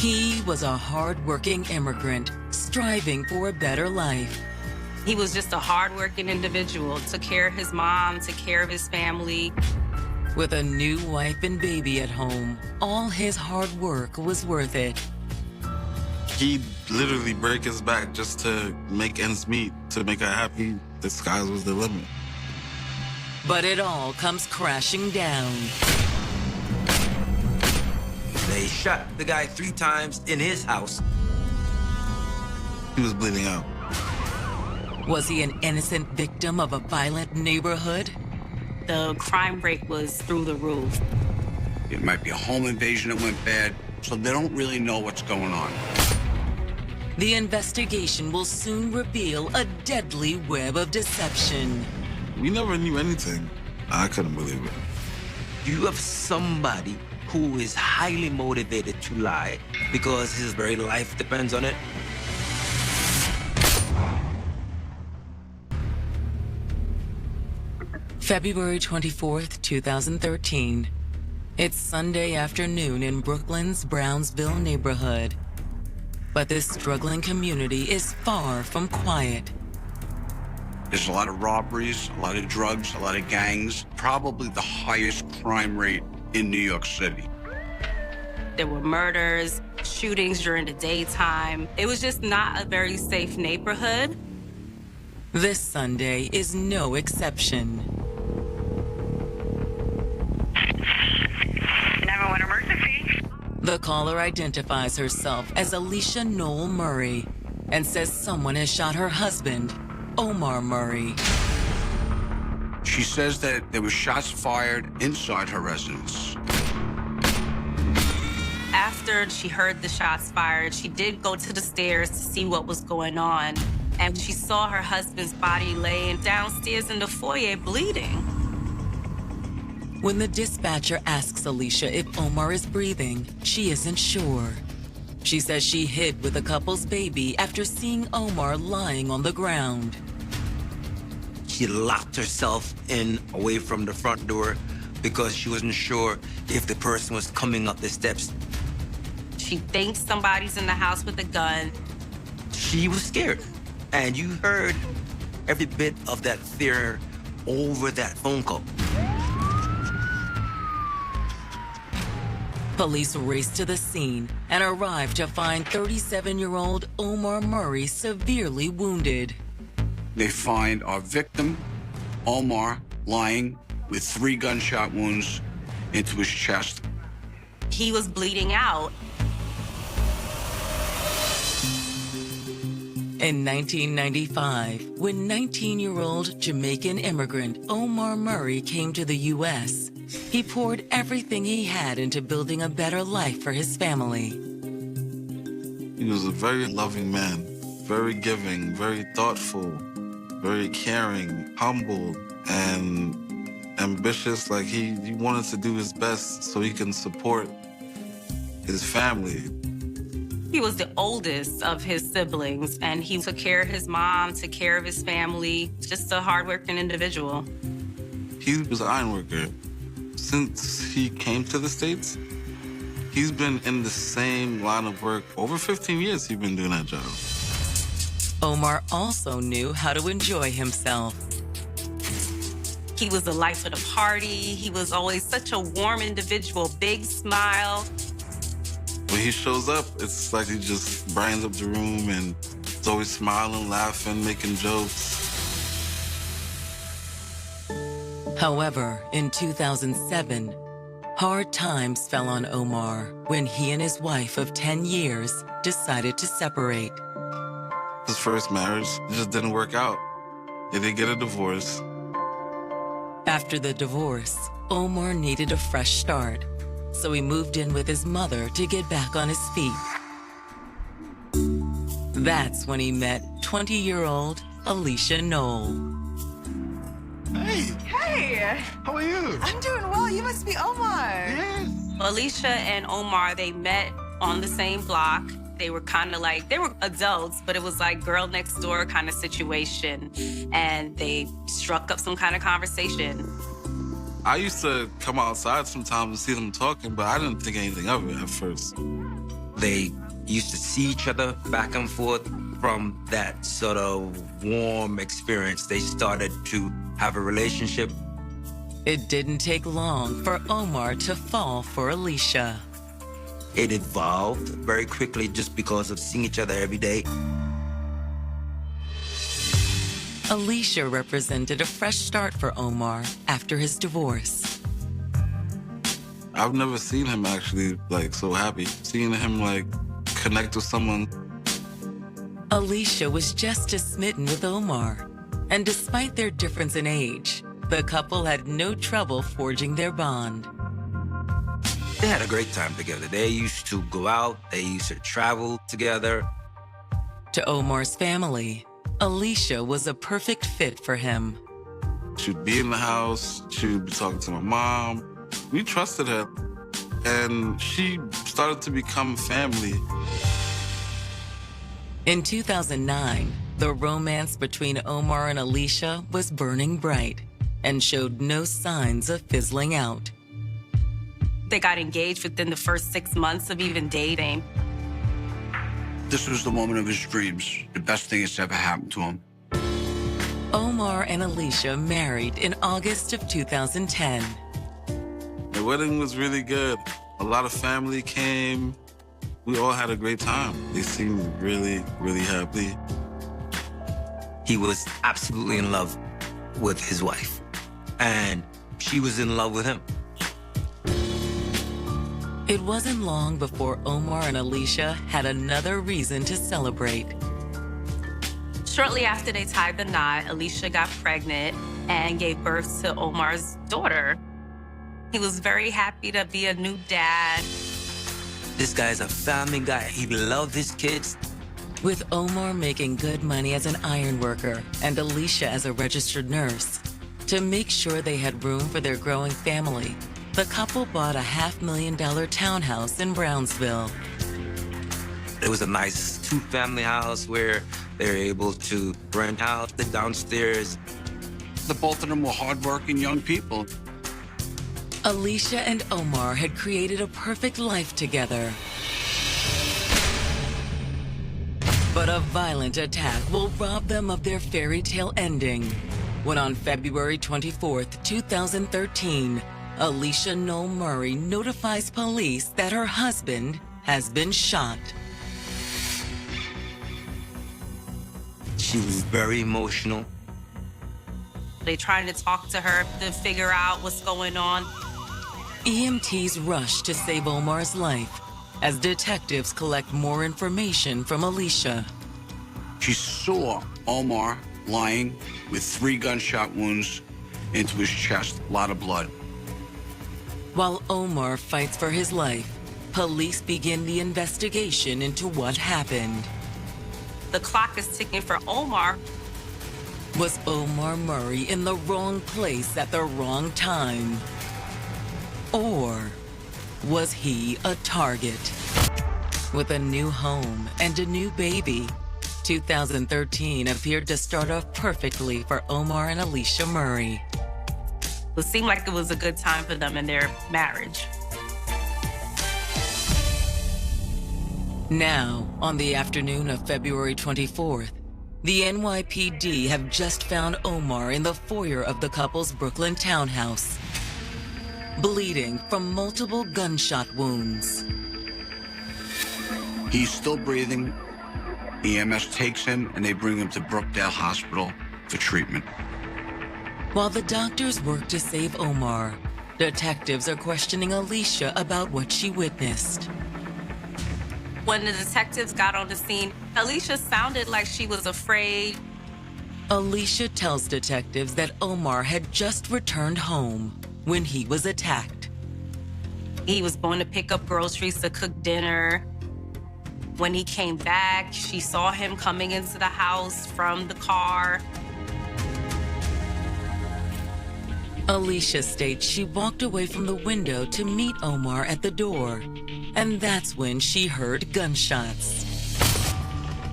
He was a hard-working immigrant, striving for a better life. He was just a hard-working individual, took care of his mom, took care of his family. With a new wife and baby at home, all his hard work was worth it. He'd literally break his back just to make ends meet, to make her happy. The sky was the limit. But it all comes crashing down. They shot the guy 3 times in his house. He was bleeding out. Was he an innocent victim of a violent neighborhood? The crime rate was through the roof. It might be a home invasion that went bad, so they don't really know what's going on. The investigation will soon reveal a deadly web of deception. We never knew anything. I couldn't believe it. You have somebody who is highly motivated to lie because his very life depends on it. February 24th, 2013. It's Sunday afternoon in Brooklyn's Brownsville neighborhood. But this struggling community is far from quiet. There's a lot of robberies, a lot of drugs, a lot of gangs, probably the highest crime rate in New York City. There were murders, shootings during the daytime. It was just not a very safe neighborhood. This Sunday is no exception. 911 emergency. The caller identifies herself as Alicia Noel Murray and says someone has shot her husband, Omar Murray. She says that there were shots fired inside her residence. After she heard the shots fired, she did go to the stairs to see what was going on. And she saw her husband's body laying downstairs in the foyer bleeding. When the dispatcher asks Alicia if Omar is breathing, she isn't sure. She says she hid with the couple's baby after seeing Omar lying on the ground. She locked herself in away from the front door because she wasn't sure if the person was coming up the steps. She thinks somebody's in the house with a gun. She was scared. And you heard every bit of that fear over that phone call. Police raced to the scene and arrived to find 37-year-old Omar Murray severely wounded. They find our victim, Omar, lying with 3 gunshot wounds into his chest. He was bleeding out. In 1995, when 19-year-old Jamaican immigrant Omar Murray came to the U.S., he poured everything he had into building a better life for his family. He was a very loving man, very giving, very thoughtful, very caring, humble, and ambitious. Like he wanted to do his best so he can support his family. He was the oldest of his siblings, and he took care of his mom, took care of his family, just a hardworking individual. He was an ironworker. Since he came to the States, he's been in the same line of work. Over 15 years he's been doing that job. Omar also knew how to enjoy himself. He was the life of the party. He was always such a warm individual, big smile. When he shows up, it's like he just brightens up the room and is always smiling, laughing, making jokes. However, in 2007, hard times fell on Omar when he and his wife of 10 years decided to separate. His first marriage just didn't work out. They did get a divorce. After the divorce, Omar needed a fresh start, so he moved in with his mother to get back on his feet. That's when he met 20-year-old Alicia Noel. Hey, Hey, how are you? I'm doing well. You must be Omar. Yes. Alicia and Omar, they met on the same block. They were kind of like, they were adults, but it was like girl next door kind of situation. And they struck up some kind of conversation. I used to come outside sometimes and see them talking, but I didn't think anything of it at first. They used to see each other back and forth. From that sort of warm experience, they started to have a relationship. It didn't take long for Omar to fall for Alicia. It evolved very quickly just because of seeing each other every day. Alicia represented a fresh start for Omar after his divorce. I've never seen him actually like so happy. Seeing him like connect with someone. Alicia was just as smitten with Omar, and despite their difference in age, the couple had no trouble forging their bond. They had a great time together. They used to go out, they used to travel together. To Omar's family, Alicia was a perfect fit for him. She'd be in the house, she'd be talking to my mom. We trusted her, and she started to become family. In 2009, the romance between Omar and Alicia was burning bright and showed no signs of fizzling out. They got engaged within the first 6 months of even dating. This was the woman of his dreams, the best thing that's ever happened to him. Omar and Alicia married in August of 2010. The wedding was really good. A lot of family came. We all had a great time. They seemed really, really happy. He was absolutely in love with his wife, and she was in love with him. It wasn't long before Omar and Alicia had another reason to celebrate. Shortly after they tied the knot, Alicia got pregnant and gave birth to Omar's daughter. He was very happy to be a new dad. This guy's a family guy. He loved his kids. With Omar making good money as an iron worker and Alicia as a registered nurse, to make sure they had room for their growing family, the couple bought a $500,000 townhouse in Brownsville. It was a nice two-family house where they were able to rent out the downstairs. The both of them were hardworking young people. Alicia and Omar had created a perfect life together. But a violent attack will rob them of their fairy tale ending when on February 24th, 2013, Alicia Noel Murray notifies police that her husband has been shot. She was very emotional. They trying to talk to her to figure out what's going on. EMTs rush to save Omar's life as detectives collect more information from Alicia. She saw Omar lying with 3 gunshot wounds into his chest, a lot of blood. While Omar fights for his life, police begin the investigation into what happened. The clock is ticking for Omar. Was Omar Murray in the wrong place at the wrong time? Or was he a target? With a new home and a new baby, 2013 appeared to start off perfectly for Omar and Alicia Murray. It seemed like it was a good time for them in their marriage. Now, on the afternoon of February 24th, the NYPD have just found Omar in the foyer of the couple's Brooklyn townhouse, bleeding from multiple gunshot wounds. He's still breathing. EMS takes him and they bring him to Brookdale Hospital for treatment. While the doctors work to save Omar, detectives are questioning Alicia about what she witnessed. When the detectives got on the scene, Alicia sounded like she was afraid. Alicia tells detectives that Omar had just returned home when he was attacked. He was going to pick up groceries to cook dinner. When he came back, she saw him coming into the house from the car. Alicia states she walked away from the window to meet Omar at the door, and that's when she heard gunshots.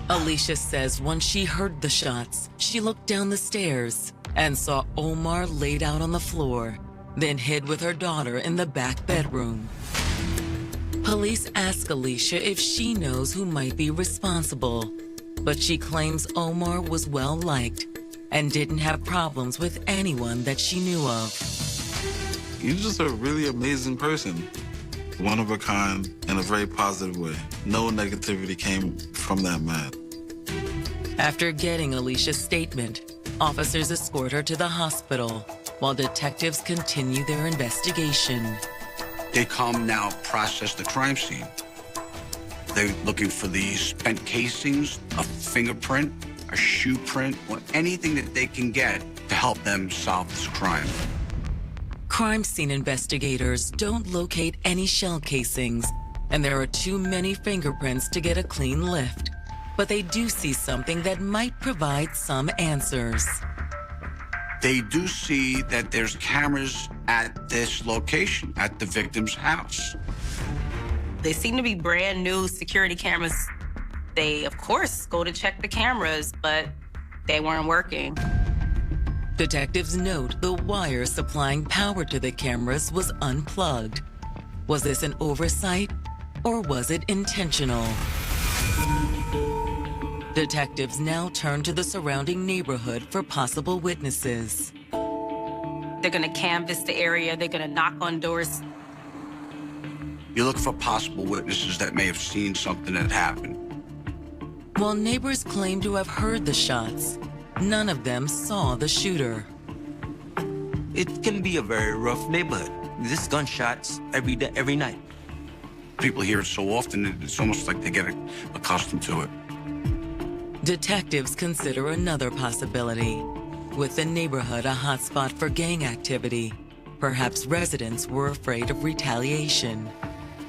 Alicia says once she heard the shots, she looked down the stairs and saw Omar laid out on the floor, then hid with her daughter in the back bedroom. Police ask Alicia if she knows who might be responsible, but she claims Omar was well-liked and didn't have problems with anyone that she knew of. He's just a really amazing person. One of a kind in a very positive way. No negativity came from that man. After getting Alicia's statement, officers escort her to the hospital while detectives continue their investigation. They come now process the crime scene. They're looking for the spent casings, a fingerprint, a shoe print, or anything that they can get to help them solve this crime. Crime scene investigators don't locate any shell casings, and there are too many fingerprints to get a clean lift. But they do see something that might provide some answers. They do see that there's cameras at this location, at the victim's house. They seem to be brand new security cameras. They, of course, go to check the cameras, but they weren't working. Detectives note the wire supplying power to the cameras was unplugged. Was this an oversight, or was it intentional? Detectives now turn to the surrounding neighborhood for possible witnesses. They're gonna canvass the area, they're gonna knock on doors. You look for possible witnesses that may have seen something that happened. While neighbors claim to have heard the shots, none of them saw the shooter. It can be a very rough neighborhood. There's gunshots every day, every night. People hear it so often, it's almost like they get accustomed to it. Detectives consider another possibility. With the neighborhood a hotspot for gang activity, perhaps residents were afraid of retaliation.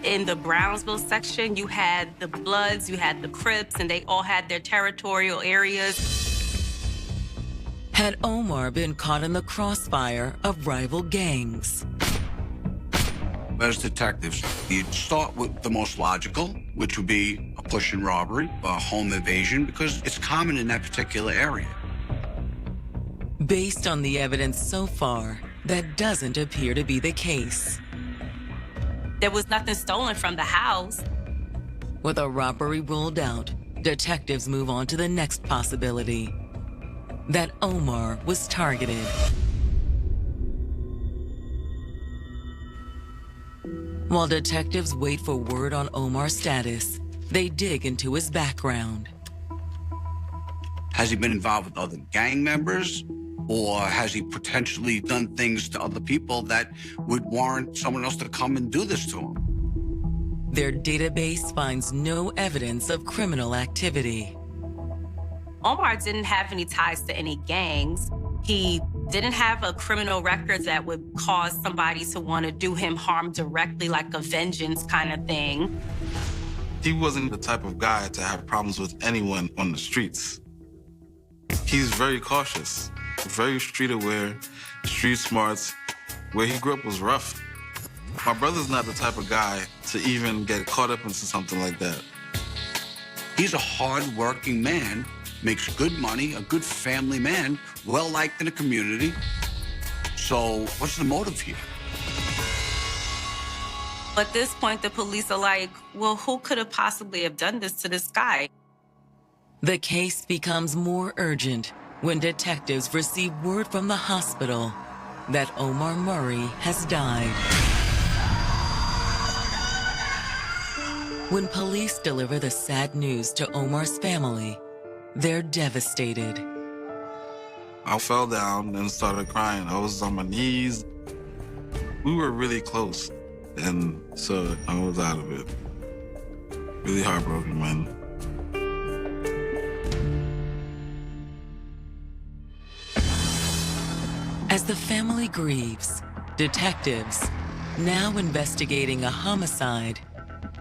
In the Brownsville section, you had the Bloods, you had the Crips, and they all had their territorial areas. Had Omar been caught in the crossfire of rival gangs? As detectives, you start with the most logical, which would be a push and robbery, a home invasion, because it's common in that particular area. Based on the evidence so far, that doesn't appear to be the case. There was nothing stolen from the house. With a robbery ruled out, detectives move on to the next possibility. That Omar was targeted. While detectives wait for word on Omar's status, they dig into his background. Has he been involved with other gang members? Or has he potentially done things to other people that would warrant someone else to come and do this to him? Their database finds no evidence of criminal activity. Omar didn't have any ties to any gangs. He didn't have a criminal record that would cause somebody to want to do him harm directly, like a vengeance kind of thing. He wasn't the type of guy to have problems with anyone on the streets. He's very cautious, very street aware, street smarts. Where he grew up was rough. My brother's not the type of guy to even get caught up into something like that. He's a hard-working man, makes good money, a good family man, well-liked in the community. So what's the motive here? At this point, the police are like, well, who could have possibly have done this to this guy? The case becomes more urgent when detectives receive word from the hospital that Omar Murray has died. When police deliver the sad news to Omar's family, they're devastated. I fell down and started crying. I was on my knees. We were really close. And so I was out of it. Really heartbroken, man. As the family grieves, detectives, now investigating a homicide,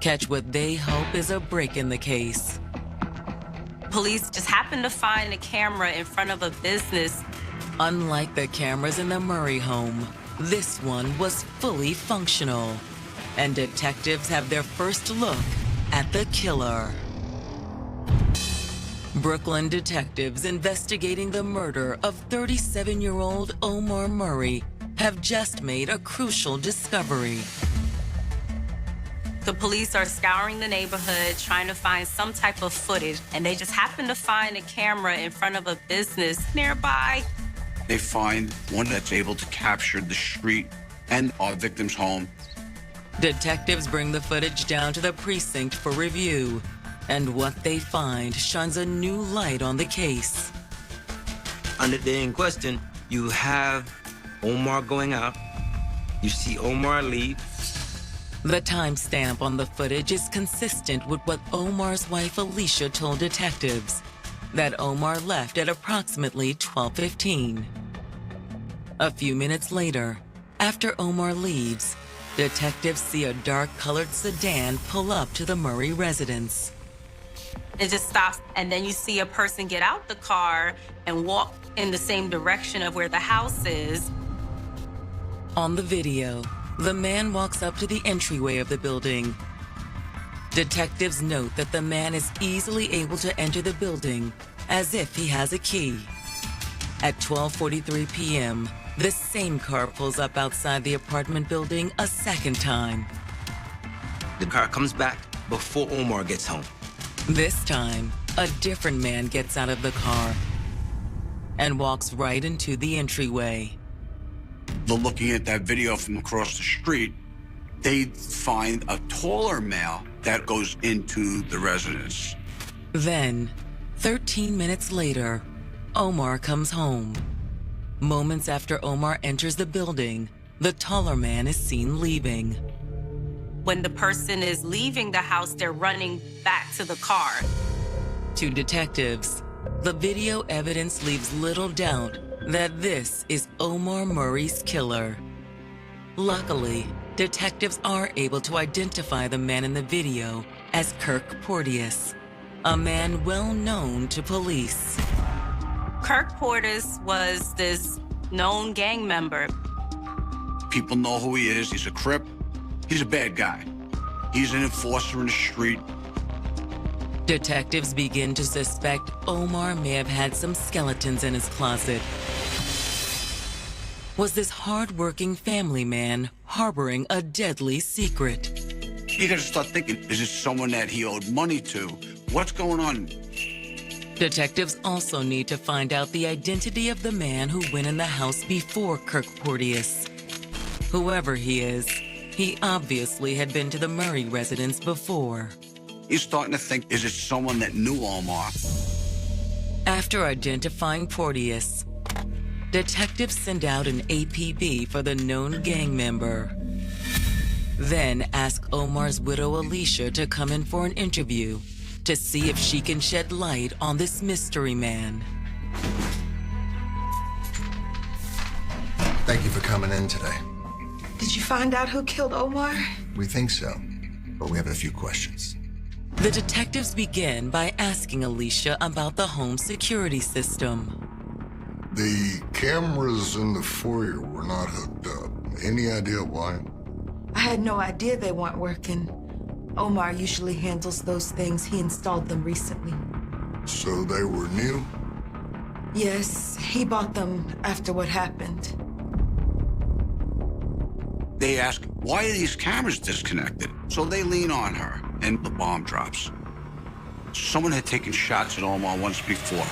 catch what they hope is a break in the case. Police just happened to find a camera in front of a business. Unlike the cameras in the Murray home, this one was fully functional, and detectives have their first look at the killer. Brooklyn detectives investigating the murder of 37-year-old Omar Murray have just made a crucial discovery. The police are scouring the neighborhood, trying to find some type of footage, and they just happen to find a camera in front of a business nearby. They find one that's able to capture the street and our victim's home. Detectives bring the footage down to the precinct for review, and what they find shines a new light on the case. On the day in question, you have Omar going out. You see Omar leave. The timestamp on the footage is consistent with what Omar's wife Alicia told detectives, that Omar left at approximately 12:15. A few minutes later, after Omar leaves, detectives see a dark-colored sedan pull up to the Murray residence. It just stops, and then you see a person get out the car and walk in the same direction of where the house is. On the video, the man walks up to the entryway of the building. Detectives note that the man is easily able to enter the building as if he has a key. At 12:43 p.m., the same car pulls up outside the apartment building a second time. The car comes back before Omar gets home. This time, a different man gets out of the car and walks right into the entryway. They're looking at that video from across the street. They find a taller male that goes into the residence. Then, 13 minutes later, Omar comes home. Moments after Omar enters the building, the taller man is seen leaving. When the person is leaving the house, they're running back to the car. To detectives, the video evidence leaves little doubt that this is Omar Murray's killer. Luckily, detectives are able to identify the man in the video as Kirk Porteous, a man well known to police. Kirk Porteous was this known gang member. People know who he is. He's a Crip. He's a bad guy. He's an enforcer in the street. Detectives begin to suspect Omar may have had some skeletons in his closet. Was this hard-working family man harboring a deadly secret? You gotta start thinking, is it someone that he owed money to? What's going on? Detectives also need to find out the identity of the man who went in the house before Kirk Porteous. Whoever he is, he obviously had been to the Murray residence before. He's starting to think, is it someone that knew Omar? After identifying Porteous, detectives send out an APB for the known gang member. Then ask Omar's widow Alicia to come in for an interview to see if she can shed light on this mystery man. Thank you for coming in today. Did you find out who killed Omar? We think so, but we have a few questions. The detectives begin by asking Alicia about the home security system. The cameras in the foyer were not hooked up. Any idea why? I had no idea they weren't working. Omar usually handles those things. He installed them recently. So they were new? Yes, he bought them after what happened. They ask, why are these cameras disconnected? So they lean on her, and the bomb drops. Someone had taken shots at Omar once before.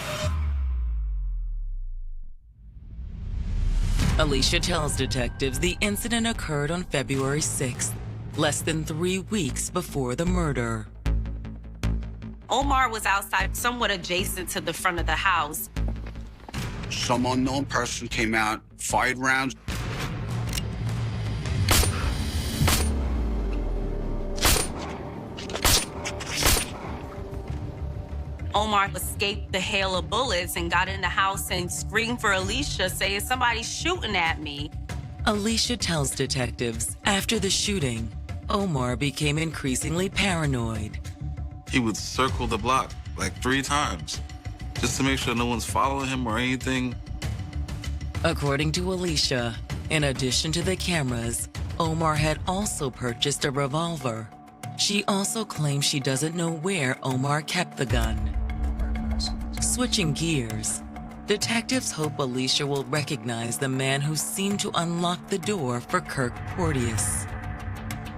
Alicia tells detectives the incident occurred on February 6th, less than 3 weeks before the murder. Omar was outside, somewhat adjacent to the front of the house. Some unknown person came out, fired rounds. Omar escaped the hail of bullets and got in the house and screamed for Alicia, saying, "Somebody's shooting at me." Alicia tells detectives after the shooting, Omar became increasingly paranoid. He would circle the block like 3 times just to make sure no one's following him or anything. According to Alicia, in addition to the cameras, Omar had also purchased a revolver. She also claims she doesn't know where Omar kept the gun. Switching gears, detectives hope Alicia will recognize the man who seemed to unlock the door for Kirk Porteous.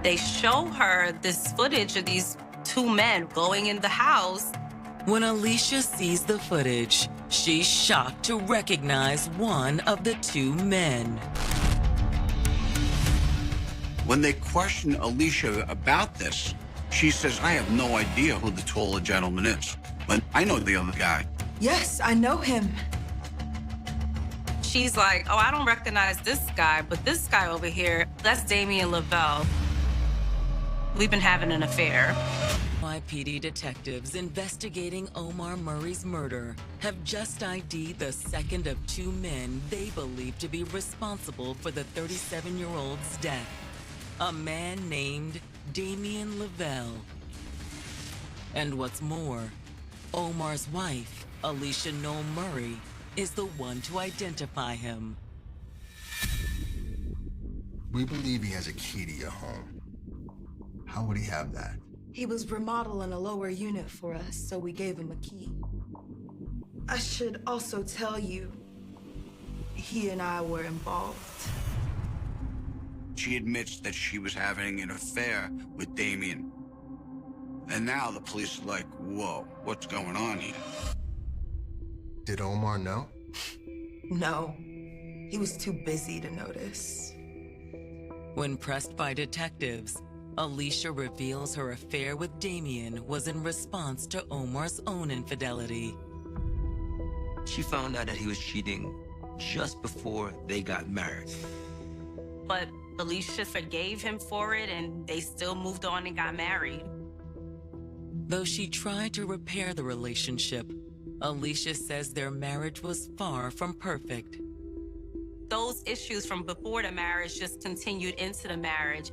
They show her this footage of these two men going in the house. When Alicia sees the footage, she's shocked to recognize one of the two men. When they question Alicia about this, she says, I have no idea who the taller gentleman is, but I know the other guy. Yes, I know him. She's like, oh, I don't recognize this guy, but this guy over here, that's Damien Lavelle. We've been having an affair. NYPD detectives investigating Omar Murray's murder have just ID'd the second of two men they believe to be responsible for the 37-year-old's death. A man named Damien Lavelle. And what's more, Omar's wife, Alicia Noel Murray, is the one to identify him. We believe he has a key to your home. How would he have that? He was remodeling a lower unit for us, so we gave him a key. I should also tell you, he and I were involved. She admits that she was having an affair with Damien. And now the police are like, whoa, what's going on here? Did Omar know? No, he was too busy to notice. When pressed by detectives, Alicia reveals her affair with Damien was in response to Omar's own infidelity. She found out that he was cheating just before they got married. But Alicia forgave him for it, and they still moved on and got married. Though she tried to repair the relationship, Alicia says their marriage was far from perfect. Those issues from before the marriage just continued into the marriage.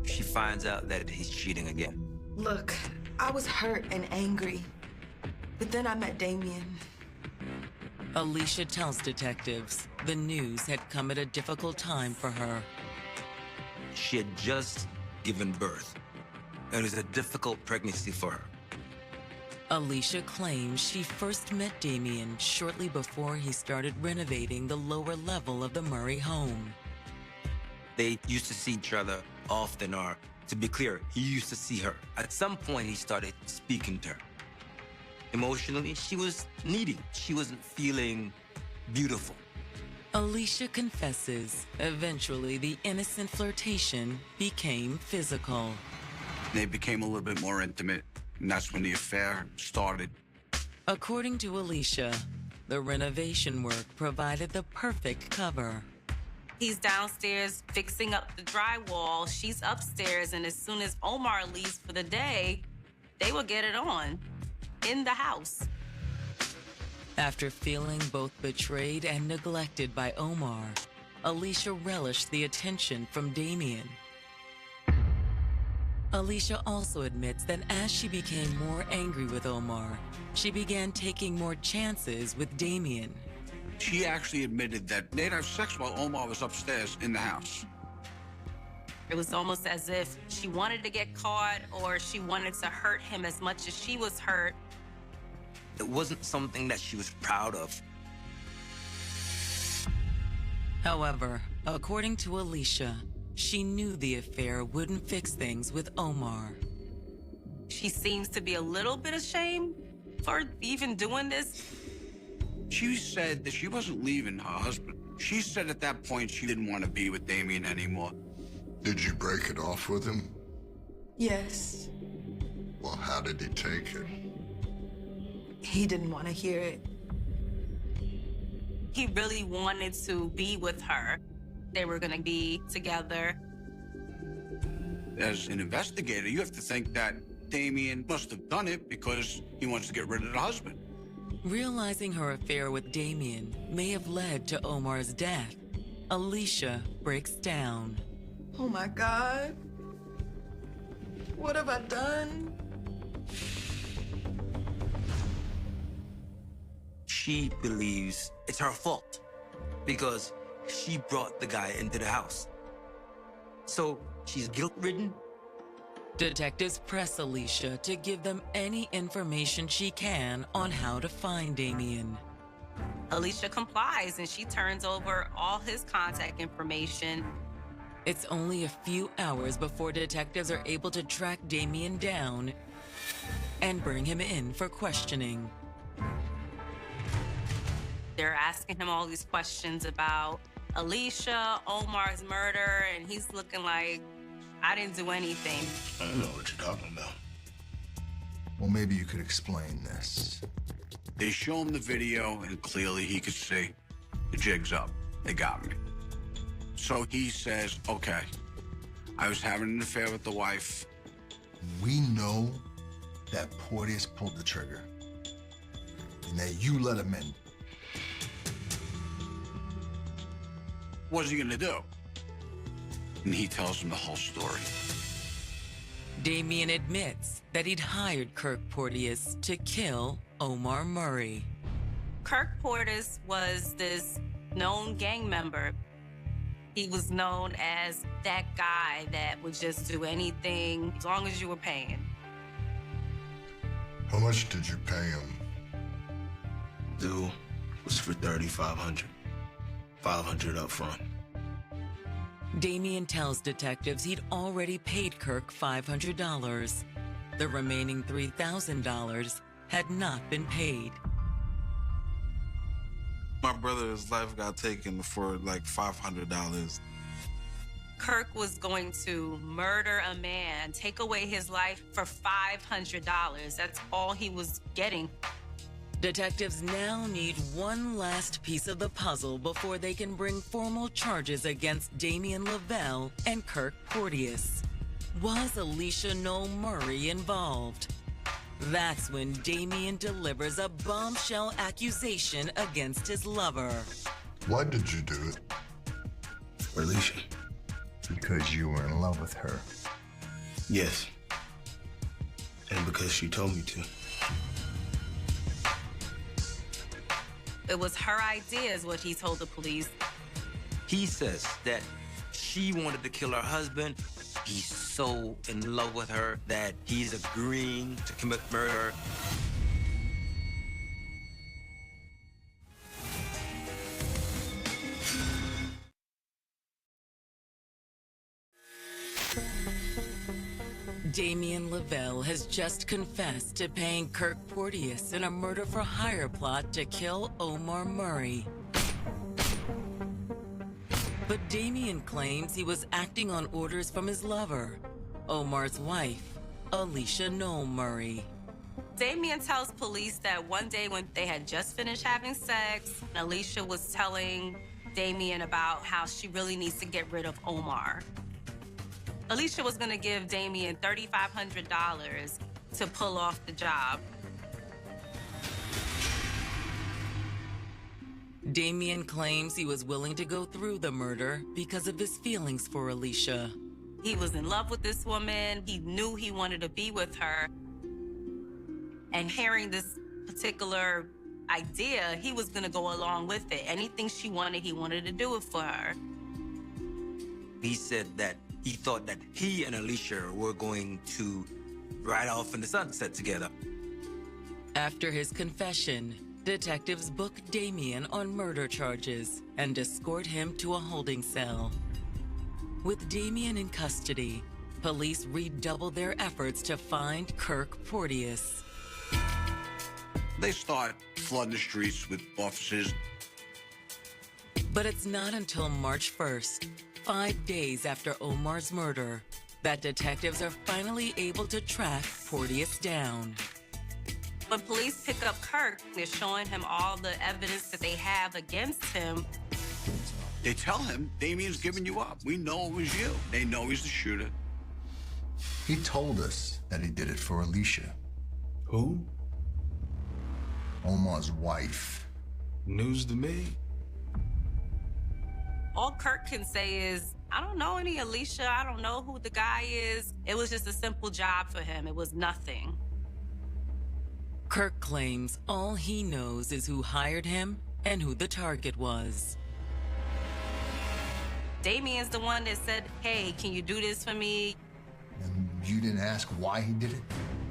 She finds out that he's cheating again. Look, I was hurt and angry, but then I met Damien. Alicia tells detectives the news had come at a difficult time for her. She had just given birth. It was a difficult pregnancy for her. Alicia claims she first met Damien shortly before he started renovating the lower level of the Murray home. They used to see each other often, or to be clear, he used to see her. At some point, he started speaking to her. Emotionally, she was needy. She wasn't feeling beautiful. Alicia confesses eventually the innocent flirtation became physical. They became a little bit more intimate, and that's when the affair started. According to Alicia, the renovation work provided the perfect cover. He's downstairs fixing up the drywall. She's upstairs, and as soon as Omar leaves for the day, they will get it on in the house. After feeling both betrayed and neglected by Omar, Alicia relished the attention from Damien. Alicia also admits that as she became more angry with Omar, she began taking more chances with Damien. She actually admitted that they'd have sex while Omar was upstairs in the house. It was almost as if she wanted to get caught, or she wanted to hurt him as much as she was hurt. It wasn't something that she was proud of. However, according to Alicia, she knew the affair wouldn't fix things with Omar. She seems to be a little bit ashamed for even doing this. She said that she wasn't leaving her husband. She said at that point she didn't want to be with Damien anymore. Did you break it off with him? Yes, Well, how did he take it? he didn't want to hear it. He really wanted to be with her. They were gonna be together. As an investigator, you have to think that Damien must have done it because he wants to get rid of the husband. Realizing her affair with Damien may have led to Omar's death, Alicia breaks down. Oh my God. What have I done? She believes it's her fault because she brought the guy into the house. So she's guilt-ridden. Detectives press Alicia to give them any information she can on how to find Damien. Alicia complies, and she turns over all his contact information. It's only a few hours before detectives are able to track Damien down and bring him in for questioning. They're asking him all these questions about Alicia, Omar's murder, and he's looking like, I didn't do anything. I don't know what you're talking about. Well, maybe you could explain this. They show him the video, and clearly he could see the jig's up. They got me. So he says, okay, I was having an affair with the wife. We know that Porteous pulled the trigger and that you let him in. What's he gonna do? And he tells him the whole story. Damien admits that he'd hired Kirk Porteous to kill Omar Murray. Kirk Porteous was this known gang member. He was known as that guy that would just do anything as long as you were paying. How much did you pay him? Due was for $3,500. $500 up front. Damien tells detectives he'd already paid Kirk $500. The remaining $3,000 had not been paid. My brother's life got taken for like $500. Kirk was going to murder a man, take away his life for $500. That's all he was getting. Detectives now need one last piece of the puzzle before they can bring formal charges against Damien Lavelle and Kirk Porteous. Was Alicia Noel Murray involved? That's when Damien delivers a bombshell accusation against his lover. Why did you do it? For Alicia. Because you were in love with her. Yes. And because she told me to. It was her idea, is what he told the police. He says that she wanted to kill her husband. He's so in love with her that he's agreeing to commit murder. Damien Lavelle has just confessed to paying Kirk Porteous in a murder-for-hire plot to kill Omar Murray. But Damien claims he was acting on orders from his lover, Omar's wife, Alicia Noel Murray. Damien tells police that one day when they had just finished having sex, Alicia was telling Damien about how she really needs to get rid of Omar. Alicia was gonna give Damien $3,500 to pull off the job. Damien claims he was willing to go through the murder because of his feelings for Alicia. He was in love with this woman. He knew he wanted to be with her. And hearing this particular idea, he was gonna go along with it. Anything she wanted, he wanted to do it for her. He said that he thought that he and Alicia were going to ride off in the sunset together. After his confession, detectives book Damien on murder charges and escort him to a holding cell. With Damien in custody, police redouble their efforts to find Kirk Porteous. They start flooding the streets with officers. But it's not until March 1st, 5 days after Omar's murder, that detectives are finally able to track Porteous down. When police pick up Kirk, they're showing him all the evidence that they have against him. They tell him, Damien's giving you up. We know it was you. They know he's the shooter. He told us that he did it for Alicia, Who? Omar's wife. News to me. All Kirk can say is, I don't know any Alicia. I don't know who the guy is. It was just a simple job for him. It was nothing. Kirk claims all he knows is who hired him and who the target was. Damien's the one that said, hey, can you do this for me? And you didn't ask why he did it?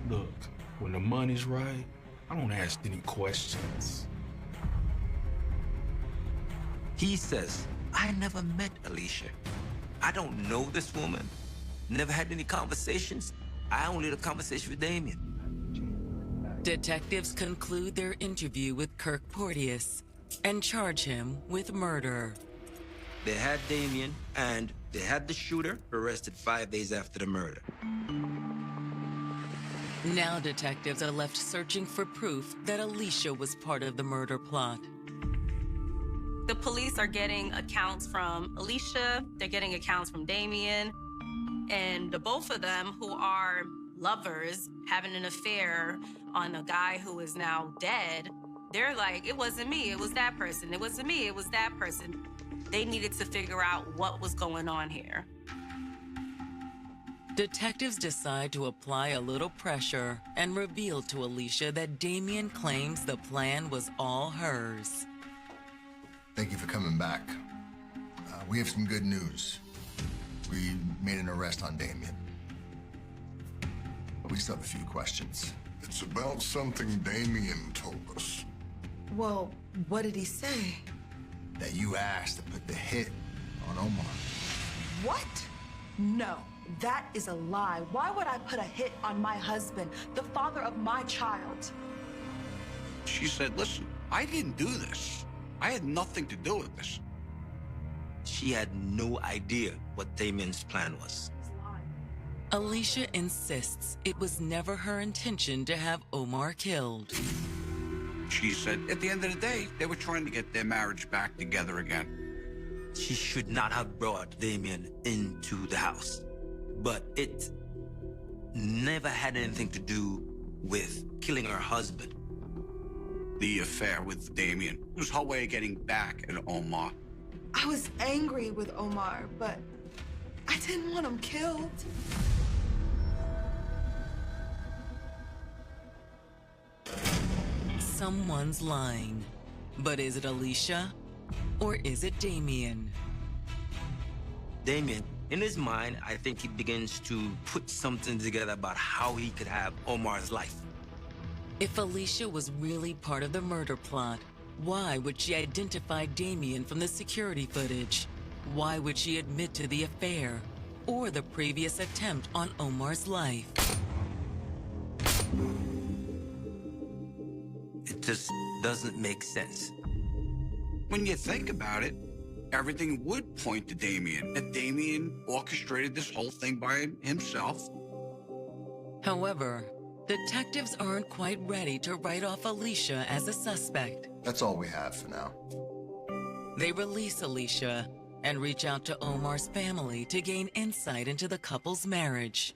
Look, when the money's right, I don't ask any questions. He says, I never met Alicia. I don't know this woman. Never had any conversations. I only had a conversation with Damien. Detectives conclude their interview with Kirk Porteous and charge him with murder. They had Damien, and they had the shooter arrested 5 days after the murder. Now detectives are left searching for proof that Alicia was part of the murder plot. The police are getting accounts from Alicia, they're getting accounts from Damien, and the both of them, who are lovers, having an affair on a guy who is now dead, they're like, it wasn't me, it was that person. It wasn't me, it was that person. They needed to figure out what was going on here. Detectives decide to apply a little pressure and reveal to Alicia that Damien claims the plan was all hers. Thank you for coming back. We have some good news. We made an arrest on Damien. But we still have a few questions. It's about something Damien told us. Well, what did he say? That you asked to put the hit on Omar. What? No, that is a lie. Why would I put a hit on my husband, the father of my child? She said, listen, I didn't do this. I had nothing to do with this. She had no idea what Damien's plan was. Alicia insists it was never her intention to have Omar killed. She said, at the end of the day, they were trying to get their marriage back together again. She should not have brought Damien into the house. But it never had anything to do with killing her husband. The affair with Damien. It was her way of getting back at Omar. I was angry with Omar, but I didn't want him killed. Someone's lying. But is it Alicia? Or is it Damien? Damien, in his mind, I think he begins to put something together about how he could have Omar's life. If Alicia was really part of the murder plot, why would she identify Damien from the security footage? Why would she admit to the affair or the previous attempt on Omar's life? It just doesn't make sense. When you think about it, everything would point to Damien. That Damien orchestrated this whole thing by himself. However, detectives aren't quite ready to write off Alicia as a suspect. That's all we have for now. They release Alicia and reach out to Omar's family to gain insight into the couple's marriage.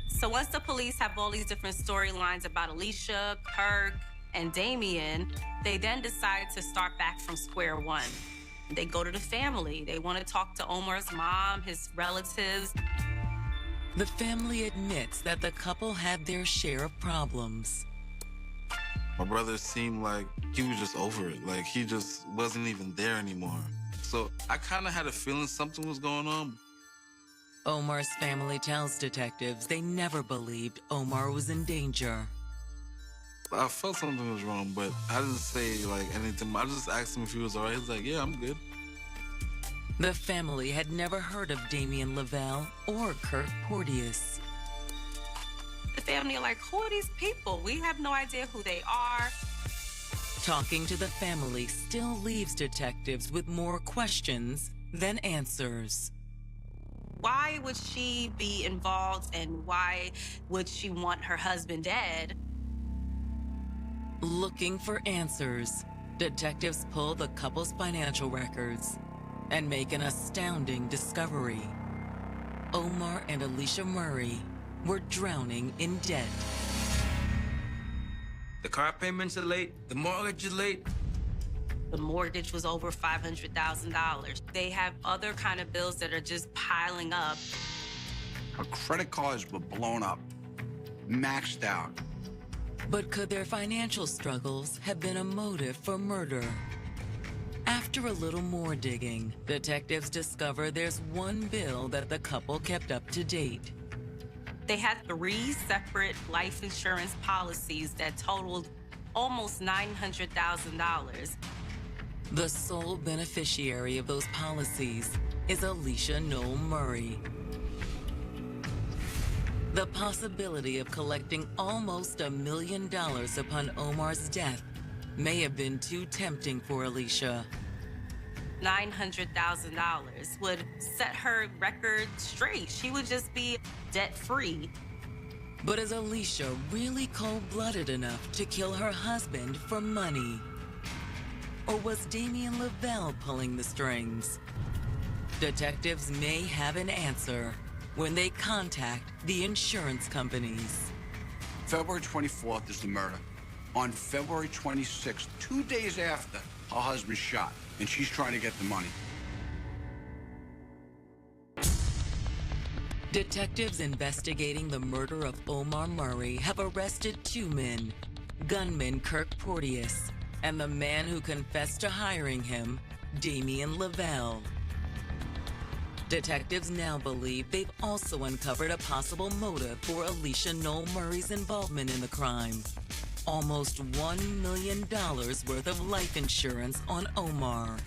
So once the police have all these different storylines about Alicia, Kirk, and Damien, they then decide to start back from square one. They go to the family. They want to talk to Omar's mom, his relatives. The family admits that the couple had their share of problems. My brother seemed like he was just over it. Like he just wasn't even there anymore. So I kind of had a feeling something was going on. Omar's family tells detectives they never believed Omar was in danger. I felt something was wrong, but I didn't say like anything. I just asked him if he was all right. He was like, yeah, I'm good. The family had never heard of Damien Lavelle or Kirk Porteous. The family are like, who are these people? We have no idea who they are. Talking to the family still leaves detectives with more questions than answers. Why would she be involved and why would she want her husband dead? Looking for answers, detectives pull the couple's financial records and make an astounding discovery. Omar and Alicia Murray were drowning in debt. The car payments are late, the mortgage is late. The mortgage was over $500,000. They have other kind of bills that are just piling up. Her credit cards were blown up, maxed out. But could their financial struggles have been a motive for murder? After a little more digging, detectives discover there's one bill that the couple kept up to date. They had 3 separate life insurance policies that totaled almost $900,000. The sole beneficiary of those policies is Alicia Noel Murray. The possibility of collecting almost $1 million upon Omar's death may have been too tempting for Alicia. $900,000 would set her record straight. She would just be debt-free. But is Alicia really cold-blooded enough to kill her husband for money? Or was Damien Lavelle pulling the strings? Detectives may have an answer when they contact the insurance companies. February 24th is the murder. On February 26th, 2 days after, her husband's shot, and she's trying to get the money. Detectives investigating the murder of Omar Murray have arrested 2 men, gunman Kirk Porteous and the man who confessed to hiring him, Damien Lavelle. Detectives now believe they've also uncovered a possible motive for Alicia Noel Murray's involvement in the crime. Almost $1 million worth of life insurance on Omar.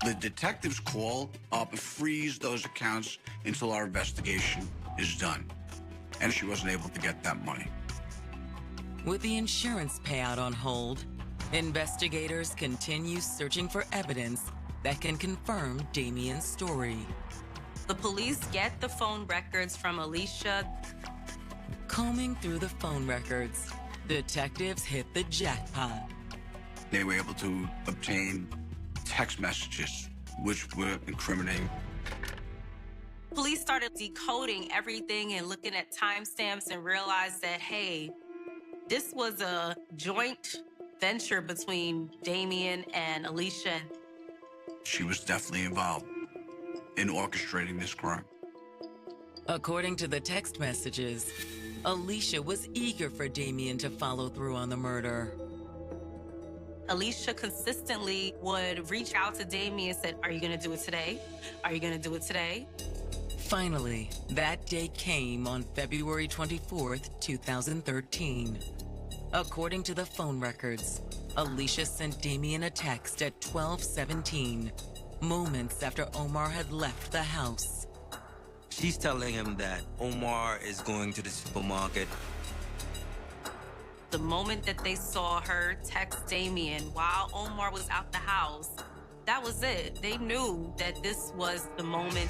The detectives call up and freeze those accounts until our investigation is done. And she wasn't able to get that money. With the insurance payout on hold, investigators continue searching for evidence that can confirm Damien's story. The police get the phone records from Alicia. Combing through the phone records, detectives hit the jackpot. They were able to obtain text messages, which were incriminating. Police started decoding everything and looking at timestamps and realized that, hey, this was a joint venture between Damien and Alicia. She was definitely involved in orchestrating this crime. According to the text messages, Alicia was eager for Damien to follow through on the murder. Alicia consistently would reach out to Damien and said, "Are you gonna do it today? Are you gonna do it today?" Finally, that day came on February 24th, 2013. According to the phone records, Alicia sent Damien a text at 12:17, moments after Omar had left the house. She's telling him that Omar is going to the supermarket. The moment that they saw her text Damien while Omar was out the house, that was it. They knew that this was the moment.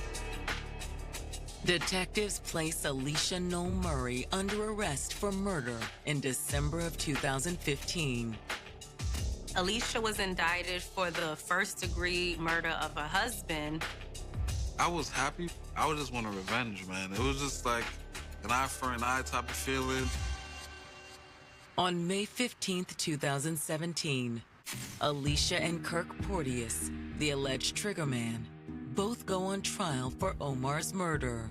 Detectives place Alicia Noel Murray under arrest for murder in December of 2015. Alicia was indicted for the first-degree murder of her husband. I was happy. I would just want a revenge, man. It was just like an eye for an eye type of feeling. On May 15th, 2017, Alicia and Kirk Porteous, the alleged triggerman, both go on trial for Omar's murder.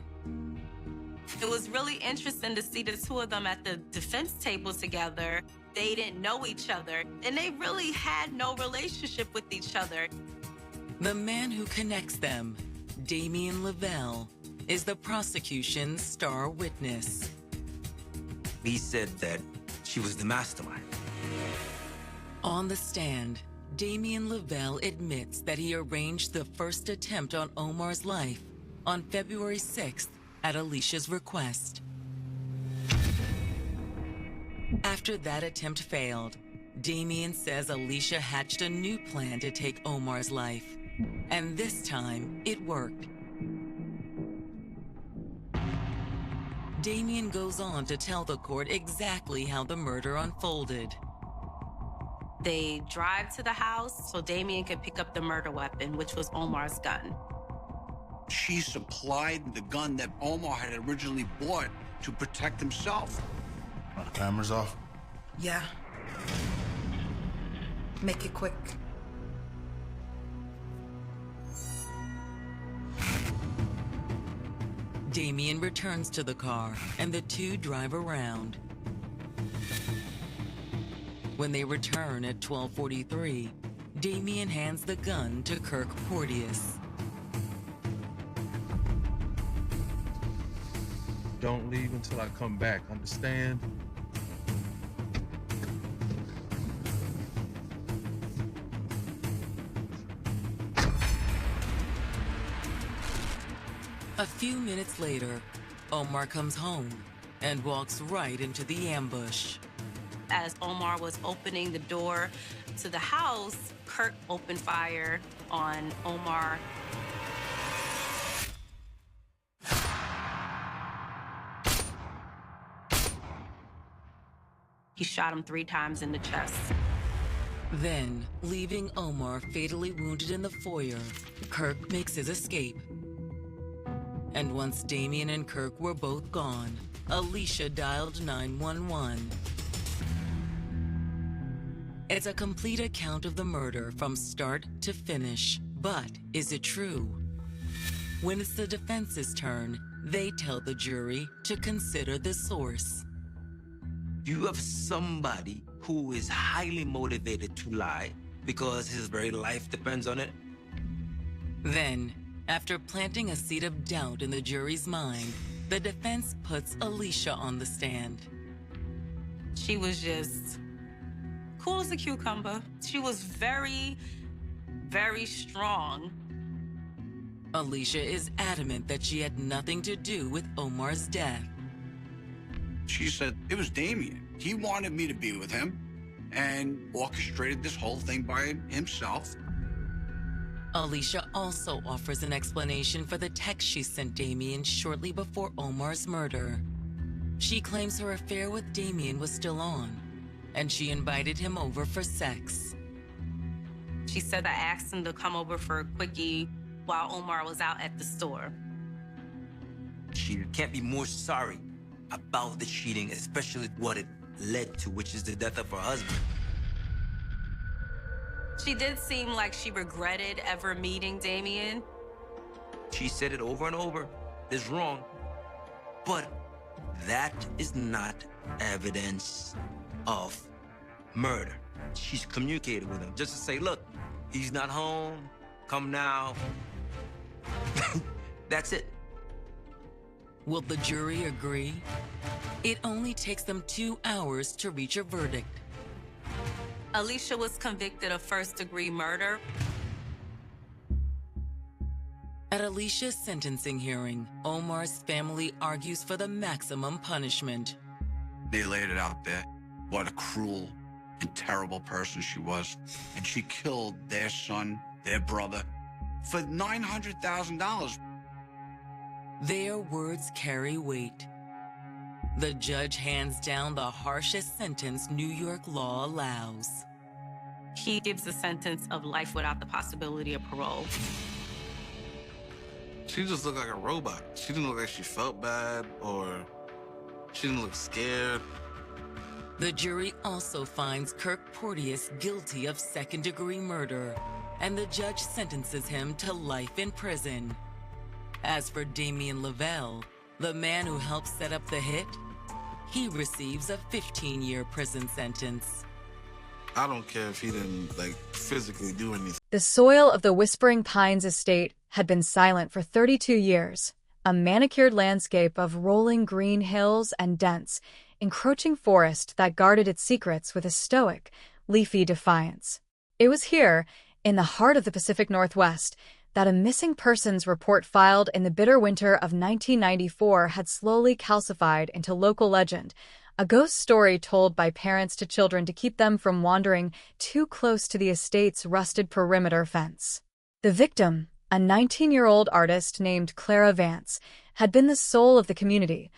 It was really interesting to see the two of them at the defense table together. They didn't know each other, and they really had no relationship with each other. The man who connects them, Damien Lavelle, is the prosecution's star witness. He said that she was the mastermind. On the stand, Damien Lavelle admits that he arranged the first attempt on Omar's life on February 6th at Alicia's request. After that attempt failed, Damien says Alicia hatched a new plan to take Omar's life, and this time it worked. Damien goes on to tell the court exactly how the murder unfolded. They drive to the house so Damien could pick up the murder weapon, which was Omar's gun. She supplied the gun that Omar had originally bought to protect himself. Are the cameras off? Yeah. Make it quick. Damien returns to the car, and the two drive around. When they return at 12:43, Damien hands the gun to Kirk Porteous. Don't leave until I come back, understand? A few minutes later, Omar comes home and walks right into the ambush. As Omar was opening the door to the house, Kirk opened fire on Omar. He shot him 3 times in the chest. Then, leaving Omar fatally wounded in the foyer, Kirk makes his escape. And once Damien and Kirk were both gone, Alicia dialed 911. It's a complete account of the murder from start to finish. But is it true? When it's the defense's turn, they tell the jury to consider the source. You have somebody who is highly motivated to lie because his very life depends on it. Then, after planting a seed of doubt in the jury's mind, the defense puts Alicia on the stand. She was just cool as a cucumber. She was very, very strong. Alicia is adamant that she had nothing to do with Omar's death. She said, it was Damien. He wanted me to be with him and orchestrated this whole thing by himself. Alicia also offers an explanation for the text she sent Damien shortly before Omar's murder. She claims her affair with Damien was still on, and she invited him over for sex. She said I asked him to come over for a quickie while Omar was out at the store. She can't be more sorry about the cheating, especially what it led to, which is the death of her husband. She did seem like she regretted ever meeting Damien. She said it over and over. It's wrong. But that is not evidence of murder. She's communicated with him just to say, look, he's not home. Come now. That's it. Will the jury agree? It only takes them 2 hours to reach a verdict. Alicia was convicted of first-degree murder. At Alicia's sentencing hearing, Omar's family argues for the maximum punishment. They laid it out there. What a cruel and terrible person she was. And she killed their son, their brother, for $900,000. Their words carry weight. The judge hands down the harshest sentence New York law allows. He gives a sentence of life without the possibility of parole. She just looked like a robot. She didn't look like she felt bad or she didn't look scared. The jury also finds Kirk Porteous guilty of second-degree murder, and the judge sentences him to life in prison. As for Damien Lavelle, the man who helped set up the hit, he receives a 15-year prison sentence. I don't care if he didn't, physically do anything. The soil of the Whispering Pines estate had been silent for 32 years, a manicured landscape of rolling green hills and dense, encroaching forest that guarded its secrets with a stoic, leafy defiance. It was here, in the heart of the Pacific Northwest, that a missing persons report filed in the bitter winter of 1994 had slowly calcified into local legend, a ghost story told by parents to children to keep them from wandering too close to the estate's rusted perimeter fence. The victim, a 19-year-old artist named Clara Vance, had been the soul of the community,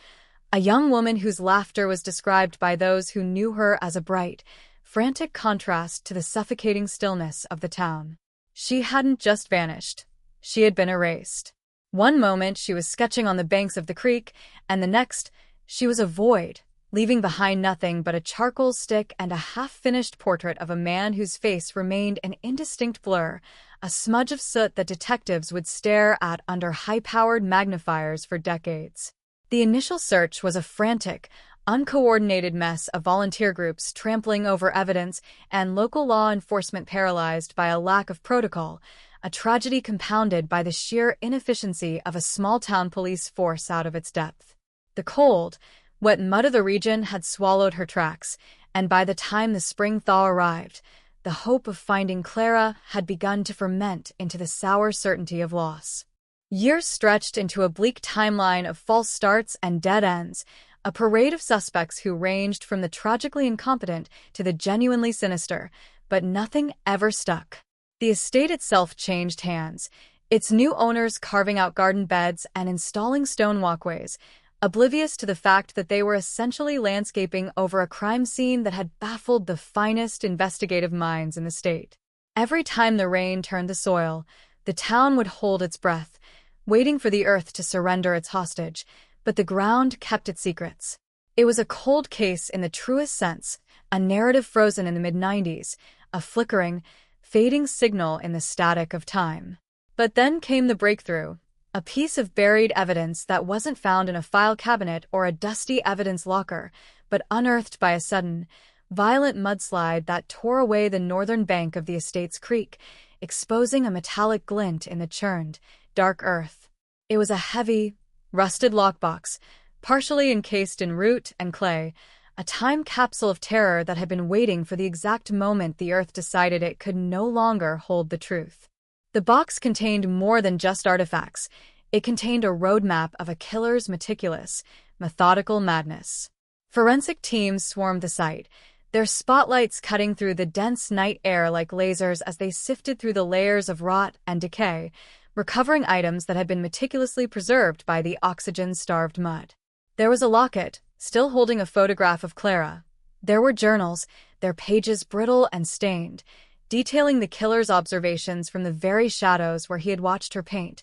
a young woman whose laughter was described by those who knew her as a bright, frantic contrast to the suffocating stillness of the town. She hadn't just vanished. She had been erased. One moment she was sketching on the banks of the creek, and the next she was a void, leaving behind nothing but a charcoal stick and a half-finished portrait of a man whose face remained an indistinct blur, a smudge of soot that detectives would stare at under high-powered magnifiers for decades. The initial search was a frantic, uncoordinated mess of volunteer groups trampling over evidence and local law enforcement paralyzed by a lack of protocol, a tragedy compounded by the sheer inefficiency of a small-town police force out of its depth. The cold, wet mud of the region had swallowed her tracks, and by the time the spring thaw arrived, the hope of finding Clara had begun to ferment into the sour certainty of loss. Years stretched into a bleak timeline of false starts and dead ends, a parade of suspects who ranged from the tragically incompetent to the genuinely sinister, but nothing ever stuck. The estate itself changed hands, its new owners carving out garden beds and installing stone walkways, oblivious to the fact that they were essentially landscaping over a crime scene that had baffled the finest investigative minds in the state. Every time the rain turned the soil, the town would hold its breath, waiting for the earth to surrender its hostage, but the ground kept its secrets. It was a cold case in the truest sense, a narrative frozen in the mid-90s, a flickering, fading signal in the static of time. But then came the breakthrough, a piece of buried evidence that wasn't found in a file cabinet or a dusty evidence locker, but unearthed by a sudden, violent mudslide that tore away the northern bank of the estate's creek, exposing a metallic glint in the churned, dark earth. It was a heavy, rusted lockbox, partially encased in root and clay, a time capsule of terror that had been waiting for the exact moment the earth decided it could no longer hold the truth. The box contained more than just artifacts. It contained a roadmap of a killer's meticulous, methodical madness. Forensic teams swarmed the site, their spotlights cutting through the dense night air like lasers as they sifted through the layers of rot and decay, recovering items that had been meticulously preserved by the oxygen-starved mud. There was a locket, still holding a photograph of Clara. There were journals, their pages brittle and stained, detailing the killer's observations from the very shadows where he had watched her paint.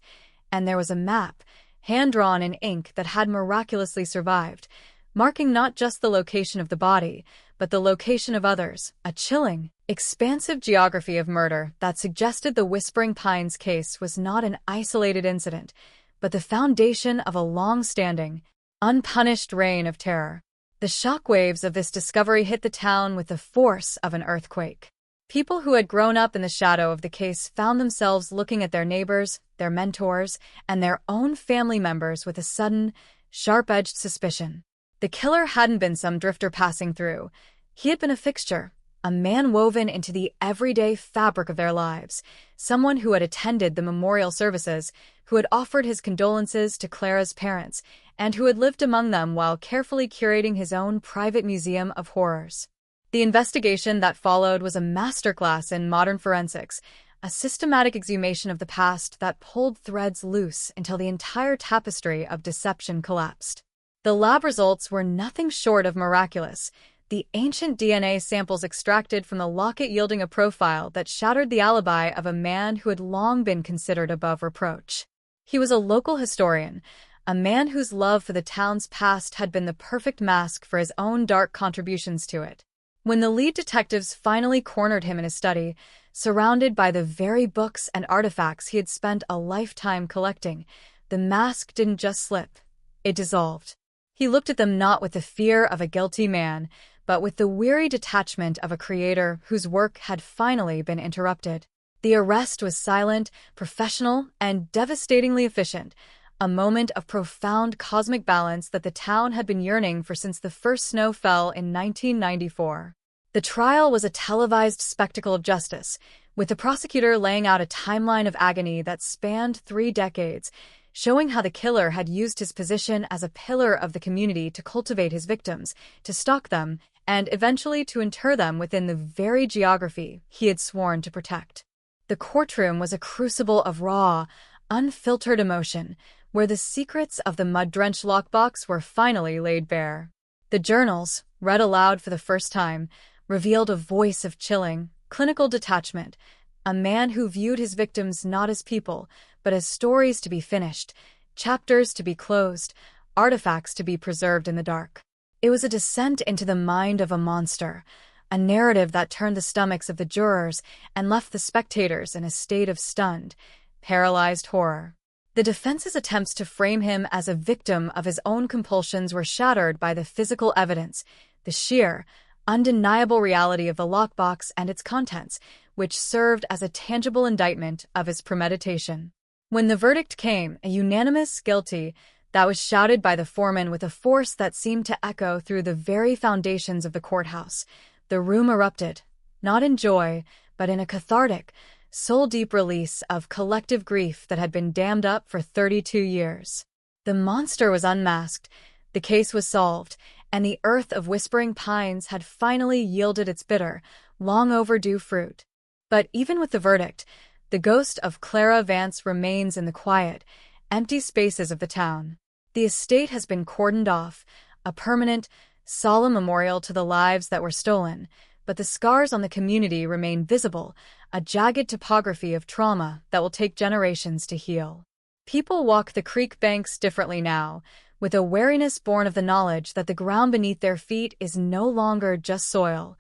And there was a map, hand-drawn in ink that had miraculously survived, marking not just the location of the body, but the location of others, a chilling, expansive geography of murder that suggested the Whispering Pines case was not an isolated incident, but the foundation of a long-standing, unpunished reign of terror. The shockwaves of this discovery hit the town with the force of an earthquake. People who had grown up in the shadow of the case found themselves looking at their neighbors, their mentors, and their own family members with a sudden, sharp-edged suspicion. The killer hadn't been some drifter passing through. He had been a fixture, a man woven into the everyday fabric of their lives, someone who had attended the memorial services, who had offered his condolences to Clara's parents, and who had lived among them while carefully curating his own private museum of horrors. The investigation that followed was a masterclass in modern forensics, a systematic exhumation of the past that pulled threads loose until the entire tapestry of deception collapsed. The lab results were nothing short of miraculous, the ancient DNA samples extracted from the locket yielding a profile that shattered the alibi of a man who had long been considered above reproach. He was a local historian, a man whose love for the town's past had been the perfect mask for his own dark contributions to it. When the lead detectives finally cornered him in his study, surrounded by the very books and artifacts he had spent a lifetime collecting, the mask didn't just slip, it dissolved. He looked at them not with the fear of a guilty man, but with the weary detachment of a creator whose work had finally been interrupted. The arrest was silent, professional, and devastatingly efficient, a moment of profound cosmic balance that the town had been yearning for since the first snow fell in 1994. The trial was a televised spectacle of justice, with the prosecutor laying out a timeline of agony that spanned 3 decades, showing how the killer had used his position as a pillar of the community to cultivate his victims, to stalk them, and eventually to inter them within the very geography he had sworn to protect. The courtroom was a crucible of raw, unfiltered emotion, where the secrets of the mud-drenched lockbox were finally laid bare. The journals, read aloud for the first time, revealed a voice of chilling, clinical detachment, a man who viewed his victims not as people, but as stories to be finished, chapters to be closed, artifacts to be preserved in the dark. It was a descent into the mind of a monster, a narrative that turned the stomachs of the jurors and left the spectators in a state of stunned, paralyzed horror. The defense's attempts to frame him as a victim of his own compulsions were shattered by the physical evidence, the sheer, undeniable reality of the lockbox and its contents, which served as a tangible indictment of his premeditation. When the verdict came, a unanimous guilty, that was shouted by the foreman with a force that seemed to echo through the very foundations of the courthouse, the room erupted, not in joy, but in a cathartic, soul-deep release of collective grief that had been dammed up for 32 years. The monster was unmasked, the case was solved, and the earth of Whispering Pines had finally yielded its bitter, long overdue fruit. But even with the verdict, the ghost of Clara Vance remains in the quiet, empty spaces of the town. The estate has been cordoned off, a permanent, solemn memorial to the lives that were stolen, but the scars on the community remain visible, a jagged topography of trauma that will take generations to heal. People walk the creek banks differently now, with a wariness born of the knowledge that the ground beneath their feet is no longer just soil.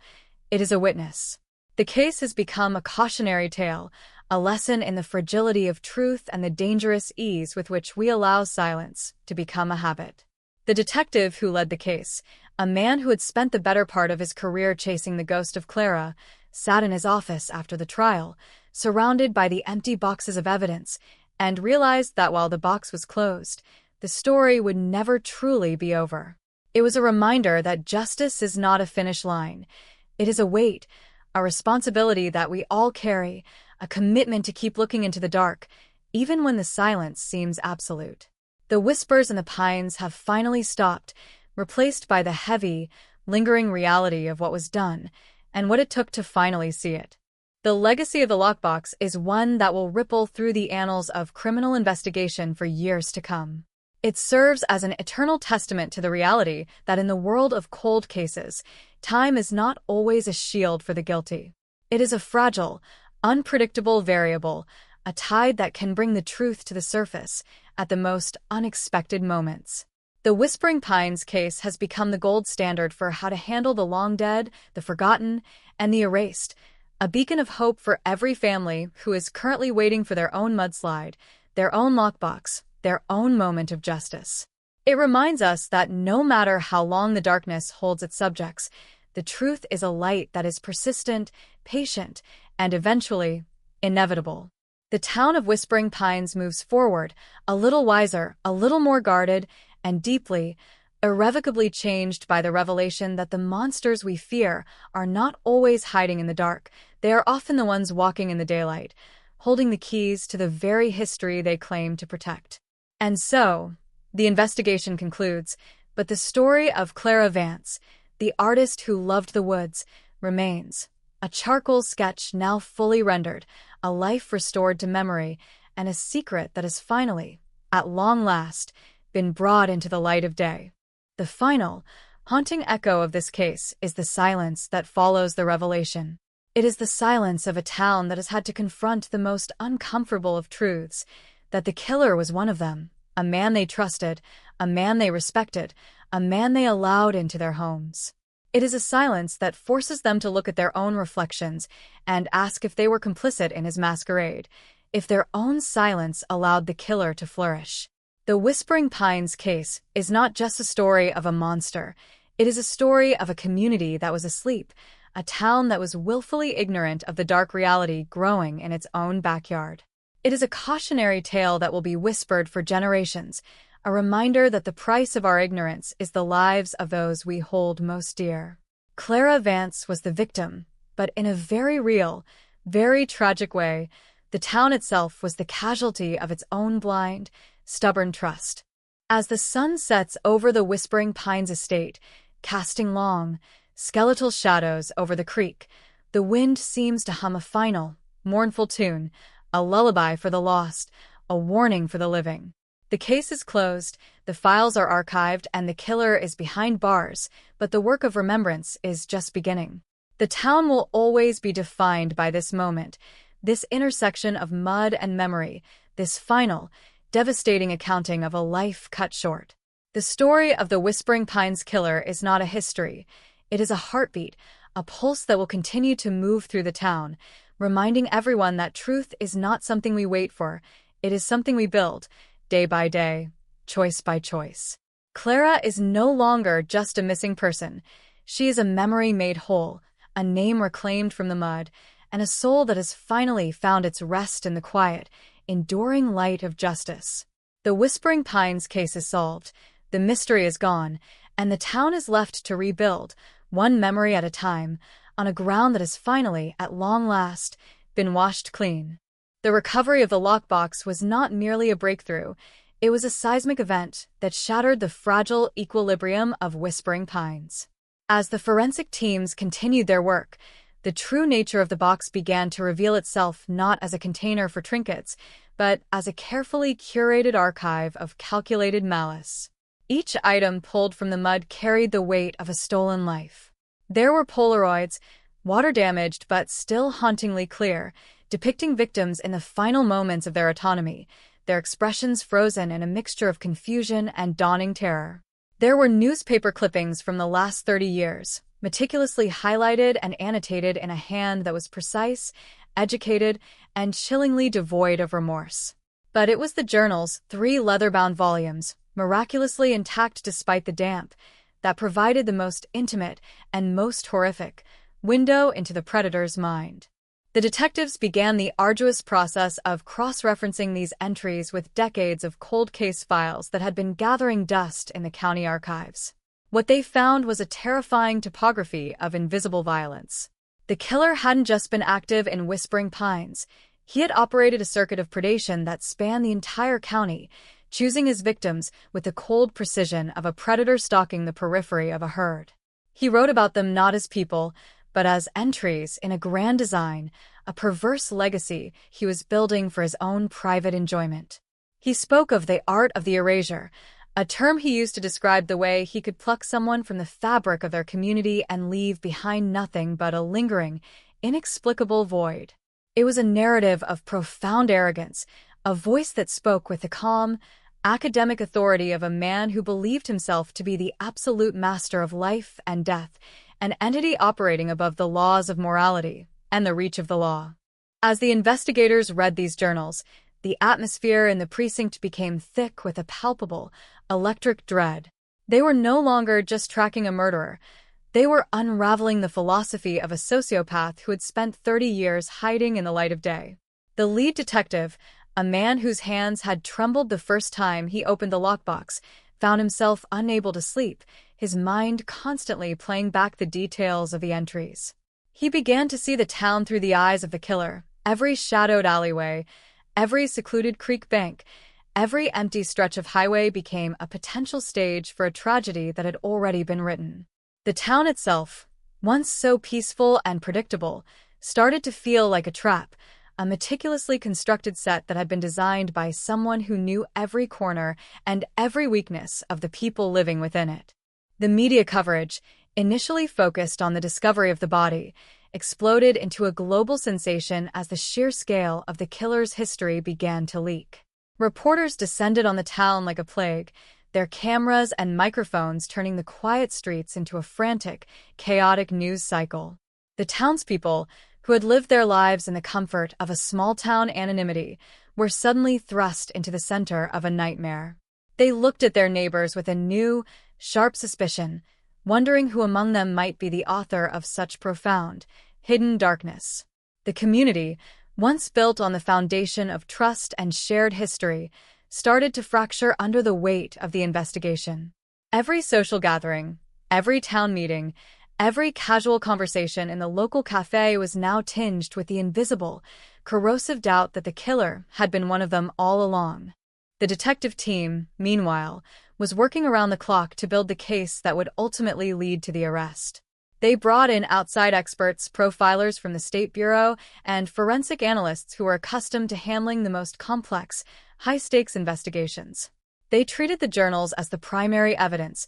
It is a witness. The case has become a cautionary tale, a lesson in the fragility of truth and the dangerous ease with which we allow silence to become a habit. The detective who led the case, a man who had spent the better part of his career chasing the ghost of Clara, sat in his office after the trial, surrounded by the empty boxes of evidence, and realized that while the box was closed, the story would never truly be over. It was a reminder that justice is not a finish line. It is a weight, a responsibility that we all carry, a commitment to keep looking into the dark, even when the silence seems absolute. The whispers in the pines have finally stopped, replaced by the heavy, lingering reality of what was done, and what it took to finally see it. The legacy of the lockbox is one that will ripple through the annals of criminal investigation for years to come. It serves as an eternal testament to the reality that in the world of cold cases, time is not always a shield for the guilty. It is a fragile, unpredictable variable, a tide that can bring the truth to the surface at the most unexpected moments. The Whispering Pines case has become the gold standard for how to handle the long dead, the forgotten, and the erased, a beacon of hope for every family who is currently waiting for their own mudslide, their own lockbox, their own moment of justice. It reminds us that no matter how long the darkness holds its subjects, the truth is a light that is persistent, patient, and eventually inevitable. The town of Whispering Pines moves forward, a little wiser, a little more guarded, and deeply, irrevocably changed by the revelation that the monsters we fear are not always hiding in the dark. They are often the ones walking in the daylight, holding the keys to the very history they claim to protect. And so, the investigation concludes, but the story of Clara Vance, the artist who loved the woods, remains. A charcoal sketch now fully rendered, a life restored to memory, and a secret that has finally, at long last, been brought into the light of day. The final, haunting echo of this case is the silence that follows the revelation. It is the silence of a town that has had to confront the most uncomfortable of truths, that the killer was one of them, a man they trusted, a man they respected, a man they allowed into their homes. It is a silence that forces them to look at their own reflections and ask if they were complicit in his masquerade, if their own silence allowed the killer to flourish. The Whispering Pines case is not just a story of a monster. It is a story of a community that was asleep, a town that was willfully ignorant of the dark reality growing in its own backyard. It is a cautionary tale that will be whispered for generations, a reminder that the price of our ignorance is the lives of those we hold most dear. Clara Vance was the victim, but in a very real, very tragic way, the town itself was the casualty of its own blind, stubborn trust. As the sun sets over the Whispering Pines estate, casting long, skeletal shadows over the creek, the wind seems to hum a final, mournful tune, a lullaby for the lost, a warning for the living. The case is closed, the files are archived, and the killer is behind bars, but the work of remembrance is just beginning. The town will always be defined by this moment, this intersection of mud and memory, this final, devastating accounting of a life cut short. The story of the Whispering Pines killer is not a history. It is a heartbeat, a pulse that will continue to move through the town, reminding everyone that truth is not something we wait for, it is something we build, day by day, choice by choice. Clara is no longer just a missing person. She is a memory made whole, a name reclaimed from the mud, and a soul that has finally found its rest in the quiet, enduring light of justice. The Whispering Pines case is solved, the mystery is gone, and the town is left to rebuild, one memory at a time, on a ground that is finally, at long last, been washed clean. The recovery of the lockbox was not merely a breakthrough, it was a seismic event that shattered the fragile equilibrium of Whispering Pines. As the forensic teams continued their work, the true nature of the box began to reveal itself not as a container for trinkets, but as a carefully curated archive of calculated malice. Each item pulled from the mud carried the weight of a stolen life. There were Polaroids, water-damaged but still hauntingly clear, depicting victims in the final moments of their autonomy, their expressions frozen in a mixture of confusion and dawning terror. There were newspaper clippings from the last 30 years, meticulously highlighted and annotated in a hand that was precise, educated, and chillingly devoid of remorse. But it was the journals, 3 leather-bound volumes, miraculously intact despite the damp, that provided the most intimate and most horrific window into the predator's mind. The detectives began the arduous process of cross-referencing these entries with decades of cold case files that had been gathering dust in the county archives. What they found was a terrifying topography of invisible violence. The killer hadn't just been active in Whispering Pines. He had operated a circuit of predation that spanned the entire county, choosing his victims with the cold precision of a predator stalking the periphery of a herd. He wrote about them not as people, but as entries in a grand design, a perverse legacy he was building for his own private enjoyment. He spoke of the art of the erasure, a term he used to describe the way he could pluck someone from the fabric of their community and leave behind nothing but a lingering, inexplicable void. It was a narrative of profound arrogance, a voice that spoke with the calm, academic authority of a man who believed himself to be the absolute master of life and death, an entity operating above the laws of morality and the reach of the law. As the investigators read these journals, the atmosphere in the precinct became thick with a palpable, electric dread. They were no longer just tracking a murderer. They were unraveling the philosophy of a sociopath who had spent 30 years hiding in the light of day. The lead detective, a man whose hands had trembled the first time he opened the lockbox, found himself unable to sleep, his mind constantly playing back the details of the entries. He began to see the town through the eyes of the killer, every shadowed alleyway, every secluded creek bank, every empty stretch of highway became a potential stage for a tragedy that had already been written. The town itself, once so peaceful and predictable, started to feel like a trap, a meticulously constructed set that had been designed by someone who knew every corner and every weakness of the people living within it. The media coverage, initially focused on the discovery of the body, exploded into a global sensation as the sheer scale of the killer's history began to leak. Reporters descended on the town like a plague, their cameras and microphones turning the quiet streets into a frantic, chaotic news cycle. The townspeople, who had lived their lives in the comfort of a small-town anonymity, were suddenly thrust into the center of a nightmare. They looked at their neighbors with a new, sharp suspicion, wondering who among them might be the author of such profound, hidden darkness. The community, once built on the foundation of trust and shared history, started to fracture under the weight of the investigation. Every social gathering, every town meeting, every casual conversation in the local cafe was now tinged with the invisible, corrosive doubt that the killer had been one of them all along. The detective team, meanwhile, was working around the clock to build the case that would ultimately lead to the arrest. They brought in outside experts, profilers from the State Bureau, and forensic analysts who were accustomed to handling the most complex, high-stakes investigations. They treated the journals as the primary evidence,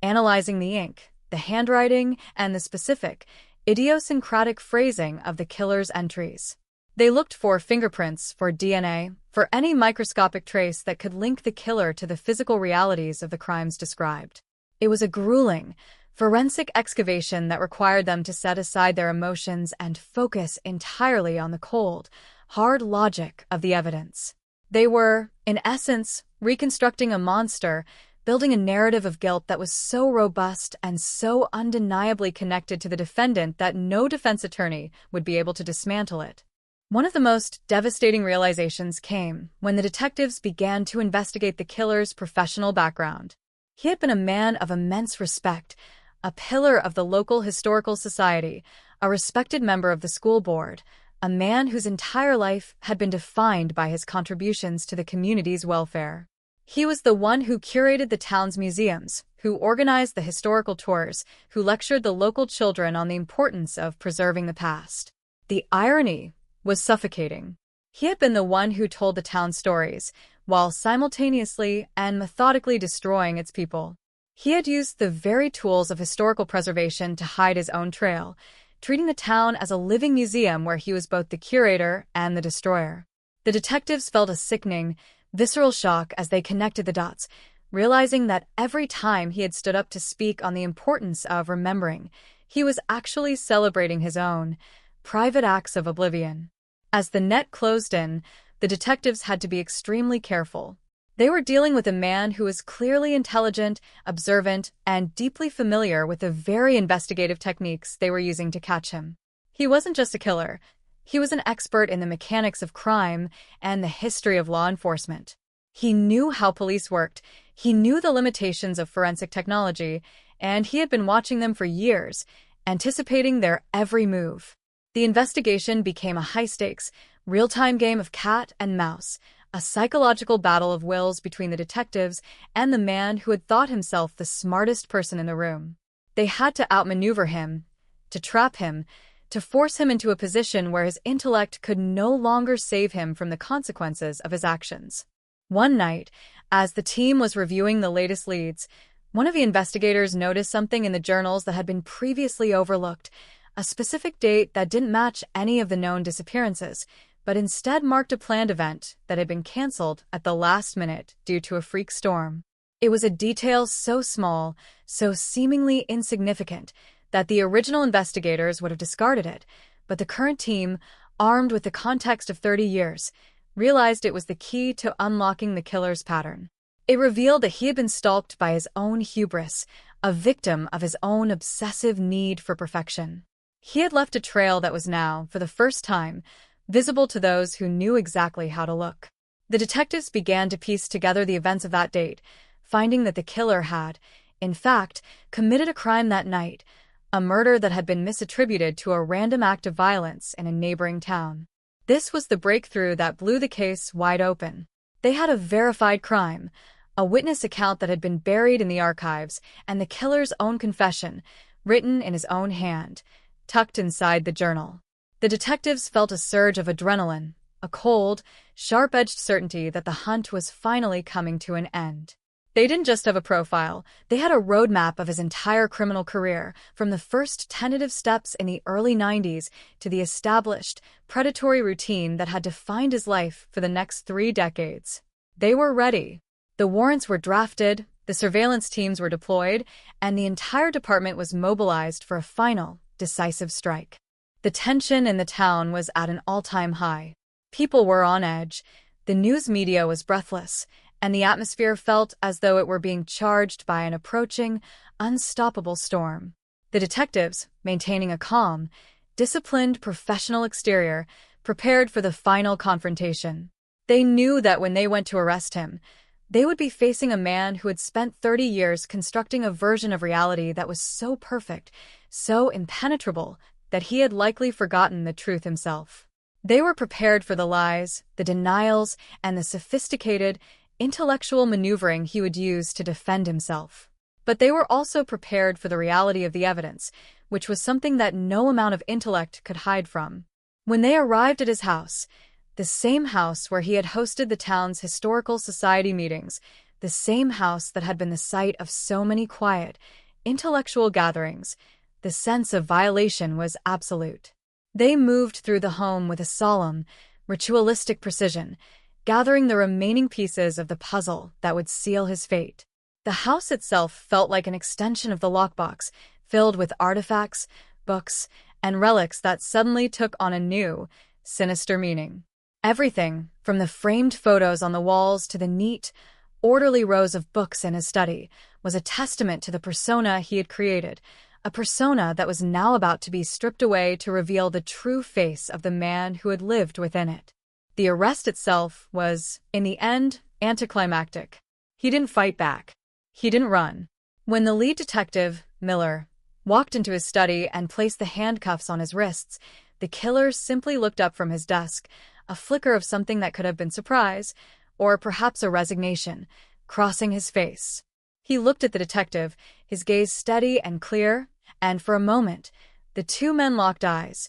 analyzing the ink, the handwriting, and the specific, idiosyncratic phrasing of the killer's entries. They looked for fingerprints, for DNA, for any microscopic trace that could link the killer to the physical realities of the crimes described. It was a grueling, forensic excavation that required them to set aside their emotions and focus entirely on the cold, hard logic of the evidence. They were, in essence, reconstructing a monster, building a narrative of guilt that was so robust and so undeniably connected to the defendant that no defense attorney would be able to dismantle it. One of the most devastating realizations came when the detectives began to investigate the killer's professional background. He had been a man of immense respect, a pillar of the local historical society, a respected member of the school board, a man whose entire life had been defined by his contributions to the community's welfare. He was the one who curated the town's museums, who organized the historical tours, who lectured the local children on the importance of preserving the past. The irony was suffocating. He had been the one who told the town's stories, while simultaneously and methodically destroying its people. He had used the very tools of historical preservation to hide his own trail, treating the town as a living museum where he was both the curator and the destroyer. The detectives felt a sickening, visceral shock as they connected the dots, realizing that every time he had stood up to speak on the importance of remembering, he was actually celebrating his own private acts of oblivion. As the net closed in, the detectives had to be extremely careful. They were dealing with a man who was clearly intelligent, observant, and deeply familiar with the very investigative techniques they were using to catch him. He wasn't just a killer. He was an expert in the mechanics of crime and the history of law enforcement. He knew how police worked, he knew the limitations of forensic technology, and he had been watching them for years, anticipating their every move. The investigation became a high-stakes, real-time game of cat and mouse, a psychological battle of wills between the detectives and the man who had thought himself the smartest person in the room. They had to outmaneuver him, to trap him, to force him into a position where his intellect could no longer save him from the consequences of his actions. One night, as the team was reviewing the latest leads, one of the investigators noticed something in the journals that had been previously overlooked, a specific date that didn't match any of the known disappearances, but instead marked a planned event that had been canceled at the last minute due to a freak storm. It was a detail so small, so seemingly insignificant, that the original investigators would have discarded it, but the current team, armed with the context of 30 years, realized it was the key to unlocking the killer's pattern. It revealed that he had been stalked by his own hubris, a victim of his own obsessive need for perfection. He had left a trail that was now, for the first time, visible to those who knew exactly how to look. The detectives began to piece together the events of that date, finding that the killer had, in fact, committed a crime that night, a murder that had been misattributed to a random act of violence in a neighboring town. This was the breakthrough that blew the case wide open. They had a verified crime, a witness account that had been buried in the archives, and the killer's own confession, written in his own hand, tucked inside the journal. The detectives felt a surge of adrenaline, a cold, sharp-edged certainty that the hunt was finally coming to an end. They didn't just have a profile, they had a roadmap of his entire criminal career, from the first tentative steps in the early 90s to the established, predatory routine that had defined his life for the next 3 decades. They were ready. The warrants were drafted, the surveillance teams were deployed, and the entire department was mobilized for a final, decisive strike. The tension in the town was at an all-time high. People were on edge, the news media was breathless, and the atmosphere felt as though it were being charged by an approaching, unstoppable storm. The detectives, maintaining a calm, disciplined, professional exterior, prepared for the final confrontation. They knew that when they went to arrest him, they would be facing a man who had spent 30 years constructing a version of reality that was so perfect, so impenetrable, that he had likely forgotten the truth himself. They were prepared for the lies, the denials, and the sophisticated, intellectual maneuvering he would use to defend himself. But they were also prepared for the reality of the evidence, which was something that no amount of intellect could hide from. When they arrived at his house, the same house where he had hosted the town's historical society meetings, the same house that had been the site of so many quiet, intellectual gatherings, the sense of violation was absolute. They moved through the home with a solemn, ritualistic precision, gathering the remaining pieces of the puzzle that would seal his fate. The house itself felt like an extension of the lockbox, filled with artifacts, books, and relics that suddenly took on a new, sinister meaning. Everything, from the framed photos on the walls to the neat, orderly rows of books in his study, was a testament to the persona he had created, a persona that was now about to be stripped away to reveal the true face of the man who had lived within it. The arrest itself was, in the end, anticlimactic. He didn't fight back. He didn't run. When the lead detective, Miller, walked into his study and placed the handcuffs on his wrists, the killer simply looked up from his desk, a flicker of something that could have been surprise, or perhaps a resignation, crossing his face. He looked at the detective, his gaze steady and clear, and for a moment, the two men locked eyes,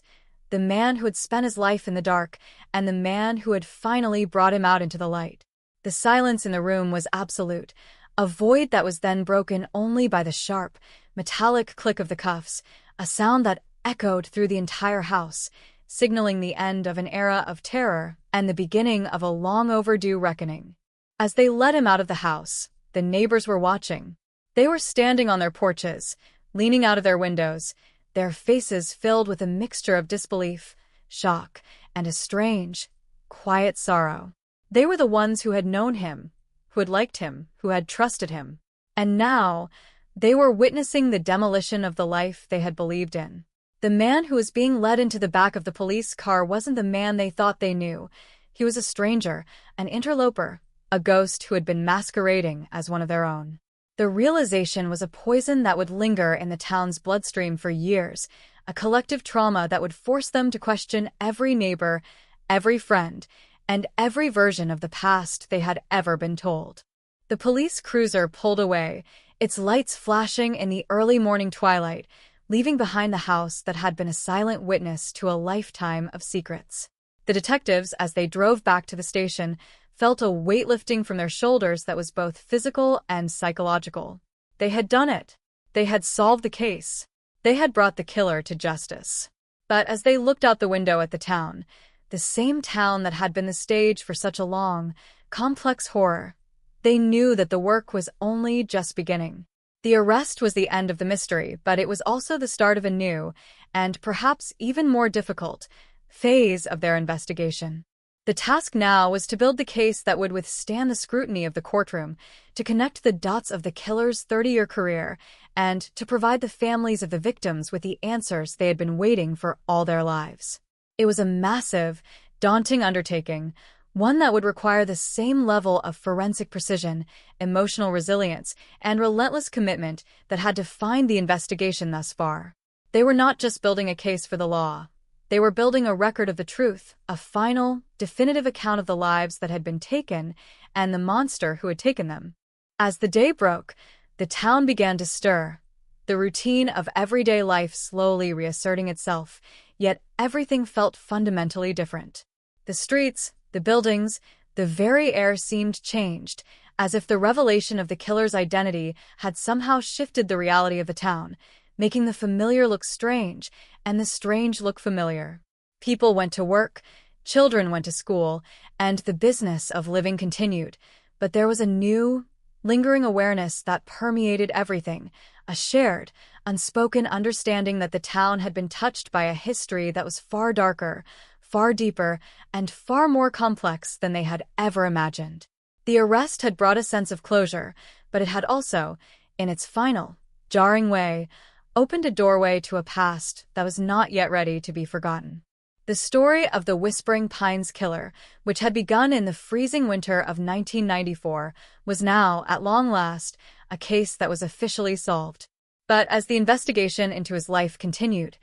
the man who had spent his life in the dark and the man who had finally brought him out into the light. The silence in the room was absolute, a void that was then broken only by the sharp, metallic click of the cuffs, a sound that echoed through the entire house, signaling the end of an era of terror and the beginning of a long-overdue reckoning. As they led him out of the house, the neighbors were watching. They were standing on their porches, leaning out of their windows, their faces filled with a mixture of disbelief, shock, and a strange, quiet sorrow. They were the ones who had known him, who had liked him, who had trusted him. And now, they were witnessing the demolition of the life they had believed in. The man who was being led into the back of the police car wasn't the man they thought they knew. He was a stranger, an interloper, a ghost who had been masquerading as one of their own. The realization was a poison that would linger in the town's bloodstream for years, a collective trauma that would force them to question every neighbor, every friend, and every version of the past they had ever been told. The police cruiser pulled away, its lights flashing in the early morning twilight, leaving behind the house that had been a silent witness to a lifetime of secrets. The detectives, as they drove back to the station, felt a weight lifting from their shoulders that was both physical and psychological. They had done it. They had solved the case. They had brought the killer to justice. But as they looked out the window at the town, the same town that had been the stage for such a long, complex horror, they knew that the work was only just beginning. The arrest was the end of the mystery, but it was also the start of a new, and perhaps even more difficult, phase of their investigation. The task now was to build the case that would withstand the scrutiny of the courtroom, to connect the dots of the killer's 30-year career, and to provide the families of the victims with the answers they had been waiting for all their lives. It was a massive, daunting undertaking, one that would require the same level of forensic precision, emotional resilience, and relentless commitment that had defined the investigation thus far. They were not just building a case for the law. They were building a record of the truth, a final, definitive account of the lives that had been taken and the monster who had taken them. As the day broke, the town began to stir, the routine of everyday life slowly reasserting itself, yet everything felt fundamentally different. The streets, the buildings, the very air seemed changed, as if the revelation of the killer's identity had somehow shifted the reality of the town, making the familiar look strange and the strange look familiar. People went to work, children went to school, and the business of living continued, but there was a new, lingering awareness that permeated everything, a shared, unspoken understanding that the town had been touched by a history that was far darker, far deeper, and far more complex than they had ever imagined. The arrest had brought a sense of closure, but it had also, in its final, jarring way, opened a doorway to a past that was not yet ready to be forgotten. The story of the Whispering Pines killer, which had begun in the freezing winter of 1994, was now, at long last, a case that was officially solved. But as the investigation into his life continued,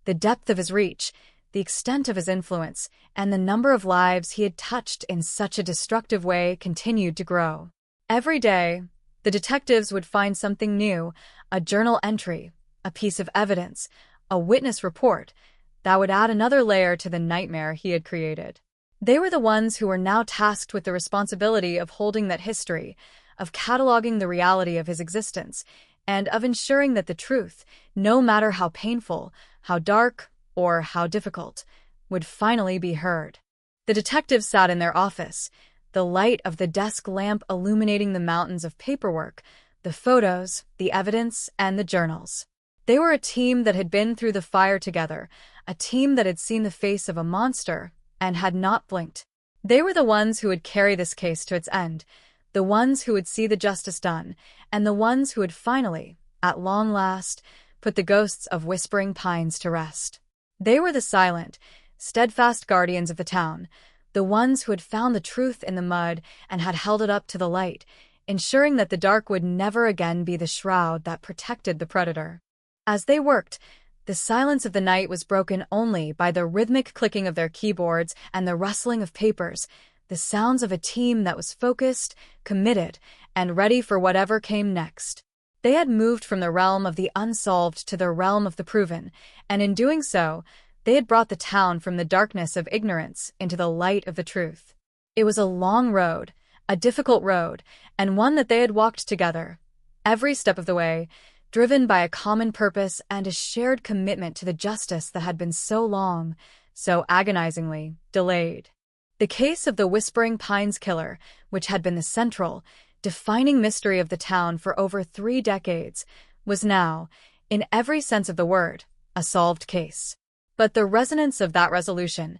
the depth of his reach, the extent of his influence, and the number of lives he had touched in such a destructive way continued to grow. Every day, the detectives would find something new, a journal entry, a piece of evidence, a witness report, that would add another layer to the nightmare he had created. They were the ones who were now tasked with the responsibility of holding that history, of cataloging the reality of his existence, and of ensuring that the truth, no matter how painful, how dark, or how difficult, would finally be heard. The detectives sat in their office, the light of the desk lamp illuminating the mountains of paperwork, the photos, the evidence, and the journals. They were a team that had been through the fire together, a team that had seen the face of a monster and had not blinked. They were the ones who would carry this case to its end, the ones who would see the justice done, and the ones who would finally, at long last, put the ghosts of Whispering Pines to rest. They were the silent, steadfast guardians of the town, the ones who had found the truth in the mud and had held it up to the light, ensuring that the dark would never again be the shroud that protected the predator. As they worked, The silence of the night was broken only by the rhythmic clicking of their keyboards and the rustling of papers, the sounds of a team that was focused, committed, and ready for whatever came next. They had moved from the realm of the unsolved to the realm of the proven, and in doing so, they had brought the town from the darkness of ignorance into the light of the truth. It was a long road, a difficult road, and one that they had walked together, every step of the way, driven by a common purpose and a shared commitment to the justice that had been so long, so agonizingly, delayed. The case of the Whispering Pines killer, which had been the central, defining mystery of the town for over 3 decades, was now, in every sense of the word, a solved case. But the resonance of that resolution,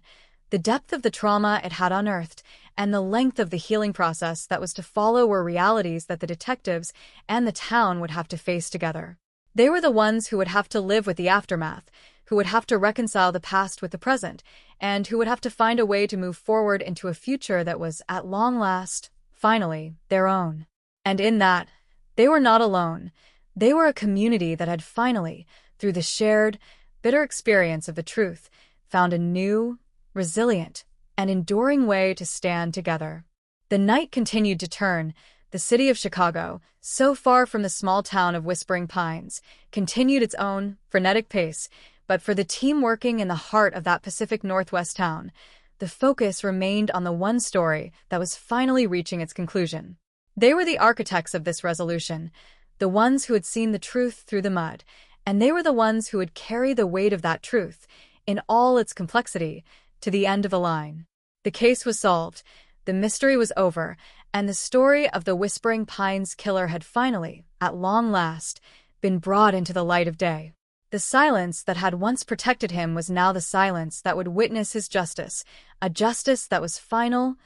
the depth of the trauma it had unearthed, and the length of the healing process that was to follow were realities that the detectives and the town would have to face together. They were the ones who would have to live with the aftermath, who would have to reconcile the past with the present, and who would have to find a way to move forward into a future that was, at long last, finally, their own. And in that, they were not alone. They were a community that had finally, through the shared, bitter experience of the truth, found a new, resilient, and enduring way to stand together. The night continued to turn. The city of Chicago, so far from the small town of Whispering Pines, continued its own frenetic pace, but for the team working in the heart of that Pacific Northwest town, the focus remained on the one story that was finally reaching its conclusion. They were the architects of this resolution, the ones who had seen the truth through the mud, and they were the ones who would carry the weight of that truth, in all its complexity, to the end of the line. The case was solved, the mystery was over, and the story of the Whispering Pines killer had finally, at long last, been brought into the light of day. The silence that had once protected him was now the silence that would witness his justice, a justice that was final,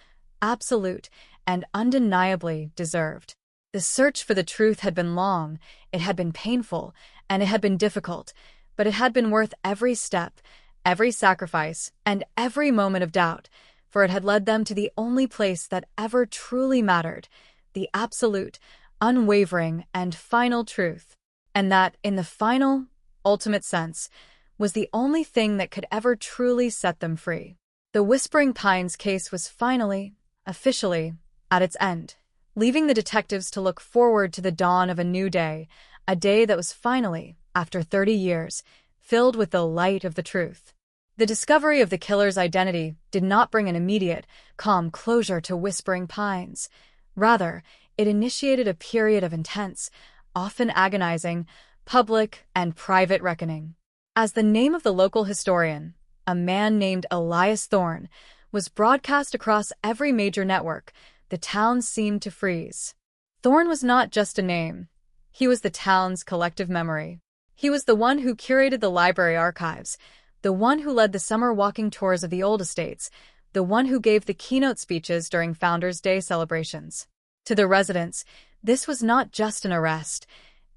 absolute, and undeniably deserved. The search for the truth had been long, it had been painful, and it had been difficult, but it had been worth every step, every sacrifice, and every moment of doubt, for it had led them to the only place that ever truly mattered, the absolute, unwavering, and final truth. And that, in the final, ultimate sense, was the only thing that could ever truly set them free. The Whispering Pines case was finally, officially, at its end, leaving the detectives to look forward to the dawn of a new day, a day that was finally, after 30 years, filled with the light of the truth. The discovery of the killer's identity did not bring an immediate, calm closure to Whispering Pines. Rather, it initiated a period of intense, often agonizing, public and private reckoning. As the name of the local historian, a man named Elias Thorne, was broadcast across every major network, the town seemed to freeze. Thorne was not just a name. He was the town's collective memory. He was the one who curated the library archives, the one who led the summer walking tours of the old estates, the one who gave the keynote speeches during Founders' Day celebrations. To the residents, this was not just an arrest.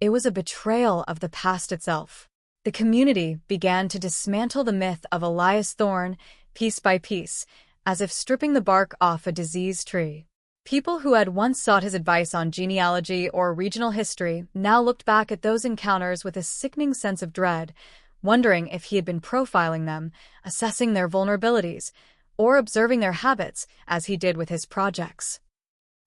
It was a betrayal of the past itself. The community began to dismantle the myth of Elias Thorne, piece by piece, as if stripping the bark off a diseased tree. People who had once sought his advice on genealogy or regional history now looked back at those encounters with a sickening sense of dread, wondering if he had been profiling them, assessing their vulnerabilities, or observing their habits, as he did with his projects.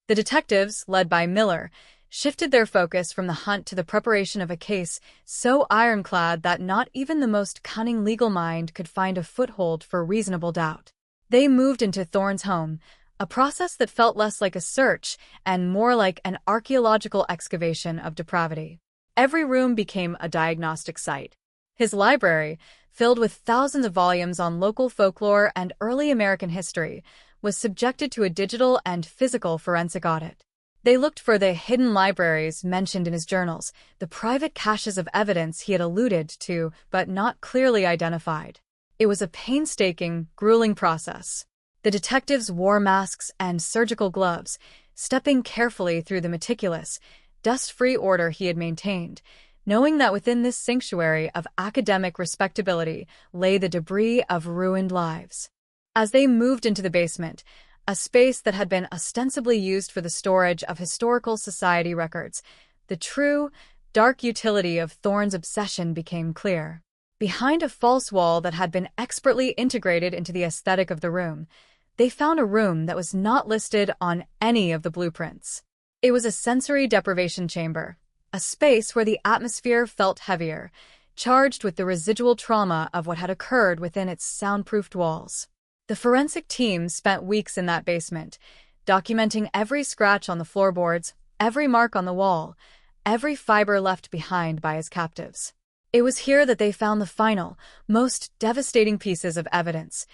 The detectives, led by Miller, shifted their focus from the hunt to the preparation of a case so ironclad that not even the most cunning legal mind could find a foothold for reasonable doubt. They moved into Thorne's home, a process that felt less like a search and more like an archaeological excavation of depravity. Every room became a diagnostic site. His library, filled with thousands of volumes on local folklore and early American history, was subjected to a digital and physical forensic audit. They looked for the hidden libraries mentioned in his journals, the private caches of evidence he had alluded to but not clearly identified. It was a painstaking, grueling process. The detectives wore masks and surgical gloves, stepping carefully through the meticulous, dust-free order he had maintained, knowing that within this sanctuary of academic respectability lay the debris of ruined lives. As they moved into the basement, a space that had been ostensibly used for the storage of historical society records, the true, dark utility of Thorne's obsession became clear. Behind a false wall that had been expertly integrated into the aesthetic of the room, they found a room that was not listed on any of the blueprints. It was a sensory deprivation chamber, a space where the atmosphere felt heavier, charged with the residual trauma of what had occurred within its soundproofed walls. The forensic team spent weeks in that basement, documenting every scratch on the floorboards, every mark on the wall, every fiber left behind by his captives. It was here that they found the final, most devastating pieces of evidence: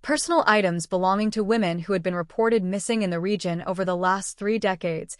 personal items belonging to women who had been reported missing in the region over the last 3 decades,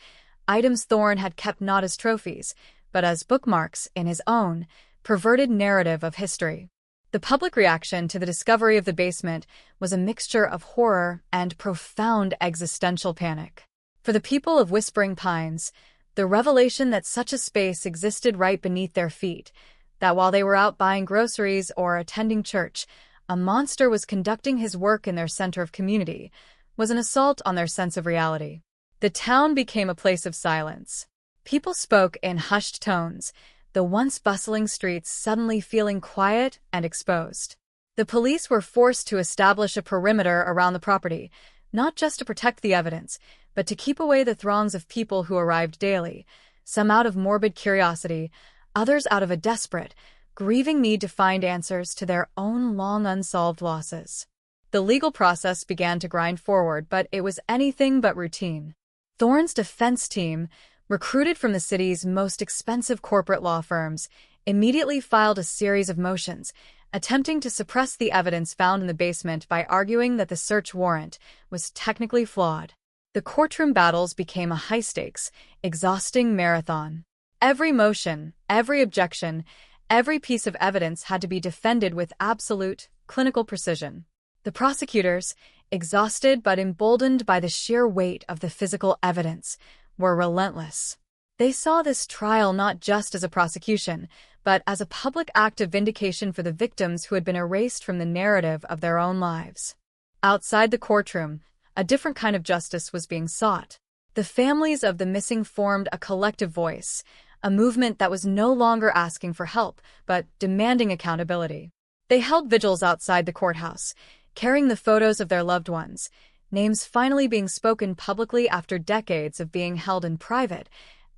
items Thorne had kept not as trophies, but as bookmarks in his own perverted narrative of history. The public reaction to the discovery of the basement was a mixture of horror and profound existential panic. For the people of Whispering Pines, the revelation that such a space existed right beneath their feet, that while they were out buying groceries or attending church, a monster was conducting his work in their center of community, was an assault on their sense of reality. The town became a place of silence. People spoke in hushed tones, the once bustling streets suddenly feeling quiet and exposed. The police were forced to establish a perimeter around the property, not just to protect the evidence, but to keep away the throngs of people who arrived daily, some out of morbid curiosity, others out of a desperate, grieving need to find answers to their own long unsolved losses. The legal process began to grind forward, but it was anything but routine. Thorne's defense team, recruited from the city's most expensive corporate law firms, immediately filed a series of motions, attempting to suppress the evidence found in the basement by arguing that the search warrant was technically flawed. The courtroom battles became a high-stakes, exhausting marathon. Every motion, every objection, every piece of evidence had to be defended with absolute, clinical precision. The prosecutors, exhausted but emboldened by the sheer weight of the physical evidence, were relentless. They saw this trial not just as a prosecution, but as a public act of vindication for the victims who had been erased from the narrative of their own lives. Outside the courtroom, a different kind of justice was being sought. The families of the missing formed a collective voice, a movement that was no longer asking for help, but demanding accountability. They held vigils outside the courthouse, carrying the photos of their loved ones, names finally being spoken publicly after decades of being held in private,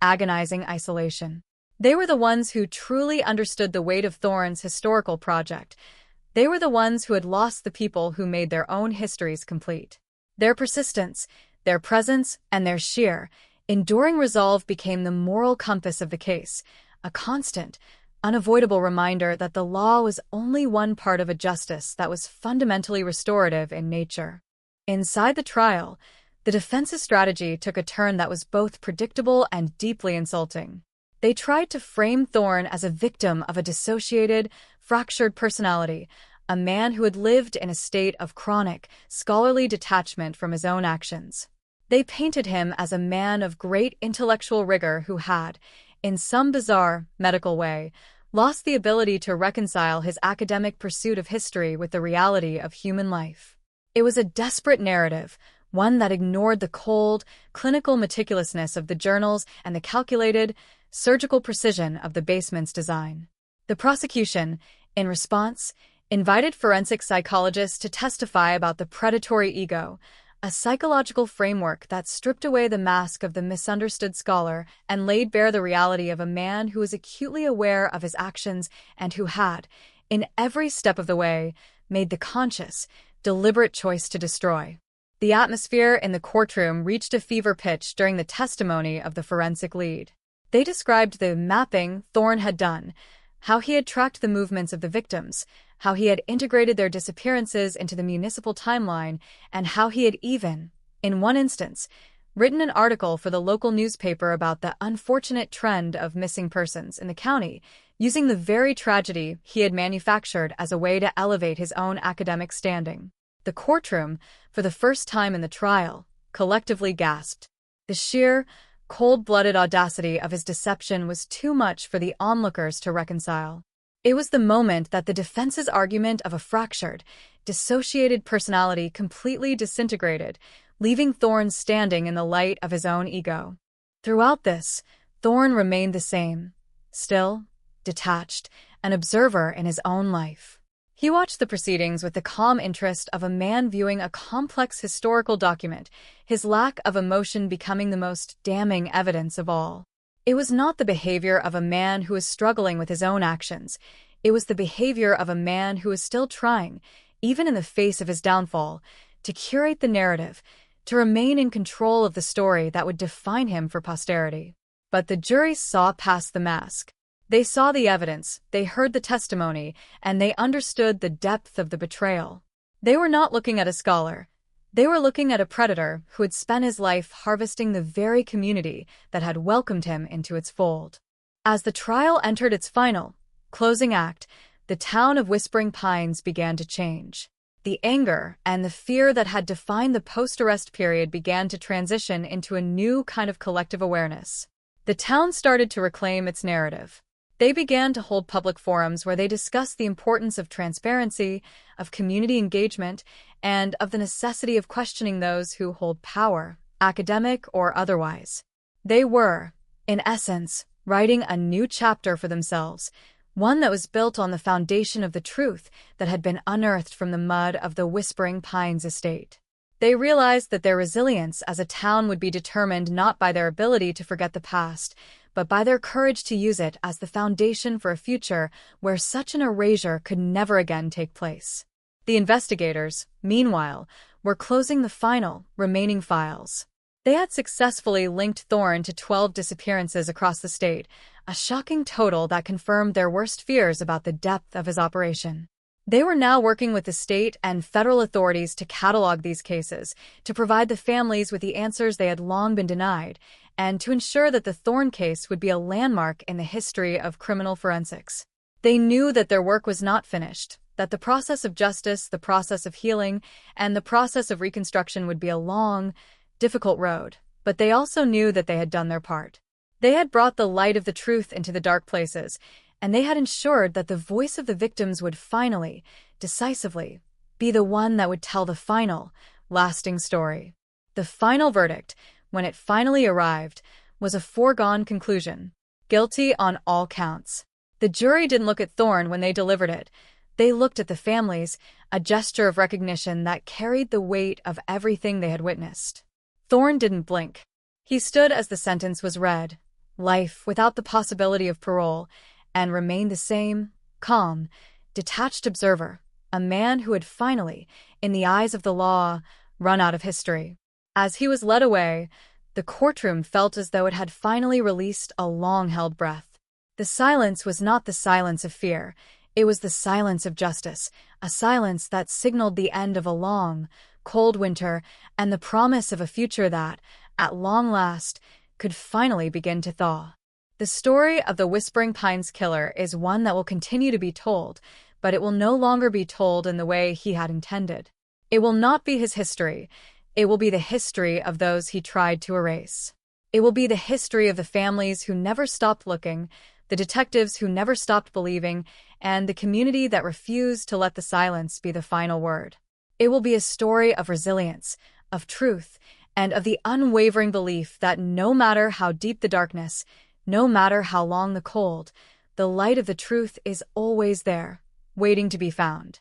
agonizing isolation. They were the ones who truly understood the weight of Thorne's historical project. They were the ones who had lost the people who made their own histories complete. Their persistence, their presence, and their sheer, enduring resolve became the moral compass of the case, a constant, unavoidable reminder that the law was only one part of a justice that was fundamentally restorative in nature. Inside the trial, the defense's strategy took a turn that was both predictable and deeply insulting. They tried to frame Thorne as a victim of a dissociated, fractured personality, a man who had lived in a state of chronic, scholarly detachment from his own actions. They painted him as a man of great intellectual rigor who had, in some bizarre, medical way, lost the ability to reconcile his academic pursuit of history with the reality of human life. It was a desperate narrative, one that ignored the cold, clinical meticulousness of the journals and the calculated, surgical precision of the basement's design. The prosecution, in response, invited forensic psychologists to testify about the predatory ego, a psychological framework that stripped away the mask of the misunderstood scholar and laid bare the reality of a man who was acutely aware of his actions and who had, in every step of the way, made the conscious, deliberate choice to destroy. The atmosphere in the courtroom reached a fever pitch during the testimony of the forensic lead. They described the mapping Thorne had done, how he had tracked the movements of the victims, how he had integrated their disappearances into the municipal timeline, and how he had even, in one instance, written an article for the local newspaper about the unfortunate trend of missing persons in the county, using the very tragedy he had manufactured as a way to elevate his own academic standing. The courtroom, for the first time in the trial, collectively gasped. The sheer, cold-blooded audacity of his deception was too much for the onlookers to reconcile. It was the moment that the defense's argument of a fractured, dissociated personality completely disintegrated, leaving Thorne standing in the light of his own ego. Throughout this, Thorne remained the same, still, detached, an observer in his own life. He watched the proceedings with the calm interest of a man viewing a complex historical document, his lack of emotion becoming the most damning evidence of all. It was not the behavior of a man who was struggling with his own actions. It was the behavior of a man who was still trying, even in the face of his downfall, to curate the narrative, to remain in control of the story that would define him for posterity. But the jury saw past the mask. They saw the evidence, they heard the testimony, and they understood the depth of the betrayal. They were not looking at a scholar. They were looking at a predator who had spent his life harvesting the very community that had welcomed him into its fold. As the trial entered its final, closing act, the town of Whispering Pines began to change. The anger and the fear that had defined the post-arrest period began to transition into a new kind of collective awareness. The town started to reclaim its narrative. They began to hold public forums where they discussed the importance of transparency, of community engagement, and of the necessity of questioning those who hold power, academic or otherwise. They were, in essence, writing a new chapter for themselves, one that was built on the foundation of the truth that had been unearthed from the mud of the Whispering Pines estate. They realized that their resilience as a town would be determined not by their ability to forget the past, but by their courage to use it as the foundation for a future where such an erasure could never again take place. The investigators, meanwhile, were closing the final, remaining files. They had successfully linked Thorne to 12 disappearances across the state, a shocking total that confirmed their worst fears about the depth of his operation. They were now working with the state and federal authorities to catalog these cases, to provide the families with the answers they had long been denied, and to ensure that the Thorne case would be a landmark in the history of criminal forensics. They knew that their work was not finished, that the process of justice, the process of healing, and the process of reconstruction would be a long, difficult road, but they also knew that they had done their part. They had brought the light of the truth into the dark places, and they had ensured that the voice of the victims would finally, decisively, be the one that would tell the final, lasting story. The final verdict, when it finally arrived, was a foregone conclusion. Guilty on all counts. The jury didn't look at Thorne when they delivered it. They looked at the families, a gesture of recognition that carried the weight of everything they had witnessed. Thorne didn't blink. He stood as the sentence was read, life without the possibility of parole, and remained the same, calm, detached observer, a man who had finally, in the eyes of the law, run out of history. As he was led away, the courtroom felt as though it had finally released a long-held breath. The silence was not the silence of fear. It was the silence of justice, a silence that signaled the end of a long, cold winter and the promise of a future that, at long last, could finally begin to thaw. The story of the Whispering Pines killer is one that will continue to be told, but it will no longer be told in the way he had intended. It will not be his history. It will be the history of those he tried to erase. It will be the history of the families who never stopped looking, the detectives who never stopped believing, and the community that refused to let the silence be the final word. It will be a story of resilience, of truth, and of the unwavering belief that no matter how deep the darkness, no matter how long the cold, the light of the truth is always there, waiting to be found.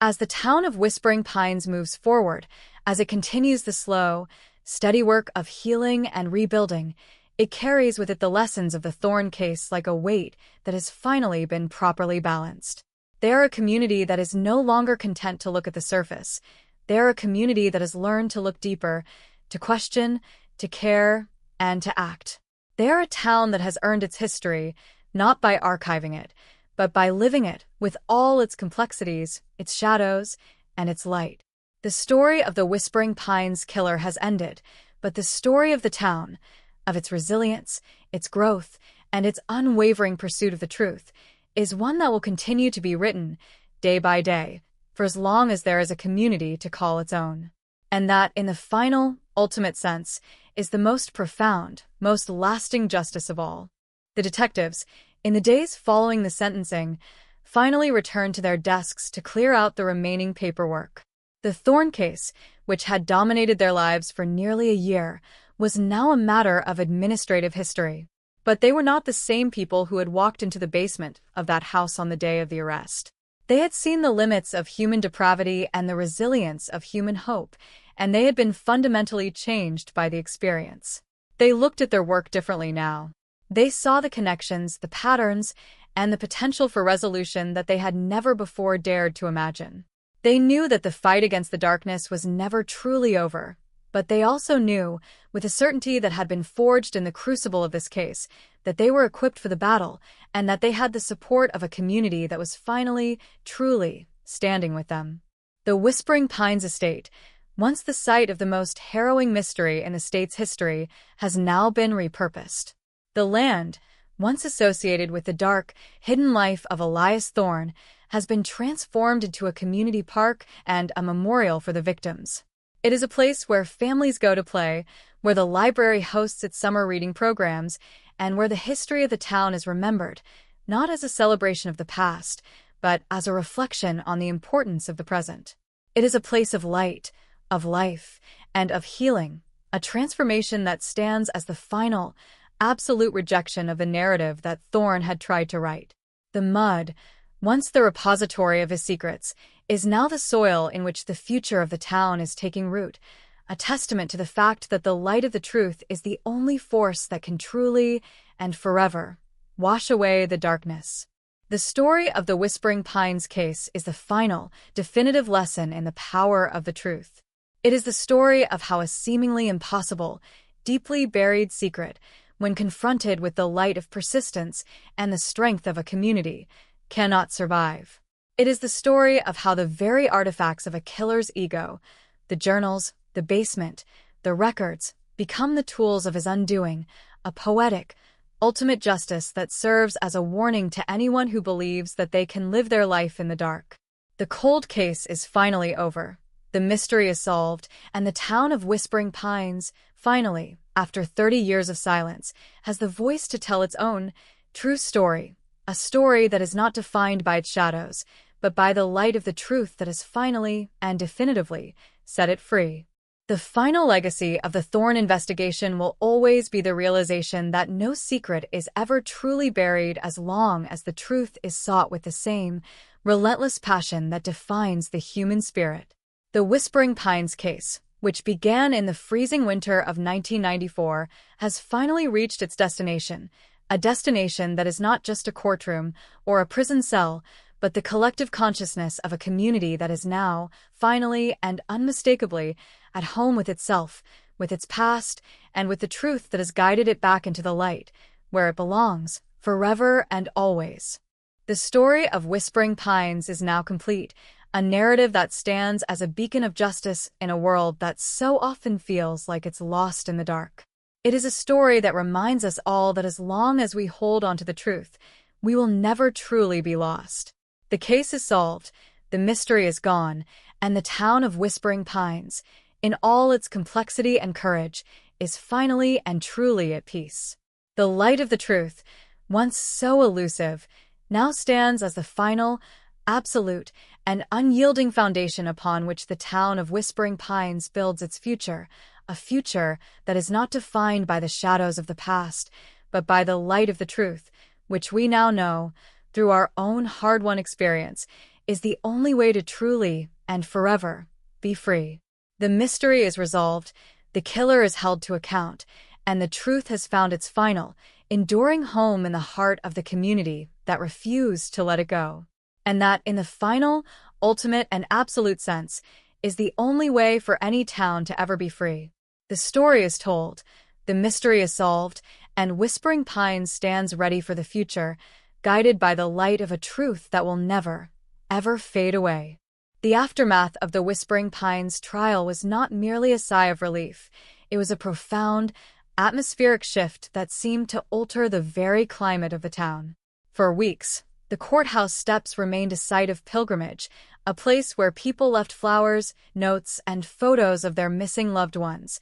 As the town of Whispering Pines moves forward, as it continues the slow, steady work of healing and rebuilding, it carries with it the lessons of the Thorne case like a weight that has finally been properly balanced. They are a community that is no longer content to look at the surface. They are a community that has learned to look deeper, to question, to care, and to act. They are a town that has earned its history, not by archiving it, but by living it with all its complexities, its shadows, and its light. The story of the Whispering Pines killer has ended, but the story of the town, of its resilience, its growth, and its unwavering pursuit of the truth, is one that will continue to be written, day by day, for as long as there is a community to call its own. And that, in the final, ultimate sense, is the most profound, most lasting justice of all. The detectives, in the days following the sentencing, finally returned to their desks to clear out the remaining paperwork. The Thorne case, which had dominated their lives for nearly a year, was now a matter of administrative history. But they were not the same people who had walked into the basement of that house on the day of the arrest. They had seen the limits of human depravity and the resilience of human hope, and they had been fundamentally changed by the experience. They looked at their work differently now. They saw the connections, the patterns, and the potential for resolution that they had never before dared to imagine. They knew that the fight against the darkness was never truly over, but they also knew, with a certainty that had been forged in the crucible of this case, that they were equipped for the battle and that they had the support of a community that was finally, truly, standing with them. The Whispering Pines estate, once the site of the most harrowing mystery in the state's history, has now been repurposed. The land, once associated with the dark, hidden life of Elias Thorne, has been transformed into a community park and a memorial for the victims. It is a place where families go to play, where the library hosts its summer reading programs, and where the history of the town is remembered, not as a celebration of the past, but as a reflection on the importance of the present. It is a place of light, of life, and of healing, a transformation that stands as the final, absolute rejection of the narrative that Thorne had tried to write. The mud, once the repository of his secrets, is now the soil in which the future of the town is taking root, a testament to the fact that the light of the truth is the only force that can truly and forever wash away the darkness. The story of the Whispering Pines case is the final, definitive lesson in the power of the truth. It is the story of how a seemingly impossible, deeply buried secret, when confronted with the light of persistence and the strength of a community, cannot survive. It is the story of how the very artifacts of a killer's ego, the journals, the basement, the records, become the tools of his undoing, a poetic, ultimate justice that serves as a warning to anyone who believes that they can live their life in the dark. The cold case is finally over. The mystery is solved, and the town of Whispering Pines, finally, after 30 years of silence, has the voice to tell its own true story, a story that is not defined by its shadows, but by the light of the truth that has finally and definitively set it free. The final legacy of the Thorne investigation will always be the realization that no secret is ever truly buried as long as the truth is sought with the same relentless passion that defines the human spirit. The Whispering Pines case, which began in the freezing winter of 1994, has finally reached its destination, a destination that is not just a courtroom or a prison cell, but the collective consciousness of a community that is now, finally and unmistakably, at home with itself, with its past, and with the truth that has guided it back into the light, where it belongs, forever and always. The story of Whispering Pines is now complete, a narrative that stands as a beacon of justice in a world that so often feels like it's lost in the dark. It is a story that reminds us all that as long as we hold on to the truth, we will never truly be lost. The case is solved, the mystery is gone, and the town of Whispering Pines, in all its complexity and courage, is finally and truly at peace. The light of the truth, once so elusive, now stands as the final, absolute, and unyielding foundation upon which the town of Whispering Pines builds its future, a future that is not defined by the shadows of the past, but by the light of the truth, which we now know, through our own hard-won experience, is the only way to truly and forever be free. The mystery is resolved, the killer is held to account, and the truth has found its final, enduring home in the heart of the community that refused to let it go. And that, in the final, ultimate, and absolute sense, is the only way for any town to ever be free. The story is told, the mystery is solved, and Whispering Pines stands ready for the future, guided by the light of a truth that will never, ever fade away. The aftermath of the Whispering Pines trial was not merely a sigh of relief. It was a profound, atmospheric shift that seemed to alter the very climate of the town. For weeks, the courthouse steps remained a site of pilgrimage, a place where people left flowers, notes, and photos of their missing loved ones.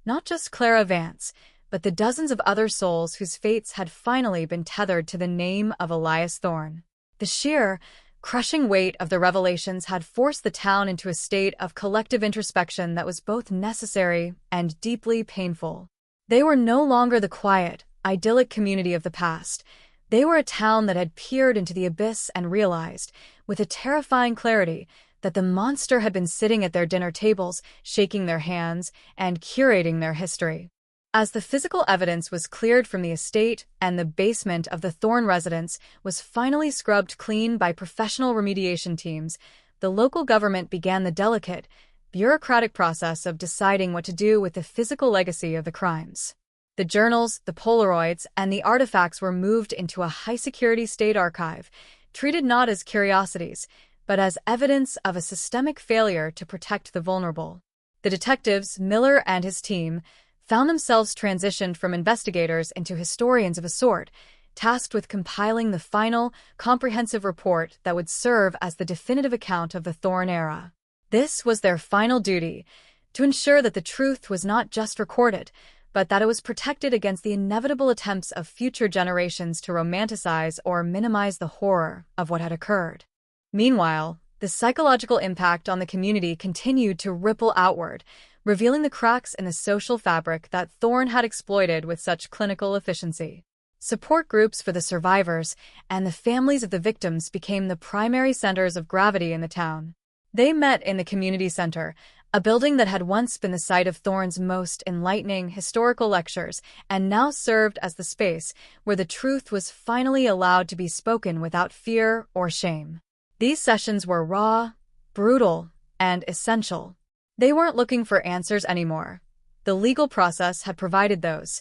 Not just Clara Vance, but the dozens of other souls whose fates had finally been tethered to the name of Elias Thorne. The sheer, crushing weight of the revelations had forced the town into a state of collective introspection that was both necessary and deeply painful. They were no longer the quiet, idyllic community of the past. They were a town that had peered into the abyss and realized, with a terrifying clarity, that the monster had been sitting at their dinner tables, shaking their hands, and curating their history. As the physical evidence was cleared from the estate and the basement of the Thorne residence was finally scrubbed clean by professional remediation teams, the local government began the delicate, bureaucratic process of deciding what to do with the physical legacy of the crimes. The journals, the Polaroids, and the artifacts were moved into a high-security state archive, treated not as curiosities, but as evidence of a systemic failure to protect the vulnerable. The detectives, Miller and his team, found themselves transitioned from investigators into historians of a sort, tasked with compiling the final, comprehensive report that would serve as the definitive account of the Thorne era. This was their final duty, to ensure that the truth was not just recorded, but that it was protected against the inevitable attempts of future generations to romanticize or minimize the horror of what had occurred. Meanwhile, the psychological impact on the community continued to ripple outward, revealing the cracks in the social fabric that Thorne had exploited with such clinical efficiency. Support groups for the survivors and the families of the victims became the primary centers of gravity in the town. They met in the community center, a building that had once been the site of Thorne's most enlightening historical lectures and now served as the space where the truth was finally allowed to be spoken without fear or shame. These sessions were raw, brutal, and essential. They weren't looking for answers anymore. The legal process had provided those.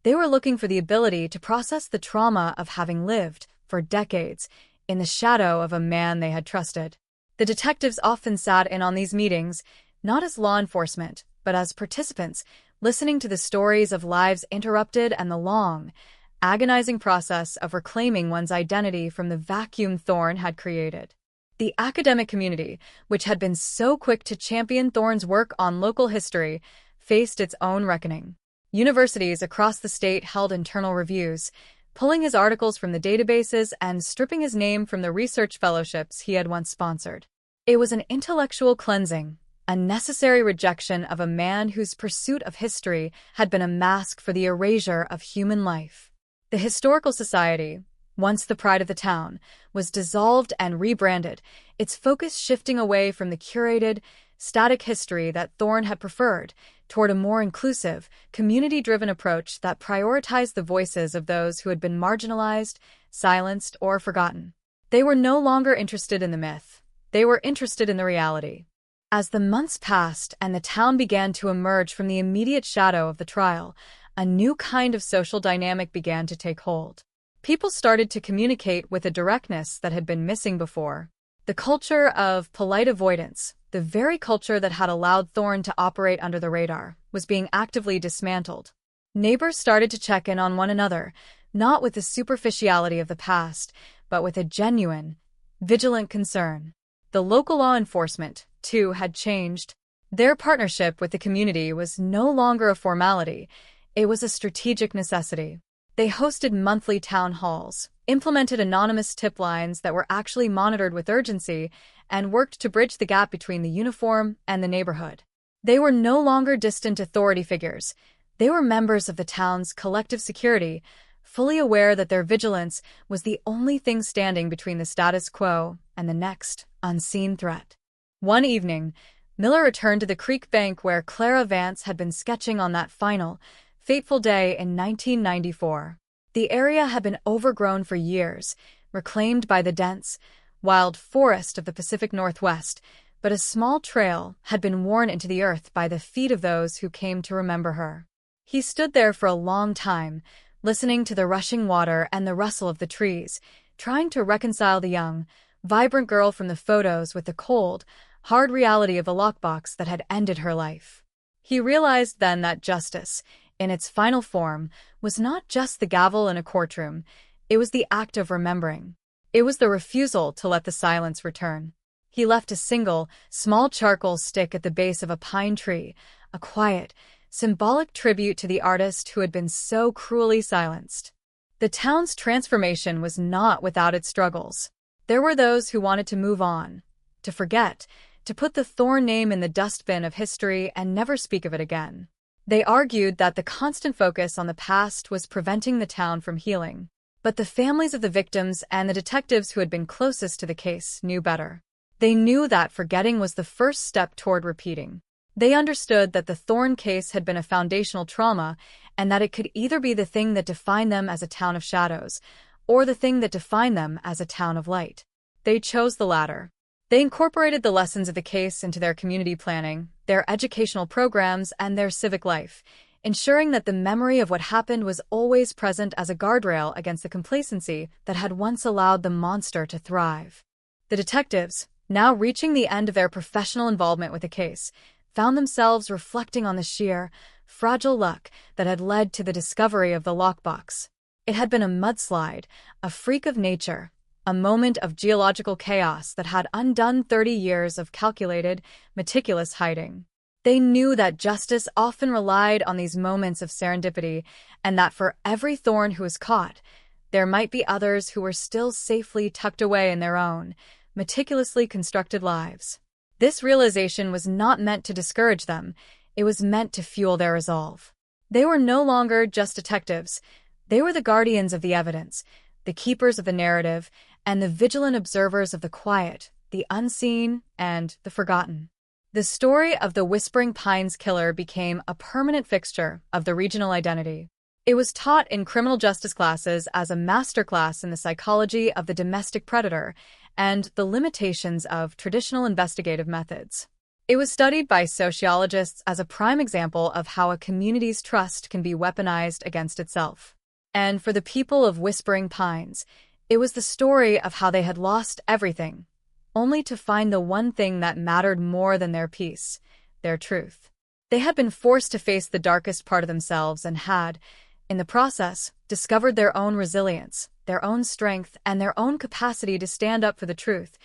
They were looking for the ability to process the trauma of having lived, for decades, in the shadow of a man they had trusted. The detectives often sat in on these meetings, not as law enforcement, but as participants, listening to the stories of lives interrupted and the long, agonizing process of reclaiming one's identity from the vacuum Thorne had created. The academic community, which had been so quick to champion Thorne's work on local history, faced its own reckoning. Universities across the state held internal reviews, pulling his articles from the databases and stripping his name from the research fellowships he had once sponsored. It was an intellectual cleansing, a necessary rejection of a man whose pursuit of history had been a mask for the erasure of human life. The Historical Society, once the pride of the town, was dissolved and rebranded, its focus shifting away from the curated, static history that Thorne had preferred toward a more inclusive, community-driven approach that prioritized the voices of those who had been marginalized, silenced, or forgotten. They were no longer interested in the myth. They were interested in the reality. As the months passed and the town began to emerge from the immediate shadow of the trial, a new kind of social dynamic began to take hold. People started to communicate with a directness that had been missing before. The culture of polite avoidance, the very culture that had allowed Thorne to operate under the radar, was being actively dismantled. Neighbors started to check in on one another, not with the superficiality of the past, but with a genuine, vigilant concern. The local law enforcement, too, had changed. Their partnership with the community was no longer a formality, it was a strategic necessity. They hosted monthly town halls, implemented anonymous tip lines that were actually monitored with urgency, and worked to bridge the gap between the uniform and the neighborhood. They were no longer distant authority figures. They were members of the town's collective security, fully aware that their vigilance was the only thing standing between the status quo and the next unseen threat. One evening, Miller returned to the creek bank where Clara Vance had been sketching on that final, fateful day in 1994. The area had been overgrown for years, reclaimed by the dense, wild forest of the Pacific Northwest, but a small trail had been worn into the earth by the feet of those who came to remember her. He stood there for a long time, listening to the rushing water and the rustle of the trees, trying to reconcile the young, vibrant girl from the photos with the cold, hard reality of the lockbox that had ended her life. He realized then that justice, in its final form, was not just the gavel in a courtroom, it was the act of remembering. It was the refusal to let the silence return. He left a single, small charcoal stick at the base of a pine tree, a quiet, symbolic tribute to the artist who had been so cruelly silenced. The town's transformation was not without its struggles. There were those who wanted to move on, to forget, to put the Thorne name in the dustbin of history and never speak of it again. They argued that the constant focus on the past was preventing the town from healing. But the families of the victims and the detectives who had been closest to the case knew better. They knew that forgetting was the first step toward repeating. They understood that the Thorne case had been a foundational trauma and that it could either be the thing that defined them as a town of shadows or the thing that defined them as a town of light. They chose the latter. They incorporated the lessons of the case into their community planning, their educational programs, and their civic life, ensuring that the memory of what happened was always present as a guardrail against the complacency that had once allowed the monster to thrive. The detectives, now reaching the end of their professional involvement with the case, found themselves reflecting on the sheer, fragile luck that had led to the discovery of the lockbox. It had been a mudslide, a freak of nature, a moment of geological chaos that had undone 30 years of calculated, meticulous hiding. They knew that justice often relied on these moments of serendipity, and that for every Thorne who was caught, there might be others who were still safely tucked away in their own, meticulously constructed lives. This realization was not meant to discourage them, it was meant to fuel their resolve. They were no longer just detectives, they were the guardians of the evidence, the keepers of the narrative, and the vigilant observers of the quiet, the unseen, and the forgotten. The story of the Whispering Pines killer became a permanent fixture of the regional identity. It was taught in criminal justice classes as a masterclass in the psychology of the domestic predator and the limitations of traditional investigative methods. It was studied by sociologists as a prime example of how a community's trust can be weaponized against itself. And for the people of Whispering Pines, it was the story of how they had lost everything, only to find the one thing that mattered more than their peace, their truth. They had been forced to face the darkest part of themselves and had, in the process, discovered their own resilience, their own strength, and their own capacity to stand up for the truth,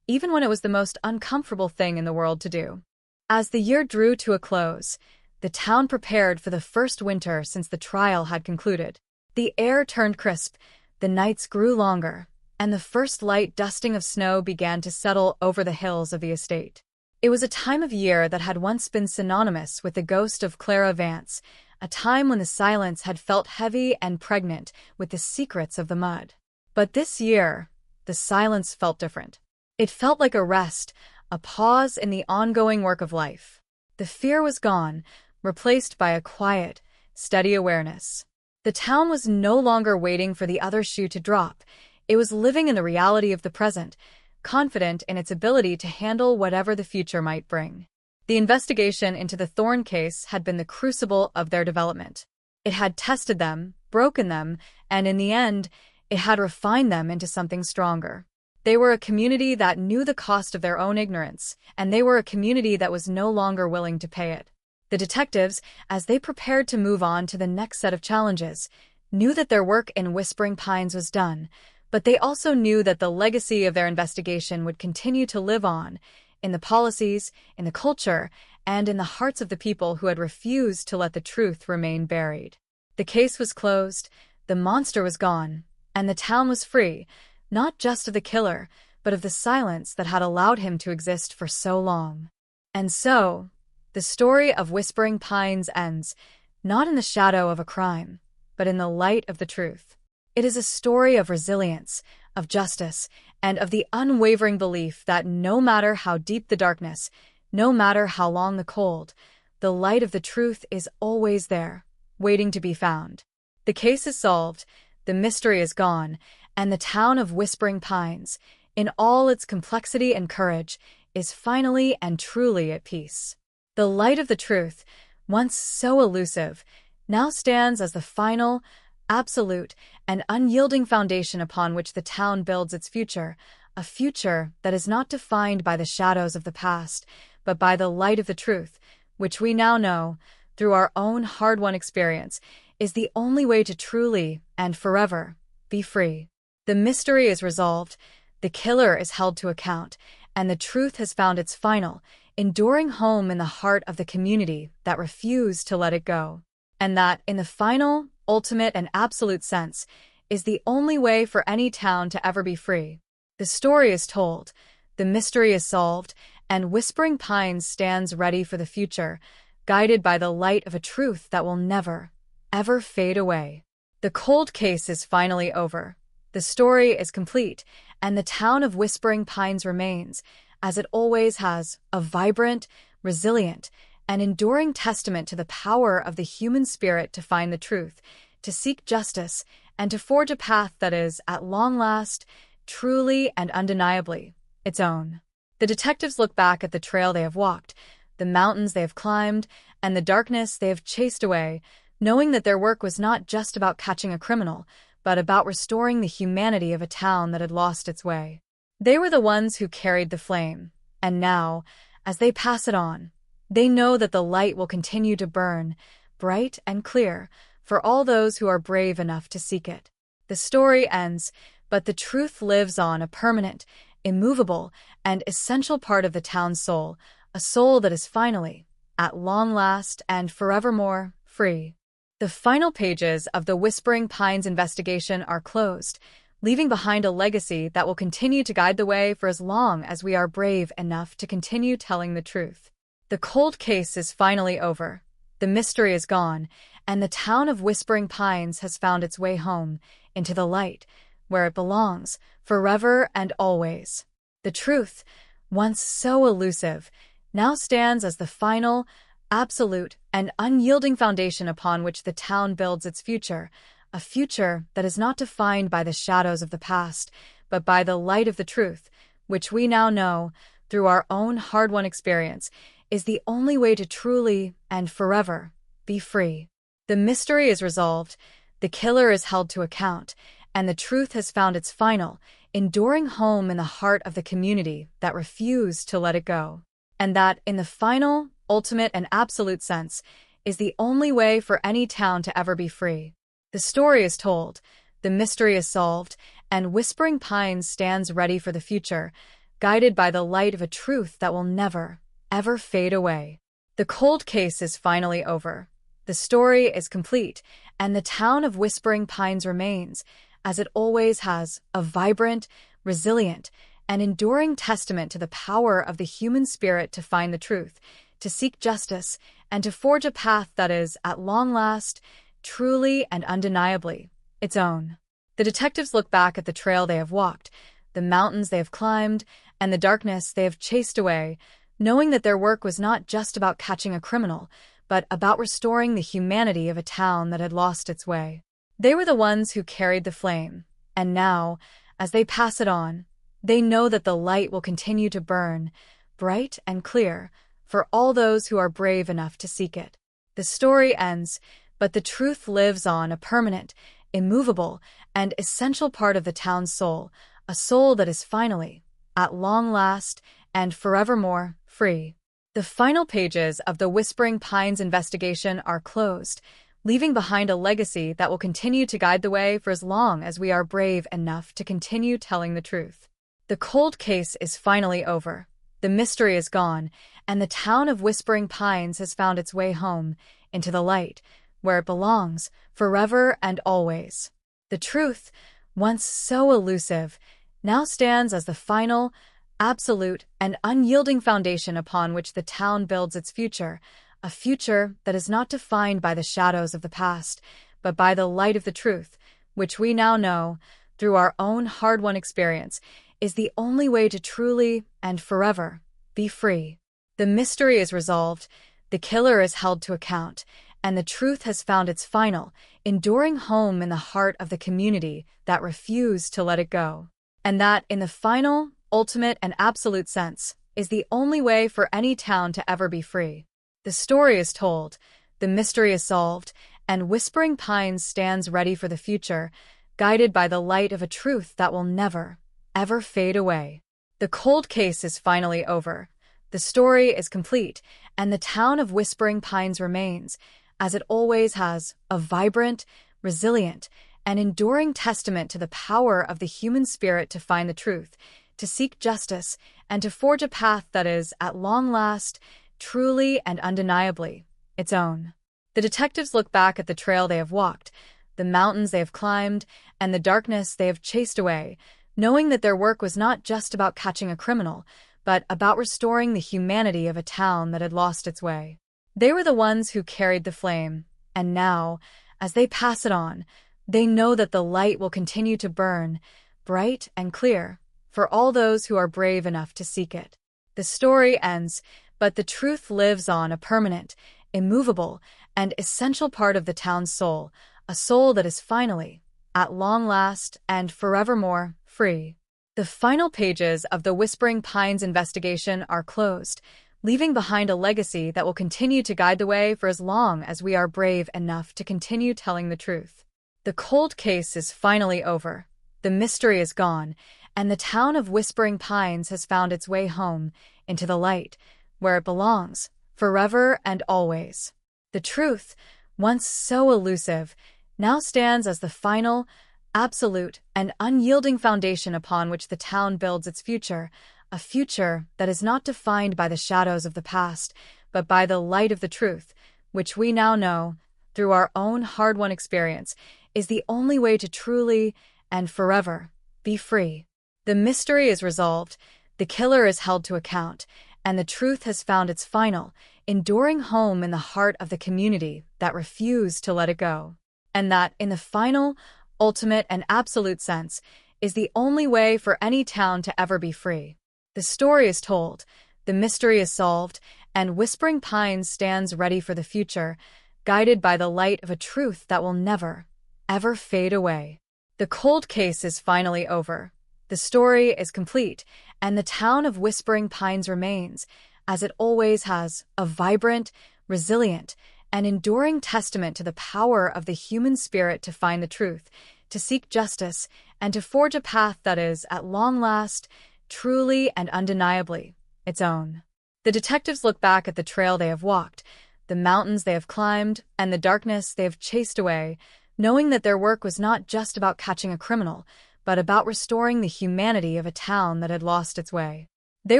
even when it was the most uncomfortable thing in the world to do. As the year drew to a close, the town prepared for the first winter since the trial had concluded. The air turned crisp, the nights grew longer, and the first light dusting of snow began to settle over the hills of the estate. It was a time of year that had once been synonymous with the ghost of Clara Vance, a time when the silence had felt heavy and pregnant with the secrets of the mud. But this year, the silence felt different. It felt like a rest, a pause in the ongoing work of life. The fear was gone, replaced by a quiet, steady awareness. The town was no longer waiting for the other shoe to drop. It was living in the reality of the present, confident in its ability to handle whatever the future might bring. The investigation into the Thorne case had been the crucible of their development. It had tested them, broken them, and in the end, it had refined them into something stronger. They were a community that knew the cost of their own ignorance, and they were a community that was no longer willing to pay it. The detectives, as they prepared to move on to the next set of challenges, knew that their work in Whispering Pines was done, but they also knew that the legacy of their investigation would continue to live on, in the policies, in the culture, and in the hearts of the people who had refused to let the truth remain buried. The case was closed, the monster was gone, and the town was free, not just of the killer, but of the silence that had allowed him to exist for so long. And so, the story of Whispering Pines ends, not in the shadow of a crime, but in the light of the truth. It is a story of resilience, of justice, and of the unwavering belief that no matter how deep the darkness, no matter how long the cold, the light of the truth is always there, waiting to be found. The case is solved, the mystery is gone, and the town of Whispering Pines, in all its complexity and courage, is finally and truly at peace. The light of the truth, once so elusive, now stands as the final, absolute, and unyielding foundation upon which the town builds its future, a future that is not defined by the shadows of the past, but by the light of the truth, which we now know, through our own hard-won experience, is the only way to truly, and forever, be free. The mystery is resolved, the killer is held to account, and the truth has found its final, enduring home in the heart of the community that refused to let it go. And that, in the final, ultimate, and absolute sense, is the only way for any town to ever be free. The story is told, the mystery is solved, and Whispering Pines stands ready for the future, guided by the light of a truth that will never, ever fade away. The cold case is finally over. The story is complete, and the town of Whispering Pines remains, as it always has, a vibrant, resilient, and enduring testament to the power of the human spirit to find the truth, to seek justice, and to forge a path that is, at long last, truly and undeniably its own. The detectives look back at the trail they have walked, the mountains they have climbed, and the darkness they have chased away, knowing that their work was not just about catching a criminal, but about restoring the humanity of a town that had lost its way. They were the ones who carried the flame, and now, as they pass it on, they know that the light will continue to burn, bright and clear, for all those who are brave enough to seek it. The story ends, but the truth lives on, a permanent, immovable, and essential part of the town's soul, a soul that is finally, at long last and forevermore, free. The final pages of the Whispering Pines investigation are closed, leaving behind a legacy that will continue to guide the way for as long as we are brave enough to continue telling the truth. The cold case is finally over, the mystery is gone, and the town of Whispering Pines has found its way home, into the light, where it belongs, forever and always. The truth, once so elusive, now stands as the final, absolute, and unyielding foundation upon which the town builds its future, a future that is not defined by the shadows of the past, but by the light of the truth, which we now know, through our own hard-won experience, is the only way to truly and forever be free. The mystery is resolved, the killer is held to account, and the truth has found its final, enduring home in the heart of the community that refused to let it go. And that, in the final, ultimate, and absolute sense, is the only way for any town to ever be free. The story is told, the mystery is solved, and Whispering Pines stands ready for the future, guided by the light of a truth that will never, ever fade away. The cold case is finally over. The story is complete, and the town of Whispering Pines remains, as it always has, a vibrant, resilient, and enduring testament to the power of the human spirit to find the truth, to seek justice, and to forge a path that is, at long last, truly and undeniably its own. The detectives look back at the trail they have walked, the mountains they have climbed, and the darkness they have chased away, knowing that their work was not just about catching a criminal, but about restoring the humanity of a town that had lost its way. They were the ones who carried the flame, and now, as they pass it on, they know that the light will continue to burn, bright and clear, for all those who are brave enough to seek it. The story ends, but the truth lives on, a permanent, immovable, and essential part of the town's soul, a soul that is finally, at long last, and forevermore, free. The final pages of the Whispering Pines investigation are closed, leaving behind a legacy that will continue to guide the way for as long as we are brave enough to continue telling the truth. The cold case is finally over, the mystery is gone, and the town of Whispering Pines has found its way home, into the light, where it belongs, forever and always. The truth, once so elusive, now stands as the final, absolute, and unyielding foundation upon which the town builds its future, a future that is not defined by the shadows of the past, but by the light of the truth, which we now know, through our own hard-won experience, is the only way to truly and forever be free. The mystery is resolved, the killer is held to account, and the truth has found its final, enduring home in the heart of the community that refused to let it go. And that, in the final, ultimate, and absolute sense, is the only way for any town to ever be free. The story is told, the mystery is solved, and Whispering Pines stands ready for the future, guided by the light of a truth that will never, ever fade away. The cold case is finally over. The story is complete, and the town of Whispering Pines remains, as it always has, a vibrant, resilient, and enduring testament to the power of the human spirit to find the truth, to seek justice, and to forge a path that is, at long last, truly and undeniably its own. The detectives look back at the trail they have walked, the mountains they have climbed, and the darkness they have chased away, knowing that their work was not just about catching a criminal, but about restoring the humanity of a town that had lost its way. They were the ones who carried the flame, and now, as they pass it on, they know that the light will continue to burn, bright and clear, for all those who are brave enough to seek it. The story ends, but the truth lives on, a permanent, immovable, and essential part of the town's soul, a soul that is finally, at long last, and forevermore, free. The final pages of the Whispering Pines investigation are closed, leaving behind a legacy that will continue to guide the way for as long as we are brave enough to continue telling the truth. The cold case is finally over, the mystery is gone, and the town of Whispering Pines has found its way home, into the light, where it belongs, forever and always. The truth, once so elusive, now stands as the final, absolute, and unyielding foundation upon which the town builds its future, a future that is not defined by the shadows of the past, but by the light of the truth, which we now know, through our own hard-won experience, is the only way to truly, and forever, be free. The mystery is resolved, the killer is held to account, and the truth has found its final, enduring home in the heart of the community that refused to let it go. And that, in the final, ultimate, and absolute sense, is the only way for any town to ever be free. The story is told, the mystery is solved, and Whispering Pines stands ready for the future, guided by the light of a truth that will never, ever fade away. The cold case is finally over. The story is complete, and the town of Whispering Pines remains, as it always has, a vibrant, resilient, and enduring testament to the power of the human spirit to find the truth, to seek justice, and to forge a path that is, at long last, truly and undeniably, its own. The detectives look back at the trail they have walked, the mountains they have climbed, and the darkness they have chased away, knowing that their work was not just about catching a criminal, but about restoring the humanity of a town that had lost its way. They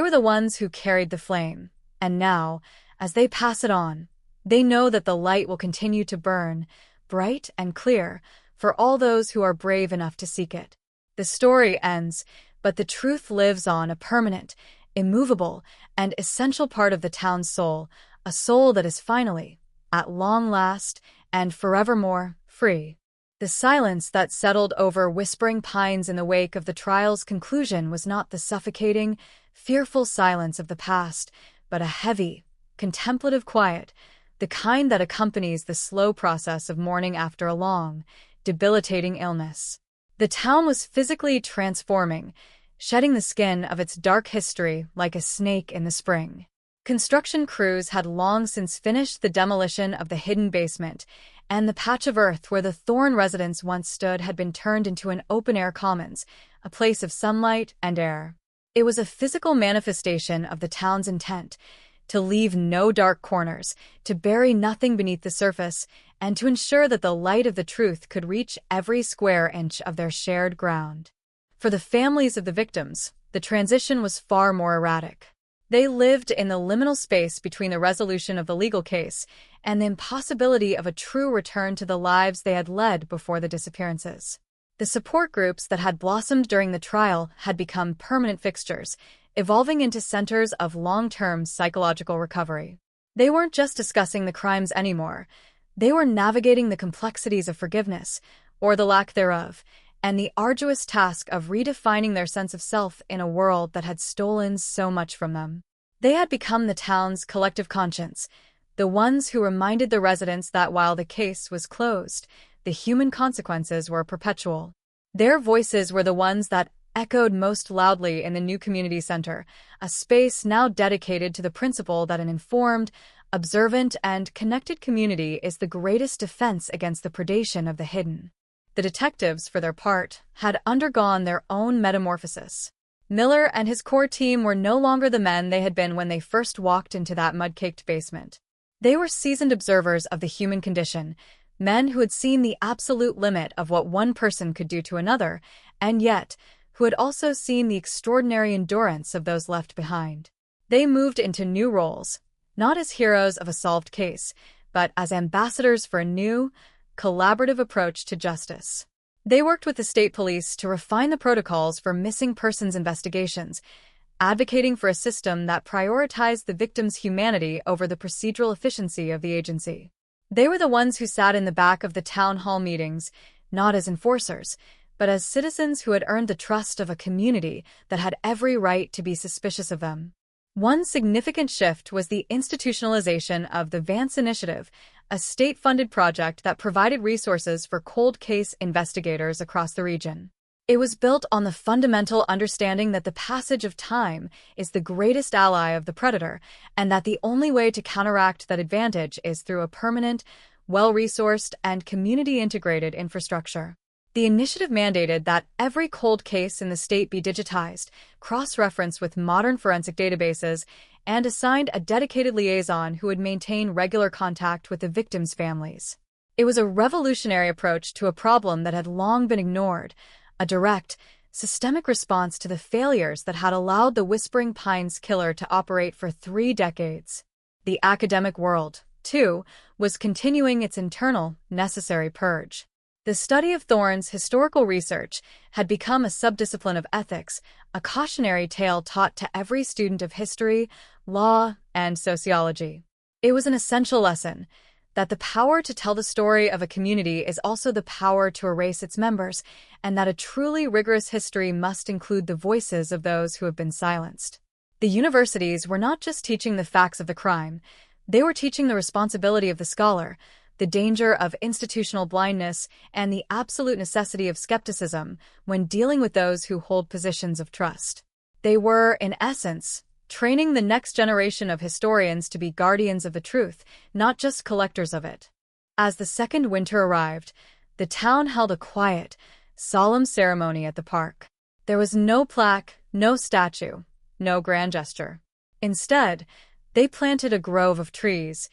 were the ones who carried the flame, and now, as they pass it on, they know that the light will continue to burn, bright and clear, for all those who are brave enough to seek it. The story ends, but the truth lives on, a permanent, immovable, and essential part of the town's soul, a soul that is finally, at long last, and forevermore, free. The silence that settled over Whispering Pines in the wake of the trial's conclusion was not the suffocating, fearful silence of the past, but a heavy, contemplative quiet, the kind that accompanies the slow process of mourning after a long, debilitating illness. The town was physically transforming, shedding the skin of its dark history like a snake in the spring. Construction crews had long since finished the demolition of the hidden basement, and the patch of earth where the Thorn residence once stood had been turned into an open-air commons, a place of sunlight and air. It was a physical manifestation of the town's intent, to leave no dark corners, to bury nothing beneath the surface, and to ensure that the light of the truth could reach every square inch of their shared ground. For the families of the victims, the transition was far more erratic. They lived in the liminal space between the resolution of the legal case and the impossibility of a true return to the lives they had led before the disappearances. The support groups that had blossomed during the trial had become permanent fixtures, evolving into centers of long-term psychological recovery. They weren't just discussing the crimes anymore. They were navigating the complexities of forgiveness, or the lack thereof, and the arduous task of redefining their sense of self in a world that had stolen so much from them. They had become the town's collective conscience, the ones who reminded the residents that while the case was closed, the human consequences were perpetual. Their voices were the ones that echoed most loudly in the new community center, a space now dedicated to the principle that an informed, observant, and connected community is the greatest defense against the predation of the hidden. The detectives, for their part, had undergone their own metamorphosis. Miller and his core team were no longer the men they had been when they first walked into that mud-caked basement. They were seasoned observers of the human condition, men who had seen the absolute limit of what one person could do to another, and yet, who had also seen the extraordinary endurance of those left behind. They moved into new roles, not as heroes of a solved case, but as ambassadors for a new, collaborative approach to justice. They worked with the state police to refine the protocols for missing persons investigations, advocating for a system that prioritized the victim's humanity over the procedural efficiency of the agency. They were the ones who sat in the back of the town hall meetings, not as enforcers, but as citizens who had earned the trust of a community that had every right to be suspicious of them. One significant shift was the institutionalization of the Vance Initiative, a state-funded project that provided resources for cold case investigators across the region. It was built on the fundamental understanding that the passage of time is the greatest ally of the predator, and that the only way to counteract that advantage is through a permanent, well-resourced, and community-integrated infrastructure. The initiative mandated that every cold case in the state be digitized, cross-referenced with modern forensic databases, and assigned a dedicated liaison who would maintain regular contact with the victims' families. It was a revolutionary approach to a problem that had long been ignored, a direct, systemic response to the failures that had allowed the Whispering Pines killer to operate for 3 decades. The academic world, too, was continuing its internal, necessary purge. The study of Thorne's historical research had become a subdiscipline of ethics, a cautionary tale taught to every student of history, law, and sociology. It was an essential lesson that the power to tell the story of a community is also the power to erase its members, and that a truly rigorous history must include the voices of those who have been silenced. The universities were not just teaching the facts of the crime, they were teaching the responsibility of the scholar, the danger of institutional blindness, and the absolute necessity of skepticism when dealing with those who hold positions of trust. They were, in essence, training the next generation of historians to be guardians of the truth, not just collectors of it. As the second winter arrived, the town held a quiet, solemn ceremony at the park. There was no plaque, no statue, no grand gesture. Instead, they planted a grove of trees,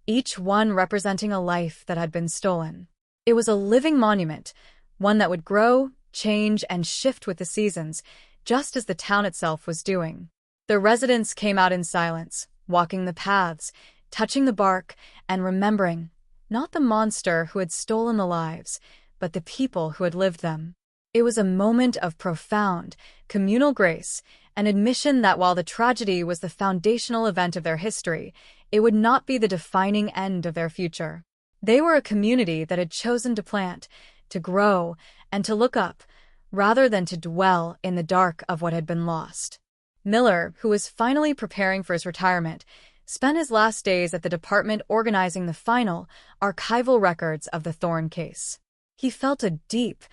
each one representing a life that had been stolen. It was a living monument, one that would grow, change, and shift with the seasons, just as the town itself was doing. The residents came out in silence, walking the paths, touching the bark, and remembering, not the monster who had stolen the lives, but the people who had lived them. It was a moment of profound, communal grace, an admission that while the tragedy was the foundational event of their history, it would not be the defining end of their future. They were a community that had chosen to plant, to grow, and to look up, rather than to dwell in the dark of what had been lost. Miller, who was finally preparing for his retirement, spent his last days at the department organizing the final, archival records of the Thorne case. He felt a deep,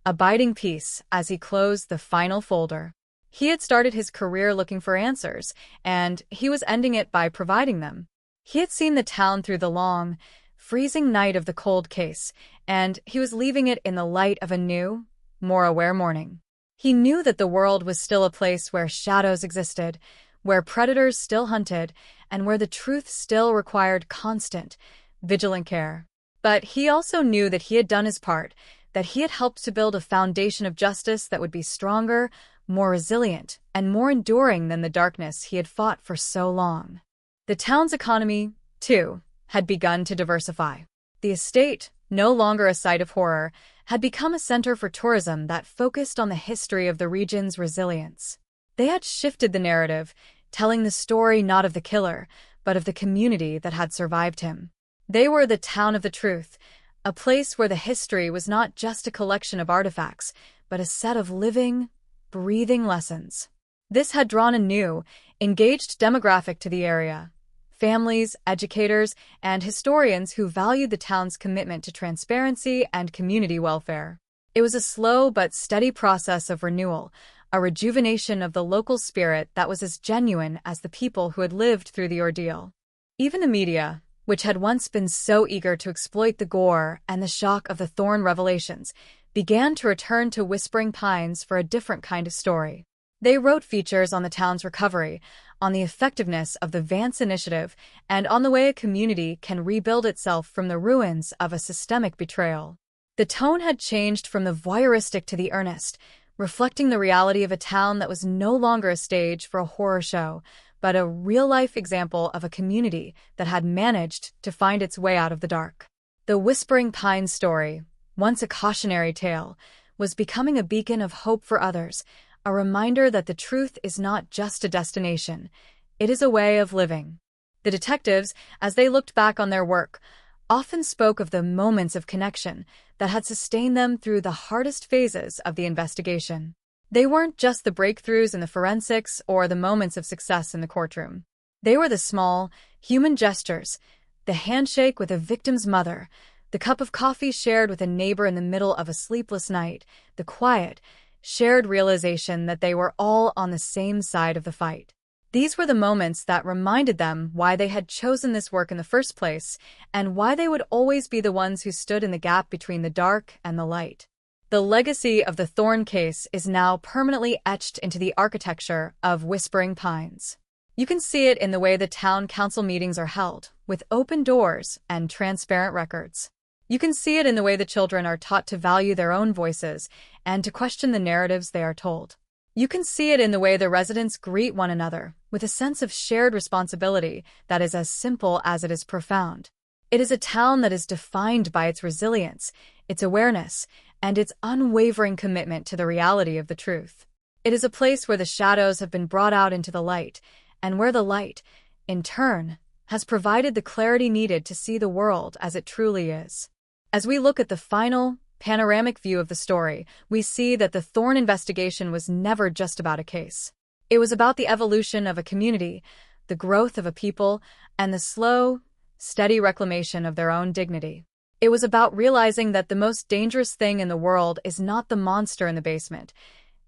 abiding peace as he closed the final folder. He had started his career looking for answers, and he was ending it by providing them. He had seen the town through the long, freezing night of the cold case, and he was leaving it in the light of a new, more aware morning. He knew that the world was still a place where shadows existed, where predators still hunted, and where the truth still required constant, vigilant care. But he also knew that he had done his part, that he had helped to build a foundation of justice that would be stronger, more resilient, and more enduring than the darkness he had fought for so long. The town's economy, too, had begun to diversify. The estate, no longer a site of horror, had become a center for tourism that focused on the history of the region's resilience. They had shifted the narrative, telling the story not of the killer, but of the community that had survived him. They were the town of the truth, a place where the history was not just a collection of artifacts, but a set of living, breathing lessons. This had drawn a new, engaged demographic to the area. Families, educators, and historians who valued the town's commitment to transparency and community welfare. It was a slow but steady process of renewal, a rejuvenation of the local spirit that was as genuine as the people who had lived through the ordeal. Even the media, which had once been so eager to exploit the gore and the shock of the Thorne revelations, began to return to Whispering Pines for a different kind of story. They wrote features on the town's recovery, on the effectiveness of the Vance Initiative, and on the way a community can rebuild itself from the ruins of a systemic betrayal. The tone had changed from the voyeuristic to the earnest, reflecting the reality of a town that was no longer a stage for a horror show, but a real-life example of a community that had managed to find its way out of the dark. The Whispering Pines story, once a cautionary tale, was becoming a beacon of hope for others, a reminder that the truth is not just a destination, it is a way of living. The detectives, as they looked back on their work, often spoke of the moments of connection that had sustained them through the hardest phases of the investigation. They weren't just the breakthroughs in the forensics or the moments of success in the courtroom. They were the small, human gestures, the handshake with a victim's mother, the cup of coffee shared with a neighbor in the middle of a sleepless night, the quiet, shared realization that they were all on the same side of the fight. These were the moments that reminded them why they had chosen this work in the first place and why they would always be the ones who stood in the gap between the dark and the light. The legacy of the Thorne case is now permanently etched into the architecture of Whispering Pines. You can see it in the way the town council meetings are held, with open doors and transparent records. You can see it in the way the children are taught to value their own voices and to question the narratives they are told. You can see it in the way the residents greet one another, with a sense of shared responsibility that is as simple as it is profound. It is a town that is defined by its resilience, its awareness, and its unwavering commitment to the reality of the truth. It is a place where the shadows have been brought out into the light, and where the light, in turn, has provided the clarity needed to see the world as it truly is. As we look at the final, panoramic view of the story, we see that the Thorne investigation was never just about a case. It was about the evolution of a community, the growth of a people, and the slow, steady reclamation of their own dignity. It was about realizing that the most dangerous thing in the world is not the monster in the basement.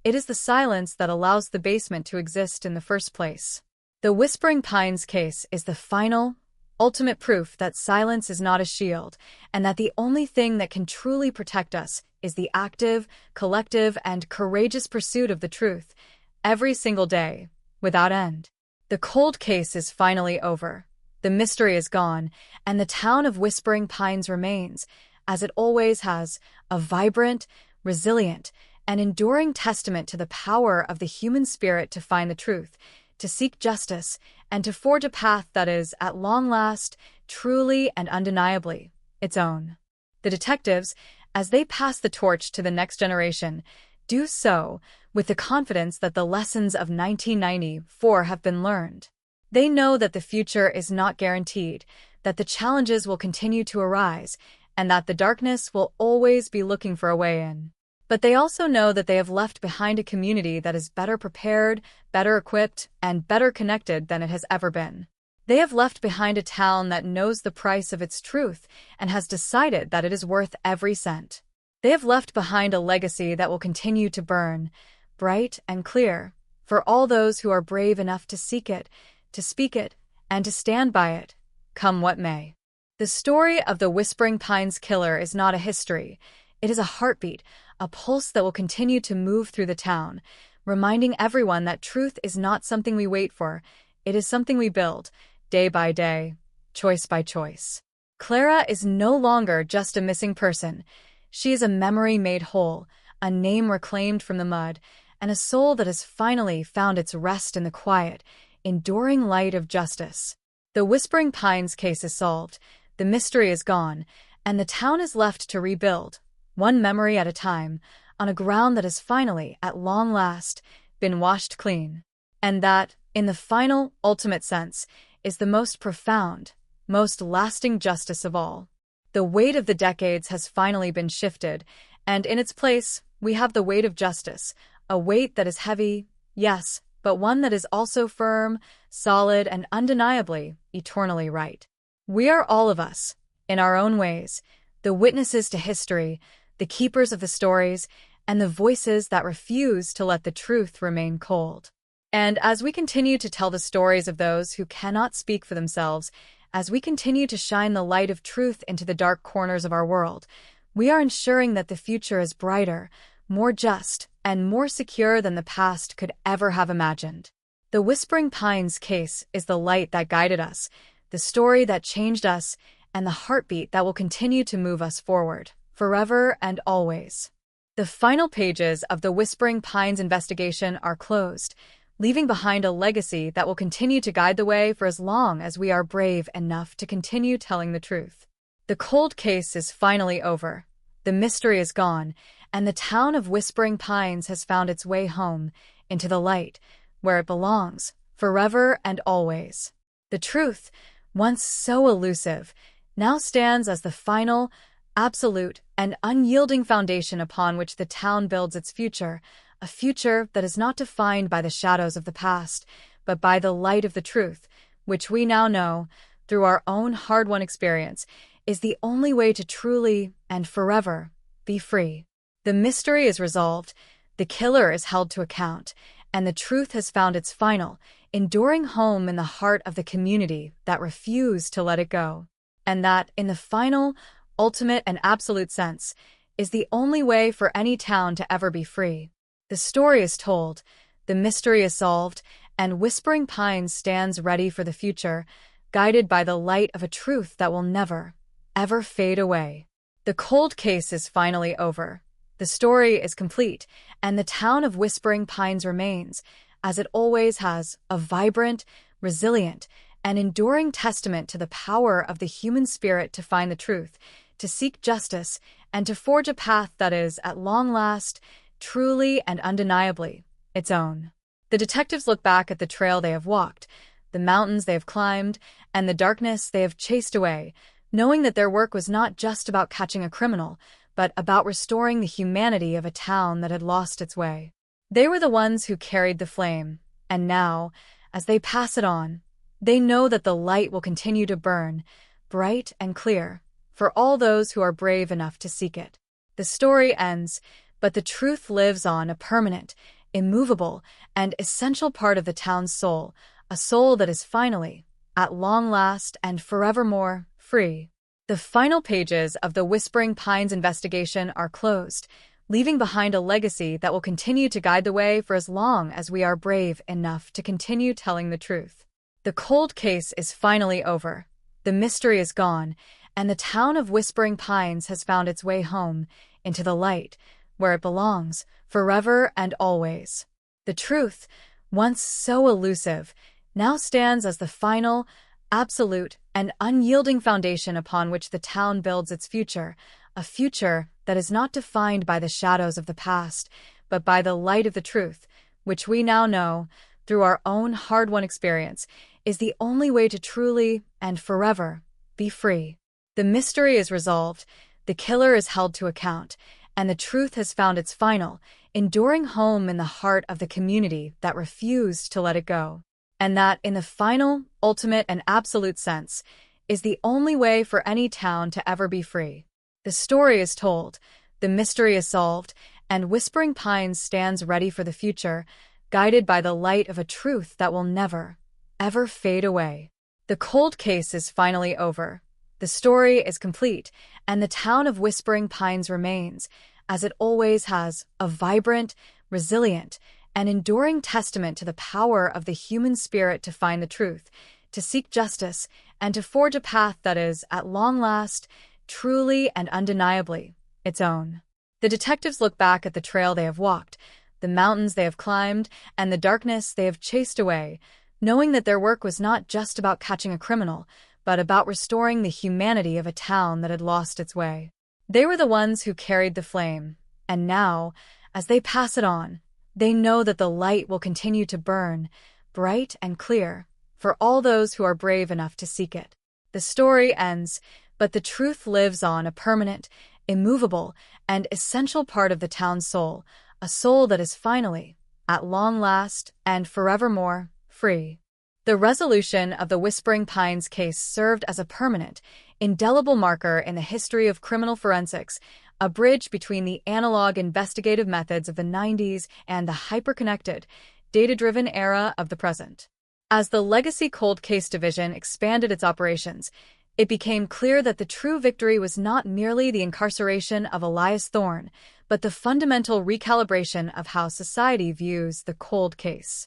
It is the silence that allows the basement to exist in the first place. The Whispering Pines case is the final, ultimate proof that silence is not a shield, and that the only thing that can truly protect us is the active, collective, and courageous pursuit of the truth, every single day, without end. The cold case is finally over. The mystery is gone, and the town of Whispering Pines remains, as it always has, a vibrant, resilient, and enduring testament to the power of the human spirit to find the truth, to seek justice, and to forge a path that is, at long last, truly and undeniably, its own. The detectives, as they pass the torch to the next generation, do so with the confidence that the lessons of 1994 have been learned. They know that the future is not guaranteed, that the challenges will continue to arise, and that the darkness will always be looking for a way in. But they also know that they have left behind a community that is better prepared, better equipped, and better connected than it has ever been. They have left behind a town that knows the price of its truth and has decided that it is worth every cent. They have left behind a legacy that will continue to burn, bright and clear, for all those who are brave enough to seek it, to speak it, and to stand by it, come what may. The story of the Whispering Pines killer is not a history. It is a heartbeat, a pulse that will continue to move through the town, reminding everyone that truth is not something we wait for, it is something we build, day by day, choice by choice. Clara is no longer just a missing person. She is a memory made whole, a name reclaimed from the mud, and a soul that has finally found its rest in the quiet, enduring light of justice. The Whispering Pines case is solved, the mystery is gone, and the town is left to rebuild, one memory at a time, on a ground that has finally, at long last, been washed clean. And that, in the final, ultimate sense, is the most profound, most lasting justice of all. The weight of the decades has finally been shifted, and in its place, we have the weight of justice, a weight that is heavy, yes, but one that is also firm, solid, and undeniably, eternally right. We are all of us, in our own ways, the witnesses to history, the keepers of the stories, and the voices that refuse to let the truth remain cold. And as we continue to tell the stories of those who cannot speak for themselves, as we continue to shine the light of truth into the dark corners of our world, we are ensuring that the future is brighter, more just, and more secure than the past could ever have imagined. The Whispering Pines case is the light that guided us, the story that changed us, and the heartbeat that will continue to move us forward, forever and always. The final pages of the Whispering Pines investigation are closed, leaving behind a legacy that will continue to guide the way for as long as we are brave enough to continue telling the truth. The cold case is finally over, the mystery is gone, and the town of Whispering Pines has found its way home, into the light, where it belongs, forever and always. The truth, once so elusive, now stands as the final, absolute, and unyielding foundation upon which the town builds its future, a future that is not defined by the shadows of the past, but by the light of the truth, which we now know, through our own hard-won experience, is the only way to truly and forever be free. The mystery is resolved, the killer is held to account, and the truth has found its final, enduring home in the heart of the community that refused to let it go. And that, in the final, ultimate, and absolute sense, is the only way for any town to ever be free. The story is told, the mystery is solved, and Whispering Pines stands ready for the future, guided by the light of a truth that will never, ever fade away. The cold case is finally over. The story is complete, and the town of Whispering Pines remains, as it always has, a vibrant, resilient, and enduring testament to the power of the human spirit to find the truth, to seek justice, and to forge a path that is, at long last, truly and undeniably its own. The detectives look back at the trail they have walked, the mountains they have climbed, and the darkness they have chased away, knowing that their work was not just about catching a criminal, but about restoring the humanity of a town that had lost its way. They were the ones who carried the flame, and now, as they pass it on, they know that the light will continue to burn, bright and clear, for all those who are brave enough to seek it. The story ends, but the truth lives on, a permanent, immovable, and essential part of the town's soul, a soul that is finally, at long last and forevermore, free. The final pages of the Whispering Pines investigation are closed, leaving behind a legacy that will continue to guide the way for as long as we are brave enough to continue telling the truth. The cold case is finally over, the mystery is gone, and the town of Whispering Pines has found its way home, into the light, where it belongs, forever and always. The truth, once so elusive, now stands as the final, absolute, and unyielding foundation upon which the town builds its future, a future that is not defined by the shadows of the past, but by the light of the truth, which we now know, through our own hard-won experience, is the only way to truly and forever be free. The mystery is resolved, the killer is held to account, and the truth has found its final, enduring home in the heart of the community that refused to let it go. And that, in the final, ultimate, and absolute sense, is the only way for any town to ever be free. The story is told, the mystery is solved, and Whispering Pines stands ready for the future, guided by the light of a truth that will never, ever fade away. The cold case is finally over. The story is complete, and the town of Whispering Pines remains, as it always has, a vibrant, resilient, and enduring testament to the power of the human spirit to find the truth, to seek justice, and to forge a path that is, at long last, truly and undeniably its own. The detectives look back at the trail they have walked, the mountains they have climbed, and the darkness they have chased away, knowing that their work was not just about catching a criminal, but about restoring the humanity of a town that had lost its way. They were the ones who carried the flame, and now, as they pass it on, they know that the light will continue to burn, bright and clear, for all those who are brave enough to seek it. The story ends, but the truth lives on, a permanent, immovable, and essential part of the town's soul, a soul that is finally, at long last, and forevermore, free. The resolution of the Whispering Pines case served as a permanent, indelible marker in the history of criminal forensics, a bridge between the analog investigative methods of the 90s and the hyper-connected, data-driven era of the present. As the Legacy Cold Case Division expanded its operations, it became clear that the true victory was not merely the incarceration of Elias Thorne, but the fundamental recalibration of how society views the cold case.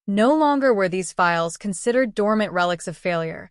No longer were these files considered dormant relics of failure.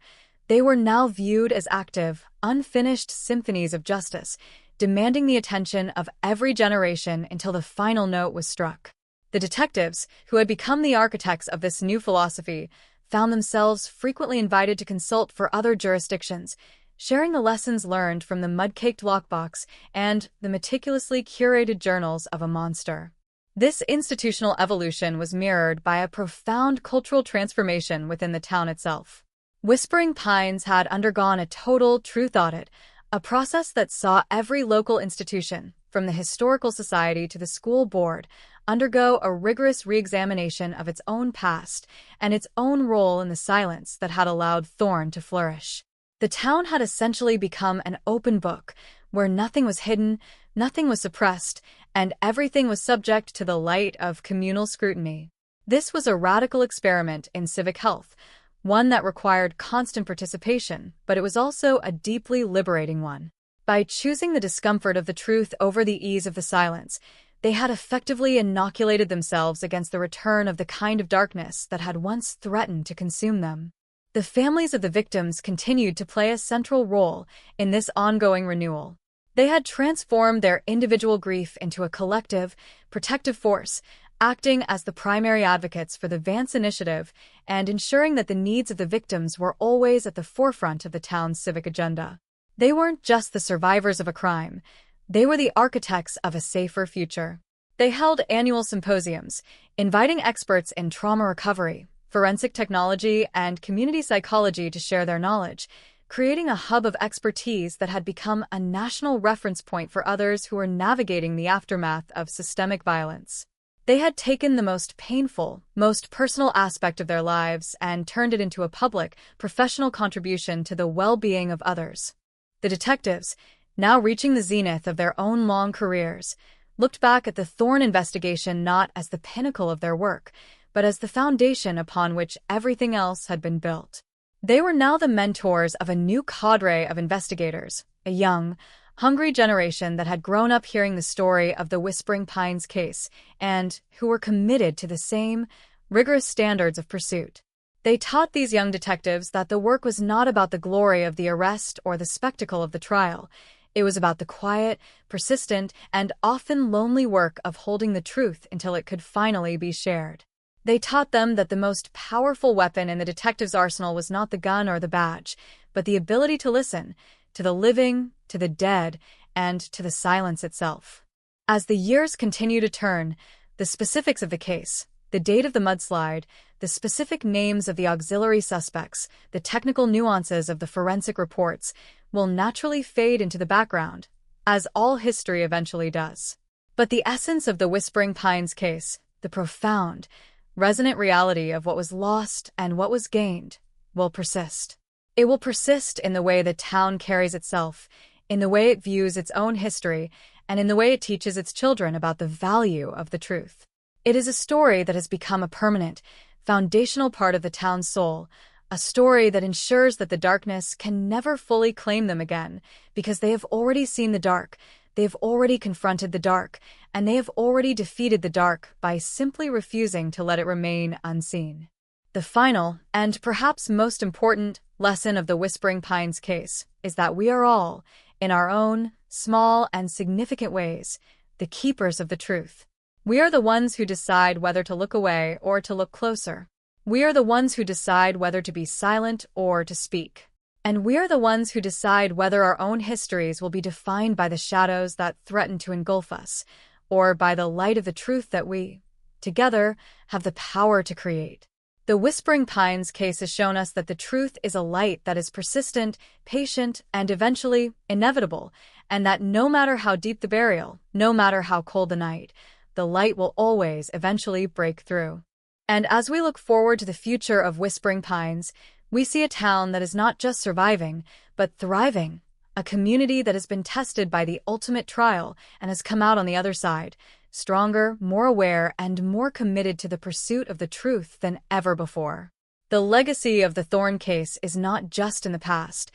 They were now viewed as active, unfinished symphonies of justice, demanding the attention of every generation until the final note was struck. The detectives, who had become the architects of this new philosophy, found themselves frequently invited to consult for other jurisdictions, sharing the lessons learned from the mud-caked lockbox and the meticulously curated journals of a monster. This institutional evolution was mirrored by a profound cultural transformation within the town itself. Whispering Pines had undergone a total truth audit, a process that saw every local institution, from the historical society to the school board, undergo a rigorous re-examination of its own past and its own role in the silence that had allowed Thorn to flourish. The town had essentially become an open book, where nothing was hidden, nothing was suppressed, and everything was subject to the light of communal scrutiny. This was a radical experiment in civic health, one that required constant participation, but it was also a deeply liberating one. By choosing the discomfort of the truth over the ease of the silence, they had effectively inoculated themselves against the return of the kind of darkness that had once threatened to consume them. The families of the victims continued to play a central role in this ongoing renewal. They had transformed their individual grief into a collective, protective force, acting as the primary advocates for the Vance Initiative and ensuring that the needs of the victims were always at the forefront of the town's civic agenda. They weren't just the survivors of a crime, they were the architects of a safer future. They held annual symposiums, inviting experts in trauma recovery, forensic technology, and community psychology to share their knowledge, creating a hub of expertise that had become a national reference point for others who were navigating the aftermath of systemic violence. They had taken the most painful, most personal aspect of their lives and turned it into a public, professional contribution to the well-being of others. The detectives, now reaching the zenith of their own long careers, looked back at the Thorn investigation not as the pinnacle of their work, but as the foundation upon which everything else had been built. They were now the mentors of a new cadre of investigators, a young, hungry generation that had grown up hearing the story of the Whispering Pines case and who were committed to the same rigorous standards of pursuit. They taught these young detectives that the work was not about the glory of the arrest or the spectacle of the trial. It was about the quiet, persistent, and often lonely work of holding the truth until it could finally be shared. They taught them that the most powerful weapon in the detective's arsenal was not the gun or the badge, but the ability to listen, to the living, to the dead, and to the silence itself. As the years continue to turn, the specifics of the case, the date of the mudslide, the specific names of the auxiliary suspects, the technical nuances of the forensic reports, will naturally fade into the background, as all history eventually does. But the essence of the Whispering Pines case, the profound, resonant reality of what was lost and what was gained, will persist. It will persist in the way the town carries itself, in the way it views its own history, and in the way it teaches its children about the value of the truth. It is a story that has become a permanent, foundational part of the town's soul, a story that ensures that the darkness can never fully claim them again, because they have already seen the dark, they have already confronted the dark, and they have already defeated the dark by simply refusing to let it remain unseen. The final, and perhaps most important, lesson of the Whispering Pines case is that we are all, in our own, small and significant ways, the keepers of the truth. We are the ones who decide whether to look away or to look closer. We are the ones who decide whether to be silent or to speak. And we are the ones who decide whether our own histories will be defined by the shadows that threaten to engulf us, or by the light of the truth that we, together, have the power to create. The Whispering Pines case has shown us that the truth is a light that is persistent, patient, and eventually inevitable, and that no matter how deep the burial, no matter how cold the night, the light will always eventually break through. And as we look forward to the future of Whispering Pines, we see a town that is not just surviving, but thriving, a community that has been tested by the ultimate trial and has come out on the other side, stronger, more aware, and more committed to the pursuit of the truth than ever before. The legacy of the Thorn case is not just in the past,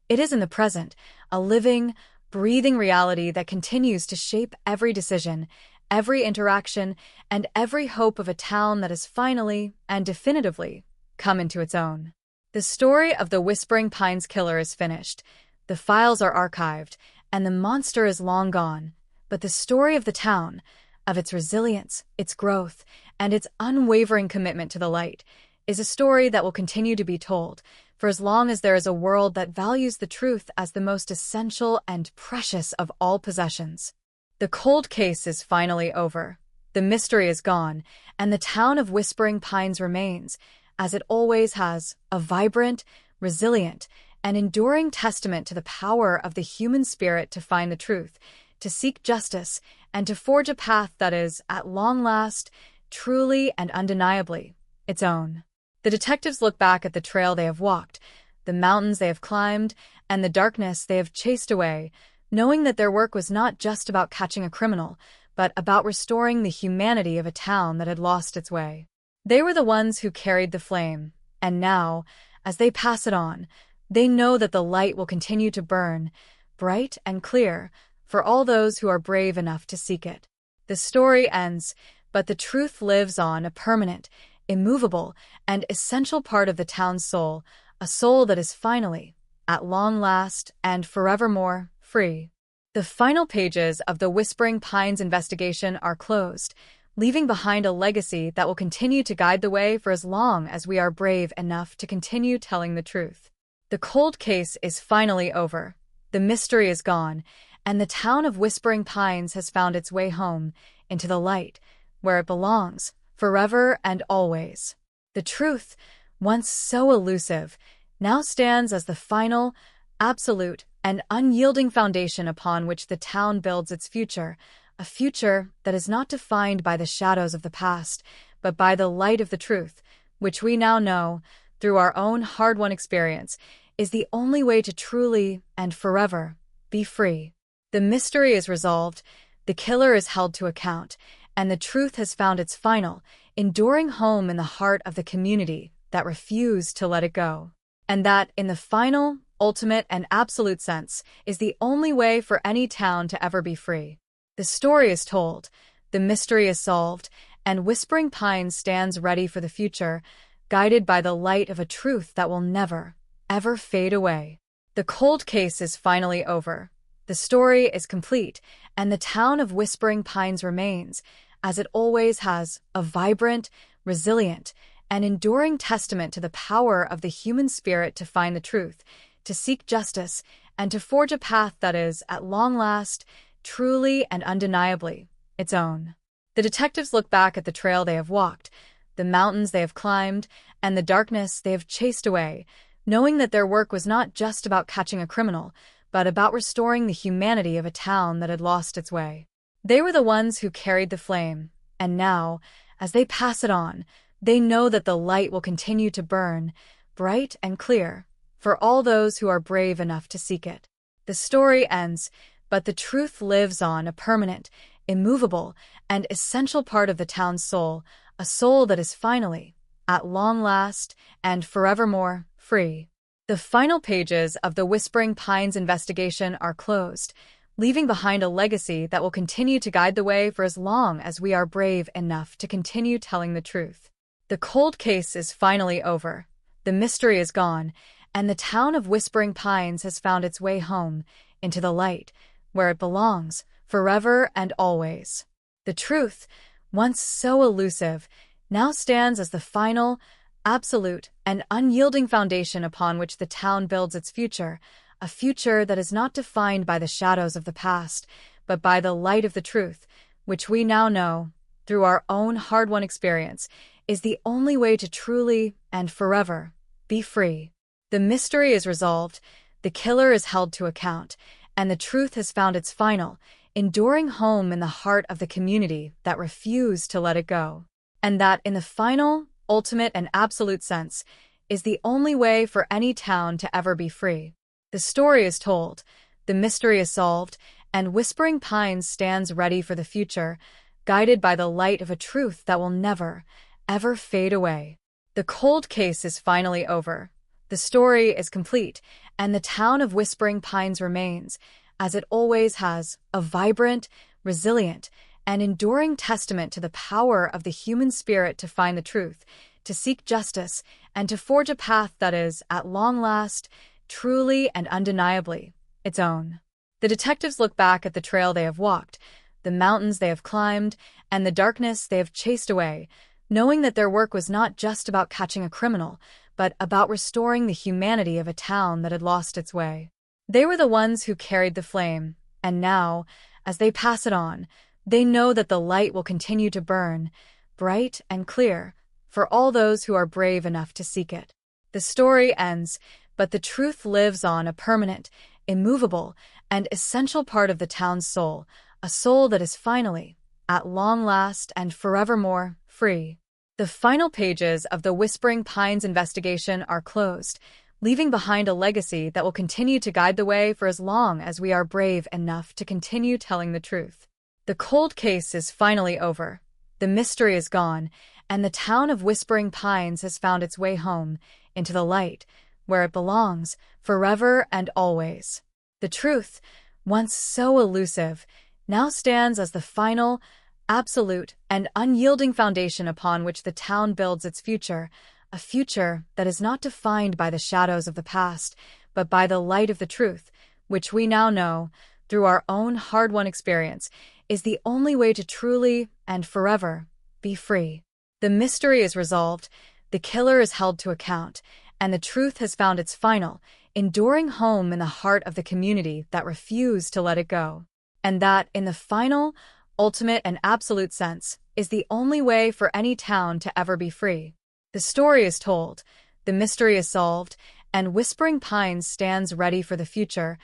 it is in the present, a living, breathing reality that continues to shape every decision, every interaction, and every hope of a town that has finally and definitively come into its own. The story of the Whispering Pines killer is finished, the files are archived, and the monster is long gone, but the story of the town, of its resilience, its growth, and its unwavering commitment to the light, is a story that will continue to be told for as long as there is a world that values the truth as the most essential and precious of all possessions. The cold case is finally over. The mystery is gone, and the town of Whispering Pines remains, as it always has, a vibrant, resilient, and enduring testament to the power of the human spirit to find the truth, to seek justice, and to forge a path that is, at long last, truly and undeniably its own. The detectives look back at the trail they have walked, the mountains they have climbed, and the darkness they have chased away, knowing that their work was not just about catching a criminal, but about restoring the humanity of a town that had lost its way. They were the ones who carried the flame, and now, as they pass it on, they know that the light will continue to burn, bright and clear, for all those who are brave enough to seek it. The story ends, but the truth lives on, a permanent, immovable, and essential part of the town's soul, a soul that is finally, at long last, and forevermore, free. The final pages of the Whispering Pines investigation are closed, leaving behind a legacy that will continue to guide the way for as long as we are brave enough to continue telling the truth. The cold case is finally over. The mystery is gone, and the town of Whispering Pines has found its way home, into the light, where it belongs, forever and always. The truth, once so elusive, now stands as the final, absolute, and unyielding foundation upon which the town builds its future, a future that is not defined by the shadows of the past, but by the light of the truth, which we now know, through our own hard-won experience, is the only way to truly and forever be free. The mystery is resolved, the killer is held to account, and the truth has found its final, enduring home in the heart of the community that refused to let it go. And that, in the final, ultimate, and absolute sense, is the only way for any town to ever be free. The story is told, the mystery is solved, and Whispering Pines stands ready for the future, guided by the light of a truth that will never, ever fade away. The cold case is finally over. The story is complete, and the town of Whispering Pines remains, as it always has, a vibrant, resilient, and enduring testament to the power of the human spirit to find the truth, to seek justice, and to forge a path that is, at long last, truly and undeniably its own. The detectives look back at the trail they have walked, the mountains they have climbed, and the darkness they have chased away, knowing that their work was not just about catching a criminal, but about restoring the humanity of a town that had lost its way. They were the ones who carried the flame, and now, as they pass it on, they know that the light will continue to burn, bright and clear, for all those who are brave enough to seek it. The story ends, but the truth lives on, a permanent, immovable, and essential part of the town's soul, a soul that is finally, at long last, and forevermore, free. The final pages of the Whispering Pines investigation are closed, leaving behind a legacy that will continue to guide the way for as long as we are brave enough to continue telling the truth. The cold case is finally over. The mystery is gone, and the town of Whispering Pines has found its way home, into the light, where it belongs, forever and always. The truth, once so elusive, now stands as the final, absolute, and unyielding foundation upon which the town builds its future, a future that is not defined by the shadows of the past, but by the light of the truth, which we now know, through our own hard-won experience, is the only way to truly and forever be free. The mystery is resolved, the killer is held to account, and the truth has found its final, enduring home in the heart of the community that refused to let it go. And that, in the final, ultimate, and absolute sense, is the only way for any town to ever be free. The story is told, the mystery is solved, and Whispering Pines stands ready for the future, guided by the light of a truth that will never, ever fade away. The cold case is finally over. The story is complete, and the town of Whispering Pines remains, as it always has, a vibrant, resilient, and enduring testament to the power of the human spirit to find the truth, to seek justice, and to forge a path that is, at long last, truly and undeniably its own. The detectives look back at the trail they have walked, the mountains they have climbed, and the darkness they have chased away, knowing that their work was not just about catching a criminal, but about restoring the humanity of a town that had lost its way. They were the ones who carried the flame, and now, as they pass it on, they know that the light will continue to burn, bright and clear, for all those who are brave enough to seek it. The story ends, but the truth lives on, a permanent, immovable, and essential part of the town's soul, a soul that is finally, at long last and forevermore, free. The final pages of the Whispering Pines investigation are closed, leaving behind a legacy that will continue to guide the way for as long as we are brave enough to continue telling the truth. The cold case is finally over, the mystery is gone, and the town of Whispering Pines has found its way home, into the light, where it belongs, forever and always. The truth, once so elusive, now stands as the final, absolute, and unyielding foundation upon which the town builds its future, a future that is not defined by the shadows of the past, but by the light of the truth, which we now know, through our own hard-won experience, is the only way to truly and forever be free. The mystery is resolved, the killer is held to account, and the truth has found its final, enduring home in the heart of the community that refused to let it go. And that, in the final, ultimate, and absolute sense, is the only way for any town to ever be free. The story is told, the mystery is solved, and Whispering Pines stands ready for the future,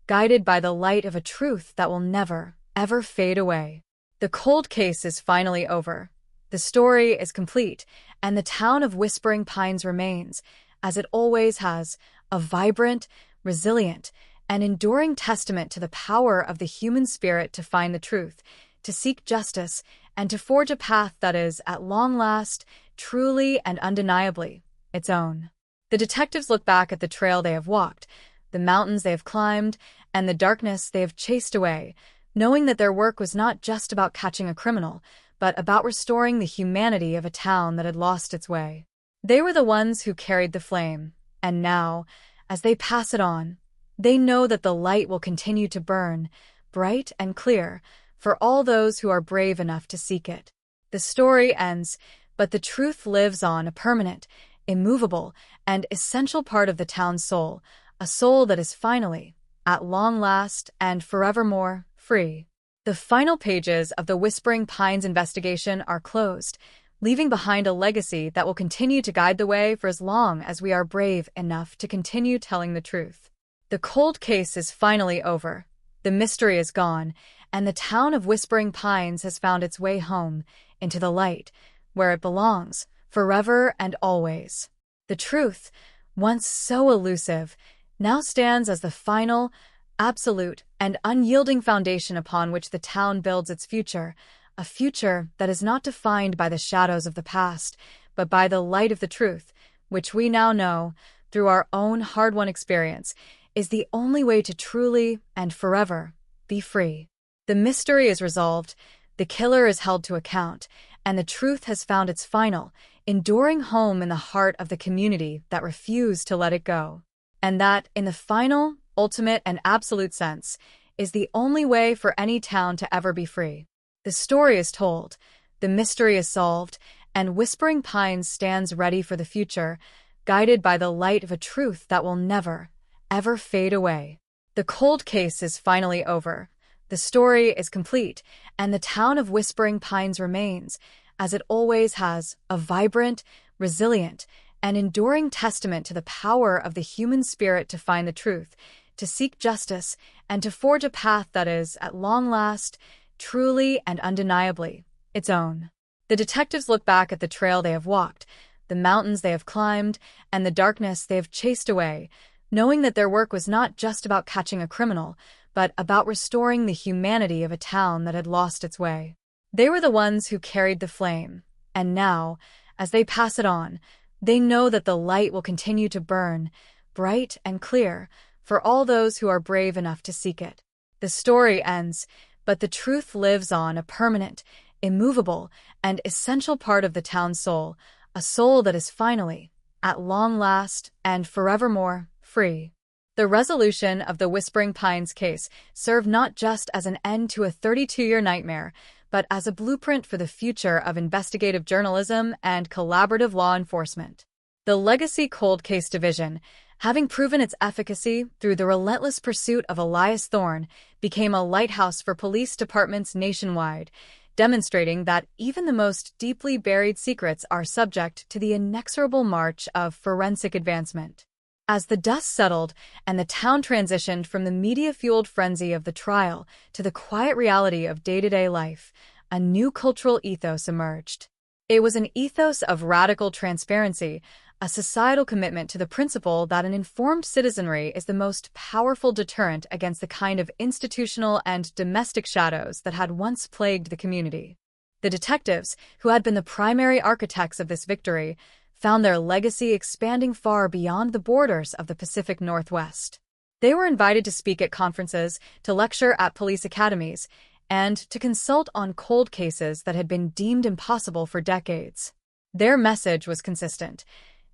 guided by the light of a truth that will never, ever fade away. The cold case is finally over. The story is complete, and the town of Whispering Pines remains, as it always has, a vibrant, resilient, and enduring testament to the power of the human spirit to find the truth, to seek justice, and to forge a path that is, at long last, truly and undeniably, its own. The detectives look back at the trail they have walked, the mountains they have climbed, and the darkness they have chased away, knowing that their work was not just about catching a criminal, but about restoring the humanity of a town that had lost its way. They were the ones who carried the flame, and now, as they pass it on, they know that the light will continue to burn, bright and clear, for all those who are brave enough to seek it. The story ends, but the truth lives on, a permanent, immovable, and essential part of the town's soul, a soul that is finally, at long last and forevermore, free. The final pages of the Whispering Pines investigation are closed, leaving behind a legacy that will continue to guide the way for as long as we are brave enough to continue telling the truth. The cold case is finally over, the mystery is gone, and the town of Whispering Pines has found its way home, into the light, where it belongs, forever and always. The truth, once so elusive, now stands as the final, absolute, and unyielding foundation upon which the town builds its future, a future that is not defined by the shadows of the past, but by the light of the truth, which we now know, through our own hard-won experience, is the only way to truly and forever be free. The mystery is resolved, the killer is held to account, and the truth has found its final, enduring home in the heart of the community that refused to let it go. And that, in the final, ultimate, and absolute sense, is the only way for any town to ever be free. The story is told, the mystery is solved, and Whispering Pines stands ready for the future, guided by the light of a truth that will never, ever fade away. The cold case is finally over. The story is complete, and the town of Whispering Pines remains, as it always has, a vibrant, resilient, and enduring testament to the power of the human spirit to find the truth, to seek justice, and to forge a path that is, at long last, truly and undeniably, its own. The detectives look back at the trail they have walked, the mountains they have climbed, and the darkness they have chased away, knowing that their work was not just about catching a criminal, but about restoring the humanity of a town that had lost its way. They were the ones who carried the flame, and now, as they pass it on, they know that the light will continue to burn, bright and clear, for all those who are brave enough to seek it. The story ends, but the truth lives on, a permanent, immovable, and essential part of the town's soul, a soul that is finally, at long last, and forevermore, free. The resolution of the Whispering Pines case served not just as an end to a 32-year nightmare, but as a blueprint for the future of investigative journalism and collaborative law enforcement. The Legacy Cold Case Division, having proven its efficacy through the relentless pursuit of Elias Thorne, became a lighthouse for police departments nationwide, demonstrating that even the most deeply buried secrets are subject to the inexorable march of forensic advancement. As the dust settled and the town transitioned from the media-fueled frenzy of the trial to the quiet reality of day-to-day life, a new cultural ethos emerged. It was an ethos of radical transparency, a societal commitment to the principle that an informed citizenry is the most powerful deterrent against the kind of institutional and domestic shadows that had once plagued the community. The detectives, who had been the primary architects of this victory, found their legacy expanding far beyond the borders of the Pacific Northwest. They were invited to speak at conferences, to lecture at police academies, and to consult on cold cases that had been deemed impossible for decades. Their message was consistent.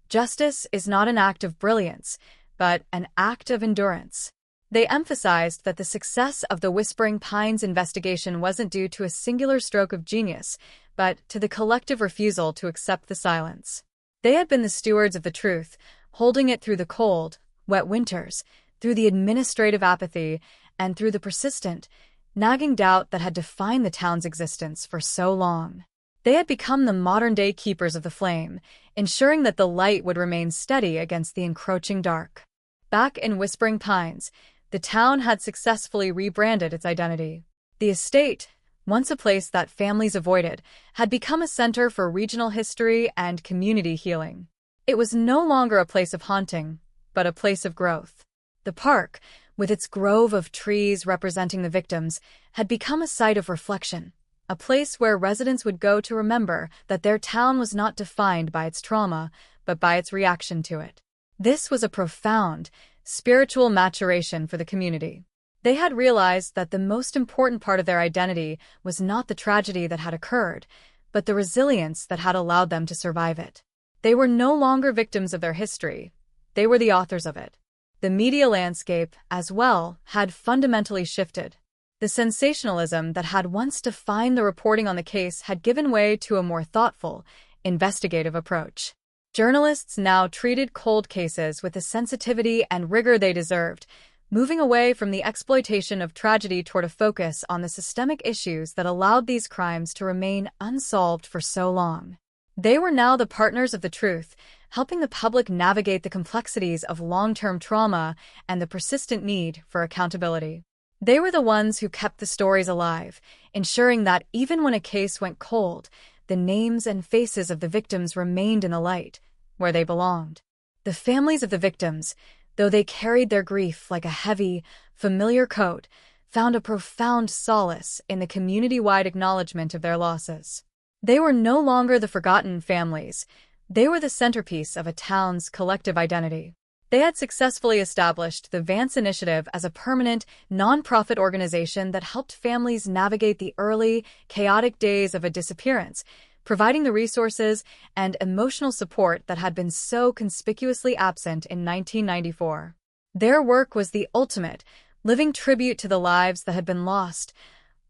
Justice is not an act of brilliance, but an act of endurance. They emphasized that the success of the Whispering Pines investigation wasn't due to a singular stroke of genius, but to the collective refusal to accept the silence. They had been the stewards of the truth, holding it through the cold, wet winters, through the administrative apathy, and through the persistent, nagging doubt that had defined the town's existence for so long. They had become the modern-day keepers of the flame, ensuring that the light would remain steady against the encroaching dark. Back in Whispering Pines, the town had successfully rebranded its identity. The estate, once a place that families avoided, had become a center for regional history and community healing. It was no longer a place of haunting, but a place of growth. The park, with its grove of trees representing the victims, had become a site of reflection, a place where residents would go to remember that their town was not defined by its trauma, but by its reaction to it. This was a profound, spiritual maturation for the community. They had realized that the most important part of their identity was not the tragedy that had occurred, but the resilience that had allowed them to survive it. They were no longer victims of their history. They were the authors of it. The media landscape, as well, had fundamentally shifted. The sensationalism that had once defined the reporting on the case had given way to a more thoughtful, investigative approach. Journalists now treated cold cases with the sensitivity and rigor they deserved, moving away from the exploitation of tragedy toward a focus on the systemic issues that allowed these crimes to remain unsolved for so long. They were now the partners of the truth, helping the public navigate the complexities of long-term trauma and the persistent need for accountability. They were the ones who kept the stories alive, ensuring that even when a case went cold, the names and faces of the victims remained in the light, where they belonged. The families of the victims, though they carried their grief like a heavy, familiar coat, found a profound solace in the community-wide acknowledgement of their losses. They were no longer the forgotten families. They were the centerpiece of a town's collective identity. They had successfully established the Vance Initiative as a permanent, nonprofit organization that helped families navigate the early, chaotic days of a disappearance, providing the resources and emotional support that had been so conspicuously absent in 1994. Their work was the ultimate, living tribute to the lives that had been lost,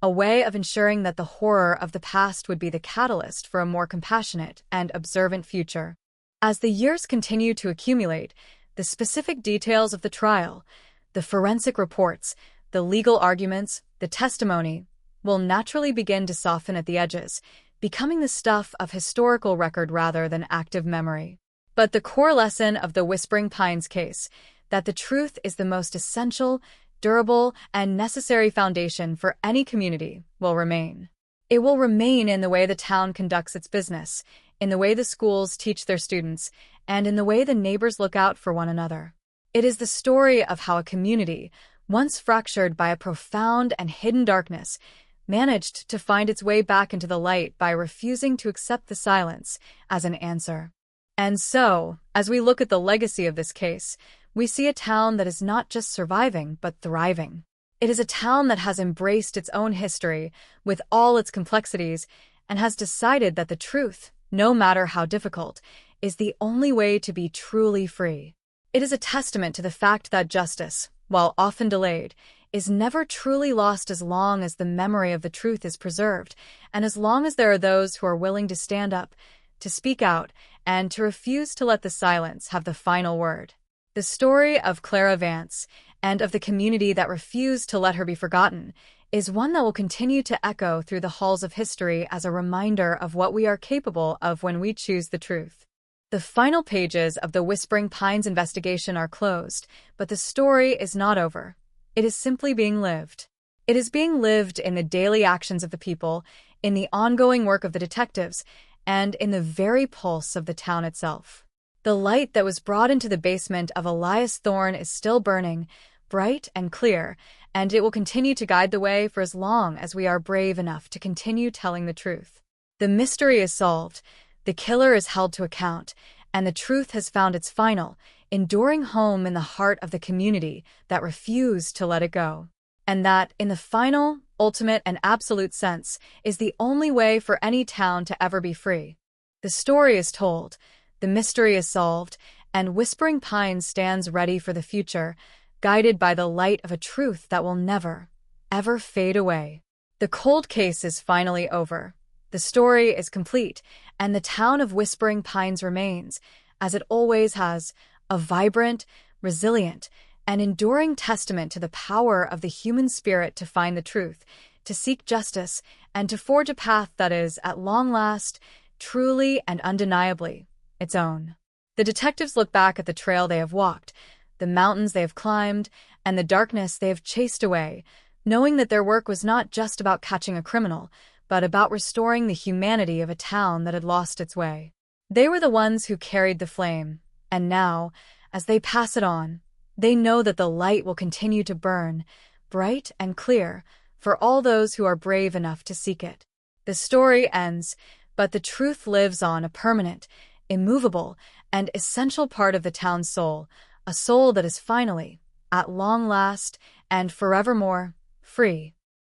a way of ensuring that the horror of the past would be the catalyst for a more compassionate and observant future. As the years continued to accumulate, the specific details of the trial, the forensic reports, the legal arguments, the testimony, will naturally begin to soften at the edges, becoming the stuff of historical record rather than active memory. But the core lesson of the Whispering Pines case, that the truth is the most essential, durable, and necessary foundation for any community, will remain. It will remain in the way the town conducts its business, in the way the schools teach their students, and in the way the neighbors look out for one another. It is the story of how a community, once fractured by a profound and hidden darkness, managed to find its way back into the light by refusing to accept the silence as an answer. And so, as we look at the legacy of this case, we see a town that is not just surviving, but thriving. It is a town that has embraced its own history, with all its complexities, and has decided that the truth, no matter how difficult, is the only way to be truly free. It is a testament to the fact that justice, while often delayed, is never truly lost as long as the memory of the truth is preserved, and as long as there are those who are willing to stand up, to speak out, and to refuse to let the silence have the final word. The story of Clara Vance, and of the community that refused to let her be forgotten, is one that will continue to echo through the halls of history as a reminder of what we are capable of when we choose the truth. The final pages of the Whispering Pines investigation are closed, but the story is not over. It is simply being lived. It is being lived in the daily actions of the people, in the ongoing work of the detectives, and in the very pulse of the town itself. The light that was brought into the basement of Elias Thorne is still burning, bright and clear, and it will continue to guide the way for as long as we are brave enough to continue telling the truth. The mystery is solved, the killer is held to account, and the truth has found its final, enduring home in the heart of the community that refused to let it go. And that, in the final, ultimate, and absolute sense, is the only way for any town to ever be free. The story is told, the mystery is solved, and Whispering Pines stands ready for the future, guided by the light of a truth that will never, ever fade away. The cold case is finally over. The story is complete, and the town of Whispering Pines remains, as it always has, a vibrant, resilient, and enduring testament to the power of the human spirit to find the truth, to seek justice, and to forge a path that is, at long last, truly and undeniably its own. The detectives look back at the trail they have walked, the mountains they have climbed, and the darkness they have chased away, knowing that their work was not just about catching a criminal, but about restoring the humanity of a town that had lost its way. They were the ones who carried the flame, and now, as they pass it on, they know that the light will continue to burn, bright and clear, for all those who are brave enough to seek it. The story ends, but the truth lives on, a permanent, immovable, and essential part of the town's soul, a soul that is finally, at long last, and forevermore, free.